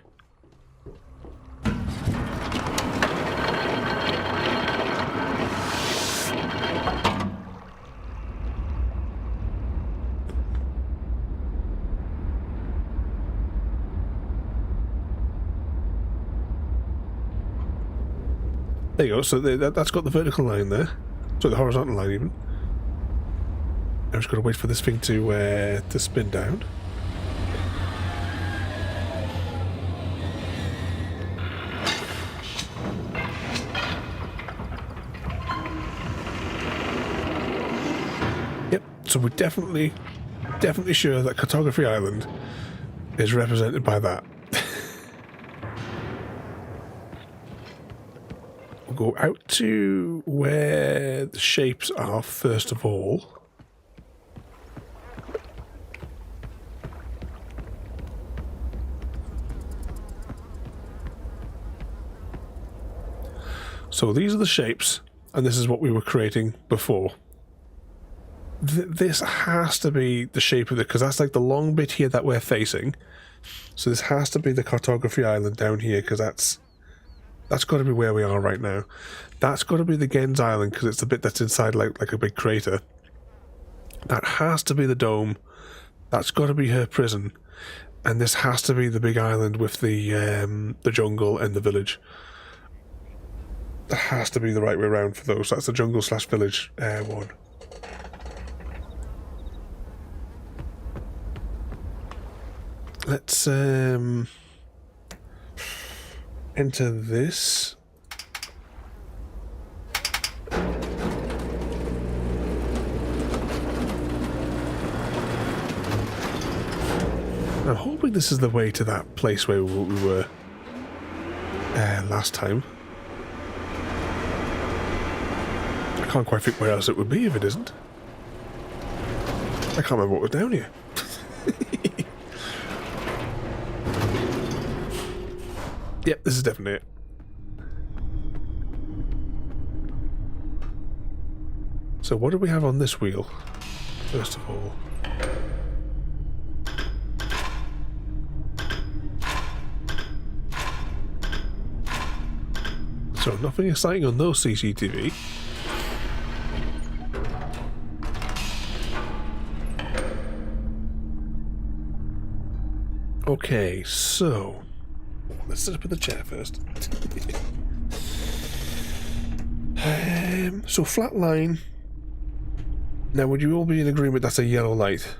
There you go, so that's got the vertical line there. So the horizontal line even. I'm just got to wait for this thing to spin down. Yep, so we're definitely sure that Cartography Island is represented by that. We'll go out to where the shapes are first of all. So these are the shapes, and this is what we were creating before. This has to be the shape of it, because that's like the long bit here that we're facing. So this has to be the cartography island down here, because that's got to be where we are right now. That's got to be the Gens Island, because it's the bit that's inside like a big crater. That has to be the dome. That's got to be her prison. And this has to be the big island with the jungle and the village. That has to be the right way around for those. That's the jungle / village one. Let's enter this. I'm hoping this is the way to that place where we were last time. I can't quite think where else it would be if it isn't. I can't remember what was down here. Yep, this is definitely it. So what do we have on this wheel, first of all? So nothing exciting on those CCTV. Okay, so let's sit up in the chair first. So flat line. Now, would you all be in agreement that's a yellow light?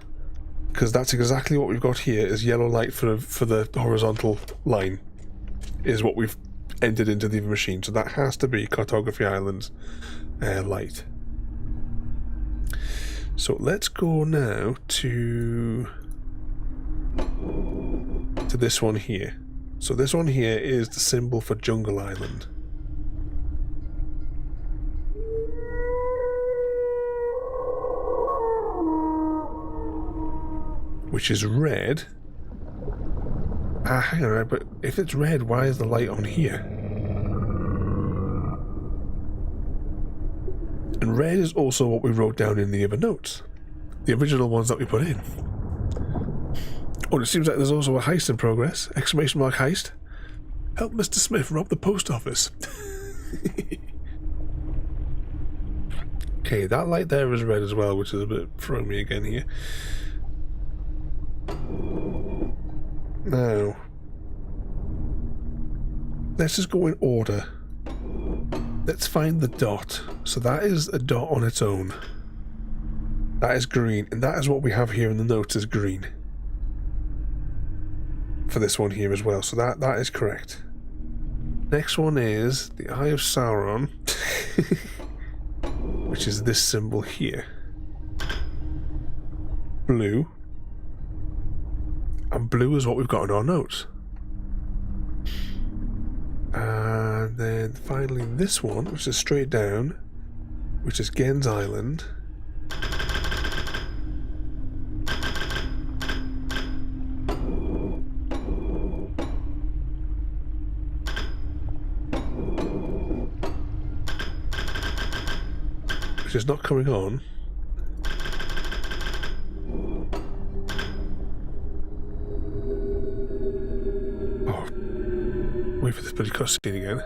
Because that's exactly what we've got here, is yellow light for the horizontal line, is what we've entered into the machine. So that has to be Cartography Island's light. So let's go now to this one here. So this one here is the symbol for Jungle Island. Which is red. Hang on, but if it's red, why is the light on here? And red is also what we wrote down in the other notes. The original ones that we put in. Oh, it seems like there's also a heist in progress. Exclamation mark heist. Help Mr. Smith rob the post office. Okay, that light there is red as well, which is a bit throwing me again here. Now, let's just go in order. Let's find the dot. So that is a dot on its own. That is green, and that is what we have here in the notes is green. For this one here as well, so that is correct. Next one is the Eye of Sauron, which is this symbol here. Blue. And blue is what we've got in our notes. And then finally this one, which is straight down, which is Gens Island. Which is not coming on. Wait for this bloody cutscene again.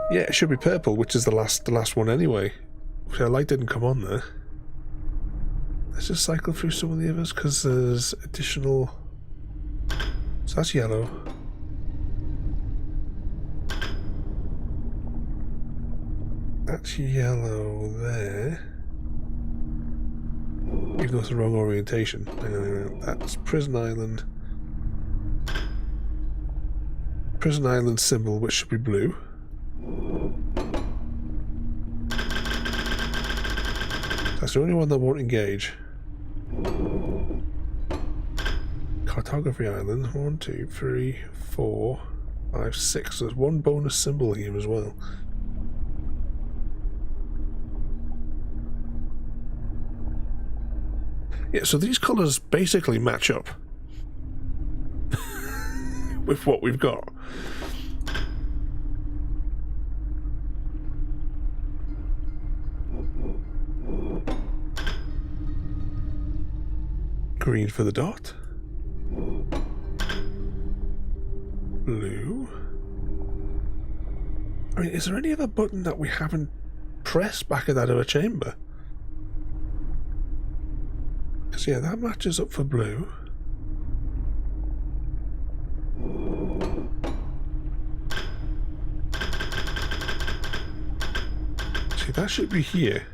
Yeah, it should be purple, which is the last one anyway. The light didn't come on there. Let's just cycle through some of the others because there's additional. So that's yellow. That's yellow there. Even though it's the wrong orientation. That's Prison Island. Prison Island symbol, which should be blue. That's the only one that won't engage. Cartography Island. 1, 2, 3, 4, 5, 6. There's one bonus symbol here as well. Yeah, so these colours basically match up with what we've got. Green for the dot. Blue. I mean, is there any other button that we haven't pressed back at that other chamber? Because, yeah, that matches up for blue. See, that should be here.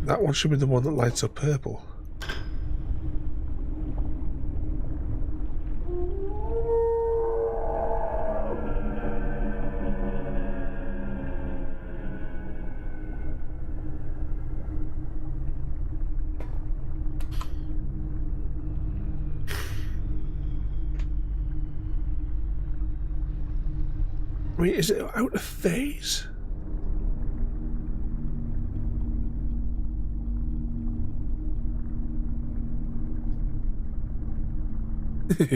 That one should be the one that lights up purple. I mean, is it out of phase?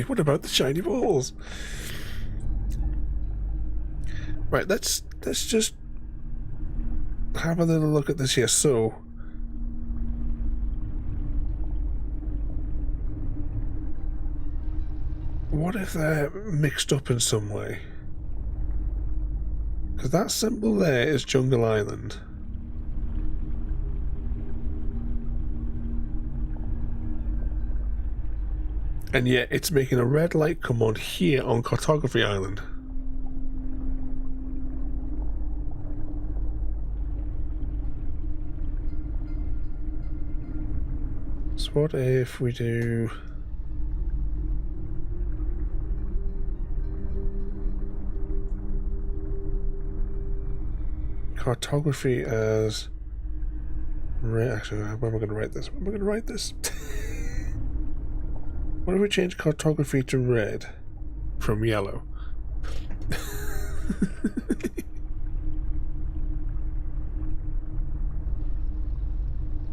What about the shiny balls? Right, let's just have a little look at this here. So, what if they're mixed up in some way? Because that symbol there is Jungle Island. And yet it's making a red light come on here on Cartography Island. So what if we do... Cartography as... Actually, how am I going to write this? How am I going to write this? What if we change cartography to red from yellow?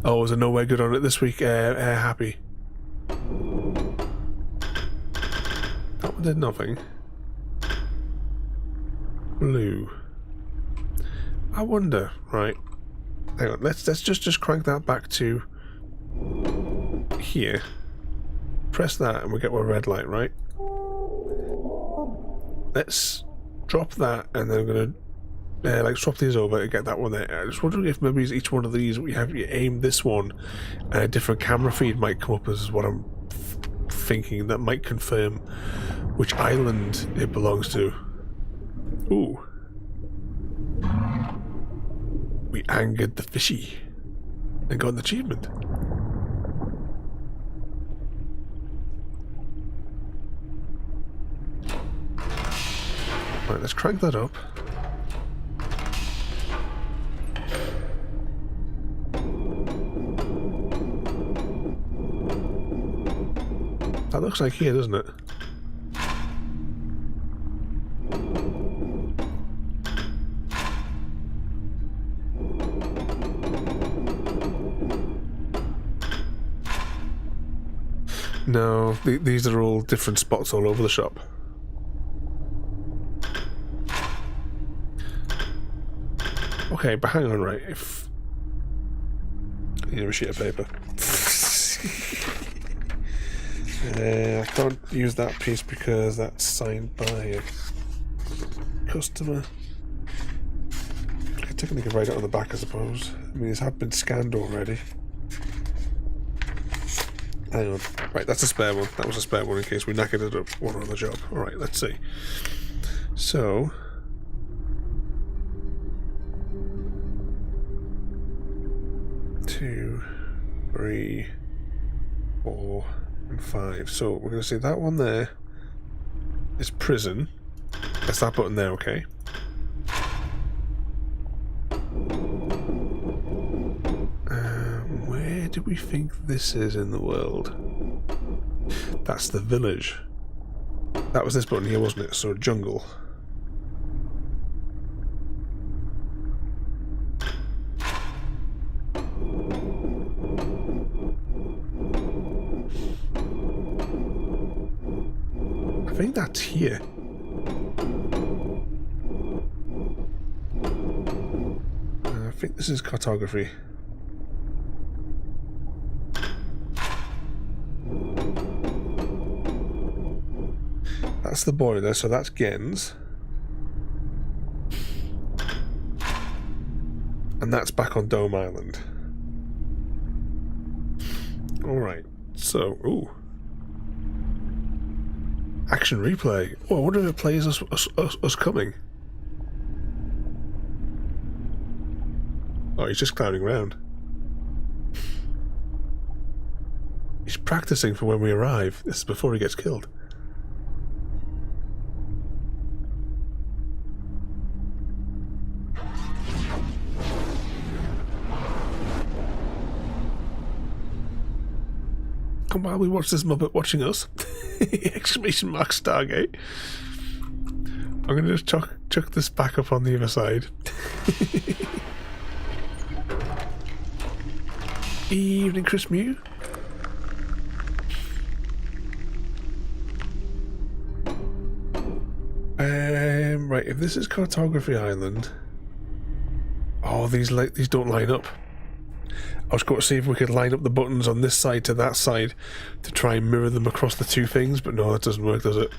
Oh, is there nowhere good on it this week? Happy. That one did nothing. Blue. I wonder, right? Hang on, let's just crank that back to here. Press that and we get a red light, right? Let's drop that and then I'm gonna like swap these over and get that one there. I was wondering if maybe each one of these you aim this one and a different camera feed might come up as what I'm thinking. That might confirm which island it belongs to. Ooh. We angered the fishy and got an achievement. Right, let's crank that up. That looks like here, doesn't it? No, these are all different spots all over the shop. Okay, but hang on, right, if... I need a sheet of paper. I can't use that piece because that's signed by a customer. I could technically write it on the back, I suppose. I mean, these have been scanned already. Hang on. Right, that's a spare one. That was a spare one in case we knackered it up one on the job. Alright, let's see. So... 2, 3, 4, and 5. So we're going to say that one there is prison. That's that button there, okay? Where do we think this is in the world? That's the village. That was this button here, wasn't it? So jungle. I think that's here. I think this is cartography. That's the boiler, so that's Gens. And that's back on Dome Island. Alright, so, ooh. Action replay. Oh, I wonder if it plays us coming. Oh, he's just clowning around. He's practicing for when we arrive. This is before he gets killed. And while we watch this Muppet watching us, exclamation mark Stargate. I'm going to just chuck this back up on the other side. Evening, Chris Mew. Right, if this is Cartography Island... Oh, these don't line up. I was going to see if we could line up the buttons on this side to that side to try and mirror them across the two things, but no, that doesn't work, does it?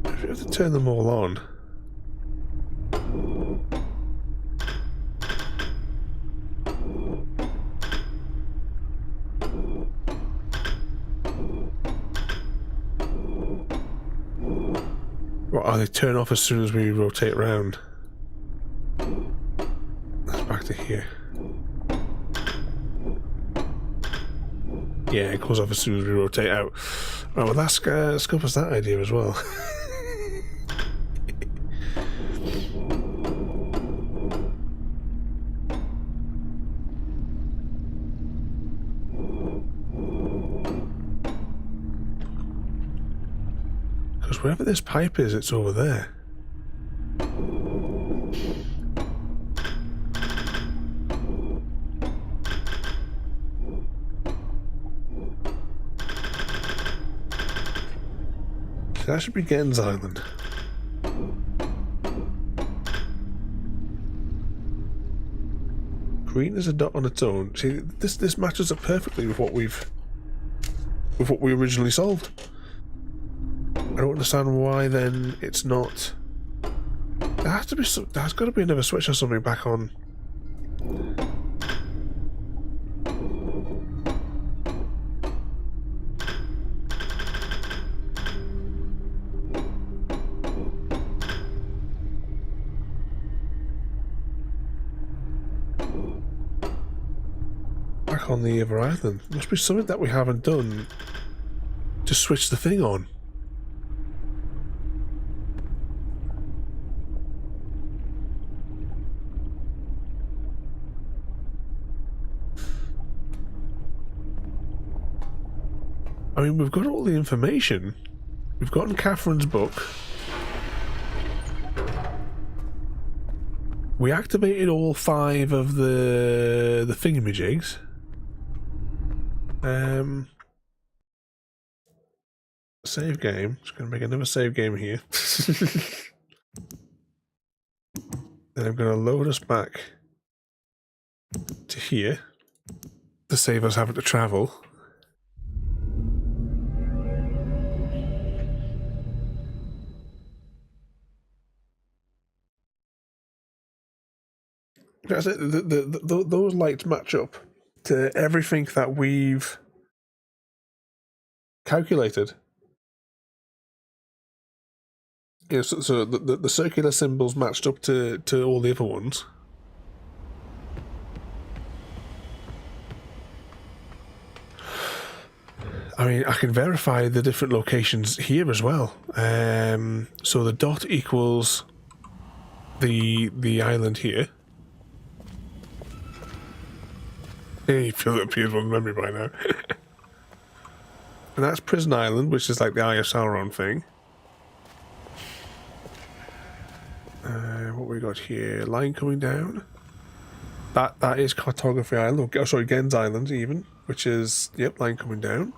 If you have to turn them all on... Oh, they turn off as soon as we rotate around. That's back to here. Yeah, it goes off as soon as we rotate out. Right, well, that's scope us that idea as well. Because wherever this pipe is, it's over there. That should be Gens Island. Green is a dot on its own. See, this matches up perfectly with what we originally solved. I don't understand why then it's not. There has to be some. There's got to be another switch or something back on. Back on the other island. Must be something that we haven't done to switch the thing on. I mean, we've got all the information. We've gotten Catherine's book. We activated all 5 of the thingamajigs. Save game. Just going to make another save game here. Then I'm going to load us back to here to save us having to travel. That's it. Those lights match up to everything that we've calculated. Yeah, so the circular symbols matched up to all the other ones. I mean, I can verify the different locations here as well. So the dot equals the island here. You feel it appears on memory by now. And that's Prison Island, which is like the Eye of Sauron thing. What we got here? Line coming down. That is Cartography Island. Oh, sorry, Gen's Island even, which is, yep, line coming down.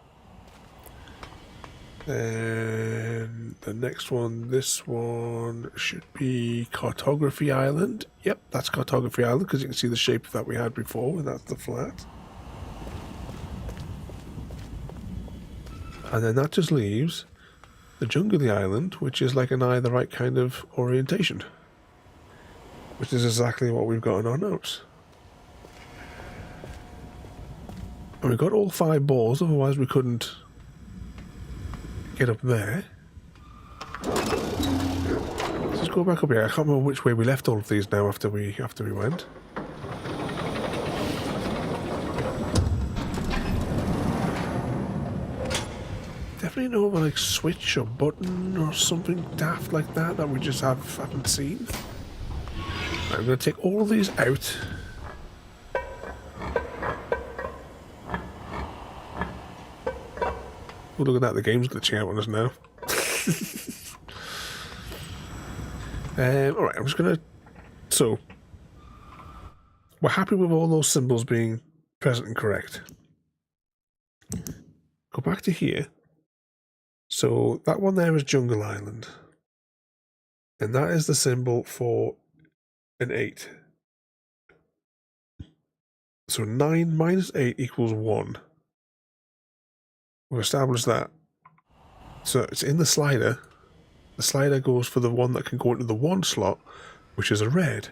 And the next one, this one should be Cartography Island. Yep, that's Cartography Island because you can see the shape that we had before, and that's the flat. And then that just leaves the Jungly Island, which is like an eye the right kind of orientation. Which is exactly what we've got in our notes. And we've got all 5 balls, otherwise we couldn't get up there. Let's just go back up here. I can't remember which way we left all of these now after we went. Definitely no like switch or button or something daft like that we just haven't seen. I'm going to take all of these out. Oh, look at that, the game's glitching out on us now. Alright, I'm just going to... So, we're happy with all those symbols being present and correct. Go back to here. So, that one there is Jungle Island. And that is the symbol for an 8. So 9 minus 8 equals 1. We've established that. So it's in the slider. The slider goes for the one that can go into the 1 slot, which is a red.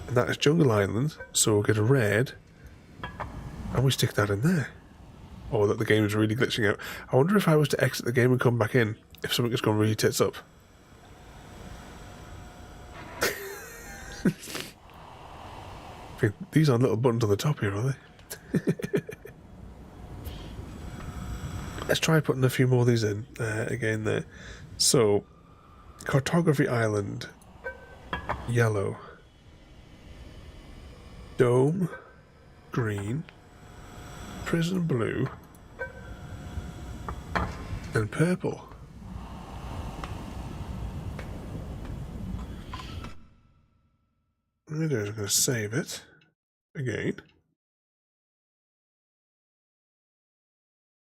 And that is Jungle Island, so we'll get a red, and we stick that in there. Oh, that the game is really glitching out. I wonder if I was to exit the game and come back in, if something has gone really tits up. These aren't little buttons on the top here, are they? Let's try putting a few more of these in again there. So, Cartography Island, yellow. Dome, green. Prison, blue. And purple. What I'm going to save it again.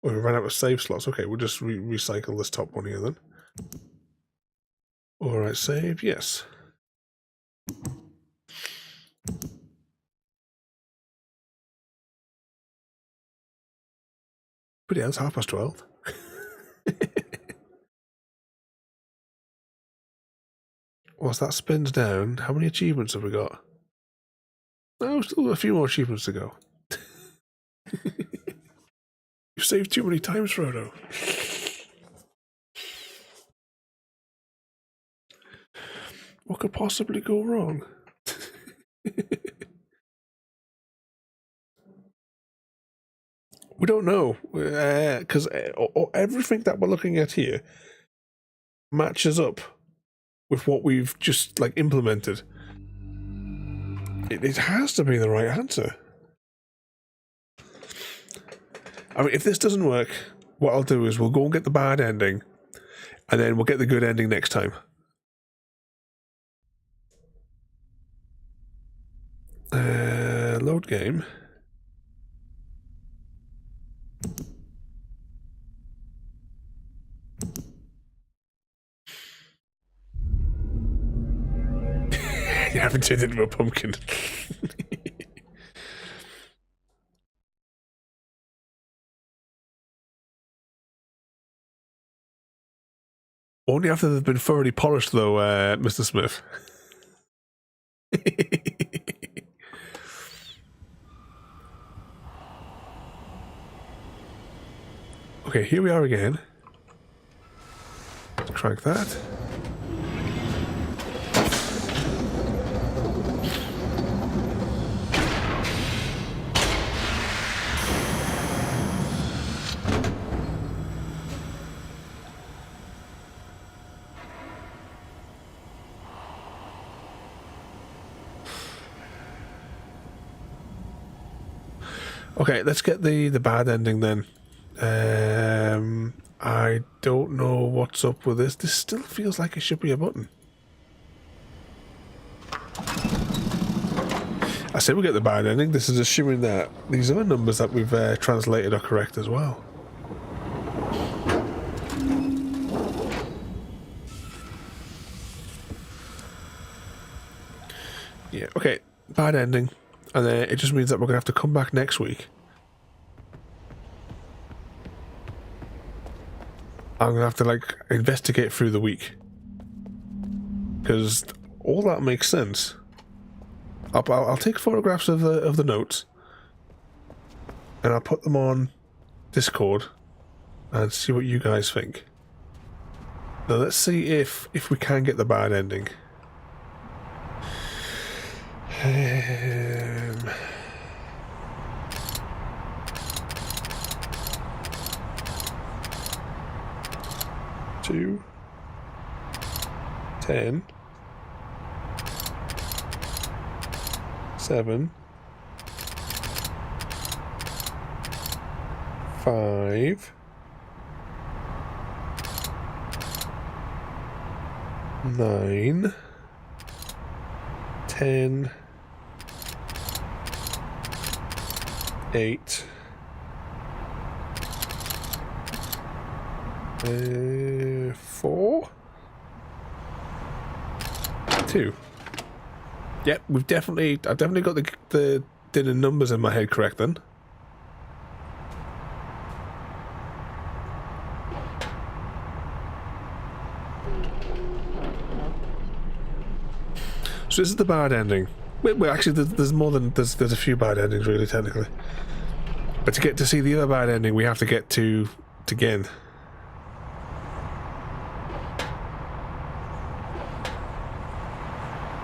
Oh, we ran out of save slots. Okay, we'll just recycle this top one here then. Alright, save, yes. Pretty hell, it's 12:30. Whilst that spins down, how many achievements have we got? Oh, still a few more achievements to go. You've saved too many times, Frodo. What could possibly go wrong? We don't know, because everything that we're looking at here matches up with what we've just like implemented. It has to be the right answer. I mean, if this doesn't work, what I'll do is we'll go and get the bad ending, and then we'll get the good ending next time. Load game. You haven't turned into a pumpkin. Only after they've been thoroughly polished, though, Mr. Smith. Okay, here we are again. Let's crank that. Okay, let's get the bad ending then. I don't know what's up with this. This still feels like it should be a button. I say we get the bad ending. This is assuming that these other numbers that we've translated are correct as well. Yeah, okay, bad ending. And then it just means that we're going to have to come back next week. I'm going to have to, like, investigate through the week. Because all that makes sense. I'll take photographs of the notes. And I'll put them on Discord. And see what you guys think. Now, let's see if we can get the bad ending. Two, 10, 7, 5, 9, 10, 8, 4, 2. Yep, I've definitely got the dinner numbers in my head correct then. So this is the bad ending. Wait, actually, there's more than there's a few bad endings really technically. But to get to see the other bad ending, we have to get to Gen.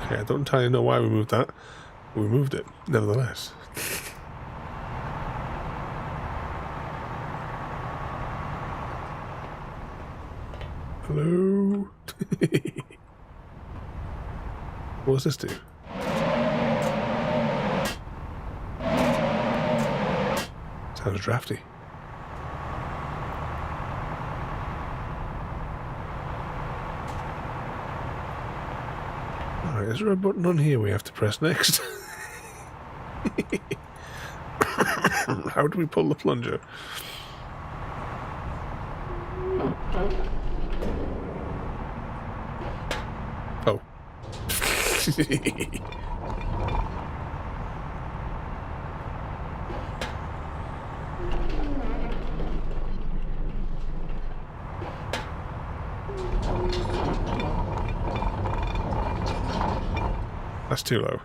Okay, I don't entirely know why we moved that. We moved it, nevertheless. Hello? What does this do? Sounds drafty. Alright, is there a button on here we have to press next? How do we pull the plunger? Oh. That's too low.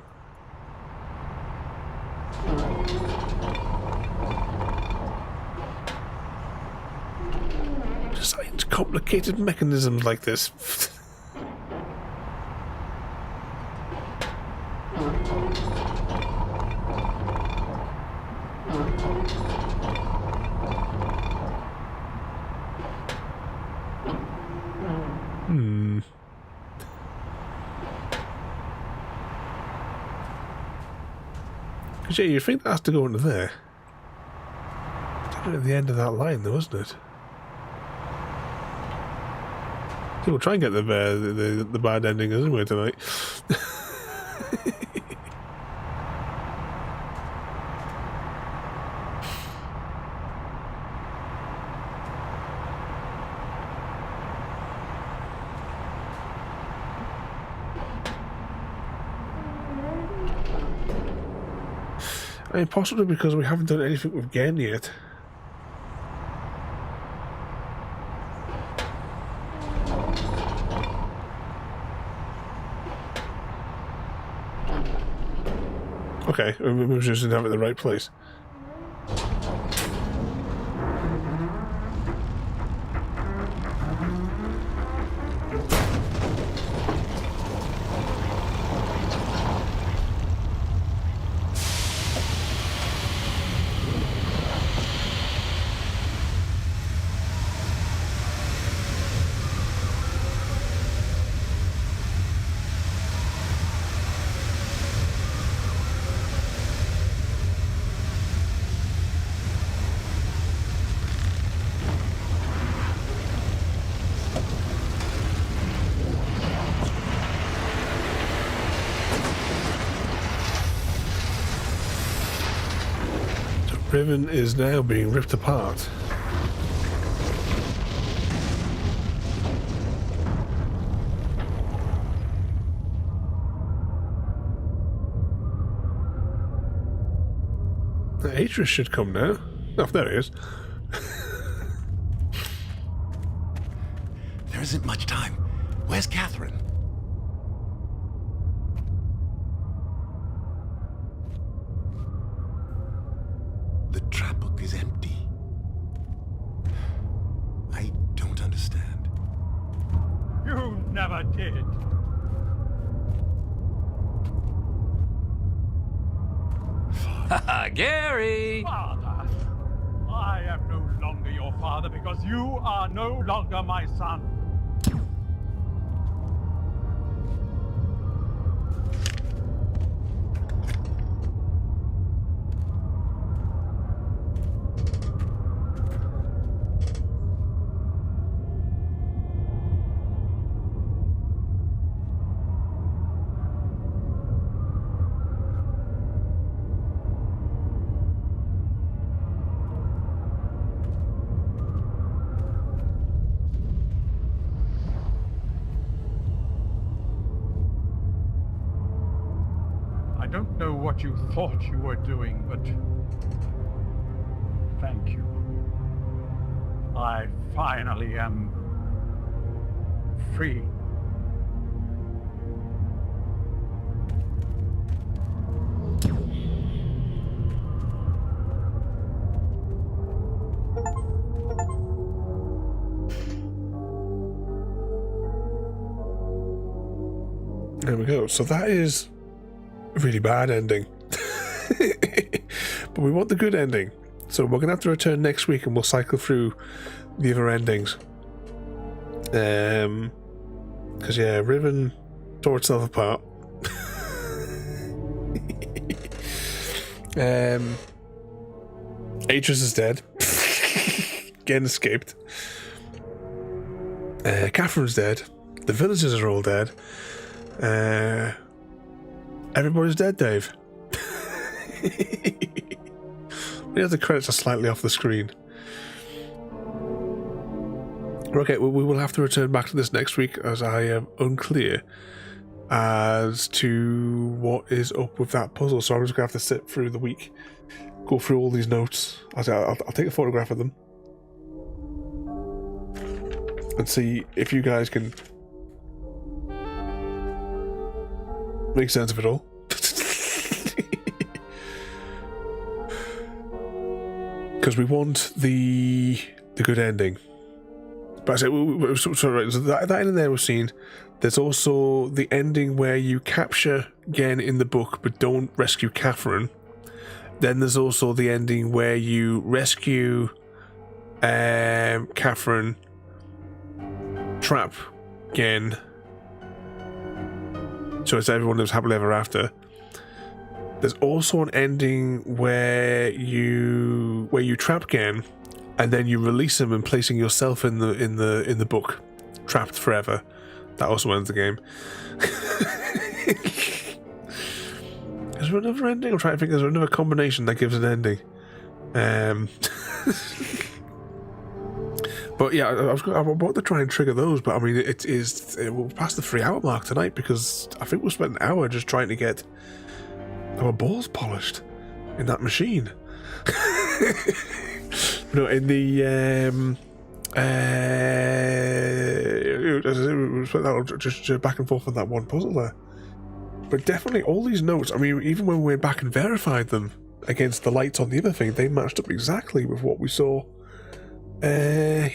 Designed complicated mechanisms like this. Because, yeah, you'd think that has to go into there. It's at the end of that line, though, isn't it? So we'll try and get the bad ending, isn't we, tonight? I mean, possibly because we haven't done anything with Gen yet. Okay, maybe we just didn't have it in the right place. Riven is now being ripped apart. The Atris should come now. Oh, there he is. There isn't much time. Where's Catherine? The trap book is empty. I don't understand. You never did. Haha, Gary! Father, I am no longer your father because you are no longer my son. I don't know what you thought you were doing, but thank you. I finally am free. There we go. So that is a really bad ending. But we want the good ending. So we're going to have to return next week and we'll cycle through the other endings. Because, yeah, Riven tore itself apart. Atris is dead. Gen escaped. Catherine's dead. The villagers are all dead. Everybody's dead, Dave. Yeah, the credits are slightly off the screen. Okay, well, we will have to return back to this next week as I am unclear as to what is up with that puzzle. So I'm just going to have to sit through the week, go through all these notes. I'll take a photograph of them and see if you guys can make sense of it all. Because we want the good ending. But I say, so that ending there we've seen. There's also the ending where you capture Gen in the book but don't rescue Catherine. Then there's also the ending where you rescue Catherine, trap Gen, so it's everyone lives happily ever after. There's also an ending where you trap Gen and then you release him and placing yourself in the book, trapped forever. That also ends the game. Is there another ending? I'm trying to think. Is there another combination that gives an ending? But yeah, I want to try and trigger those, but I mean, we're past the 3-hour mark tonight because I think we spent an hour just trying to get our balls polished in that machine. No, in the we spent that just back and forth on that one puzzle there. But definitely all these notes, I mean, even when we went back and verified them against the lights on the other thing, they matched up exactly with what we saw. Yeah.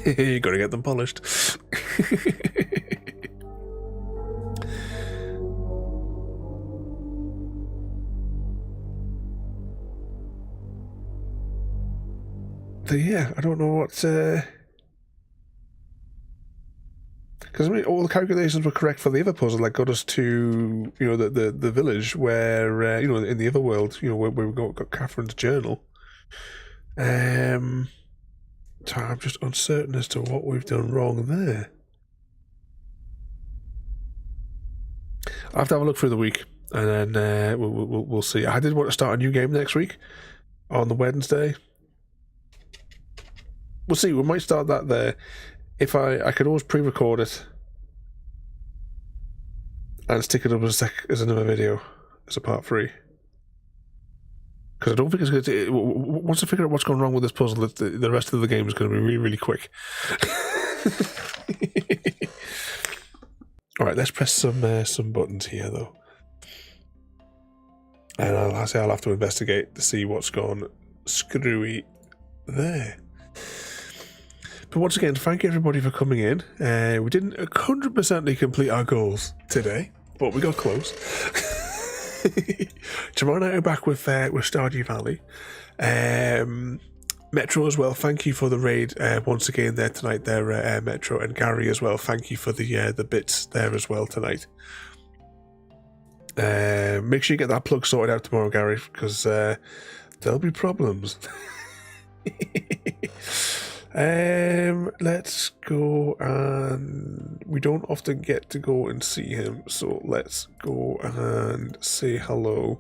You gotta get them polished. So yeah, I don't know what. Because I mean, all the calculations were correct for the other puzzle that got us to, you know, the village where, you know, in the other world, you know, where we got Catherine's journal. So I'm just uncertain as to what we've done wrong there. I'll have to have a look through the week and then we'll see. I did want to start a new game next week on the Wednesday. We'll see. We might start that there. If I could always pre-record it and stick it up as another video as a part 3. Because I don't think it's going to. Once I figure out what's going wrong with this puzzle, the rest of the game is going to be really, really quick. All right, let's press some buttons here though, and I'll have to investigate to see what's gone screwy there. But once again, thank you everybody for coming in. We didn't 100% complete our goals today, but we got close. Tomorrow night we're back with Stardew Valley. Metro as well, thank you for the raid once again there tonight there, Metro, and Gary as well, thank you for the bits there as well tonight. Make sure you get that plug sorted out tomorrow, Gary, because there'll be problems. Let's go, and we don't often get to go and see him, so let's go and say hello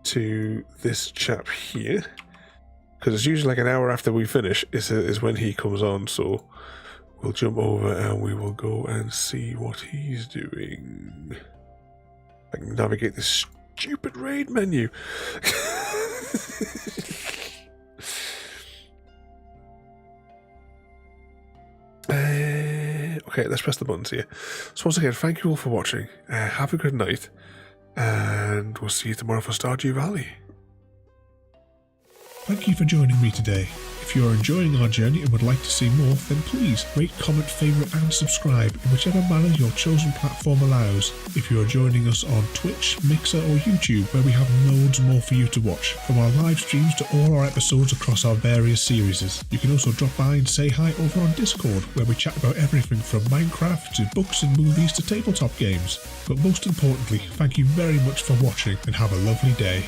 to this chap here, because it's usually like an hour after we finish is when he comes on, so we'll jump over and we will go and see what he's doing. I can navigate this stupid raid menu. Okay, let's press the buttons here. So once again, thank you all for watching. Have a good night, and we'll see you tomorrow for Stardew Valley. Thank you for joining me today. If you are enjoying our journey and would like to see more, then please rate, comment, favourite and subscribe in whichever manner your chosen platform allows. If you are joining us on Twitch, Mixer or YouTube, where we have loads more for you to watch, from our live streams to all our episodes across our various series. You can also drop by and say hi over on Discord, where we chat about everything from Minecraft to books and movies to tabletop games. But most importantly, thank you very much for watching and have a lovely day.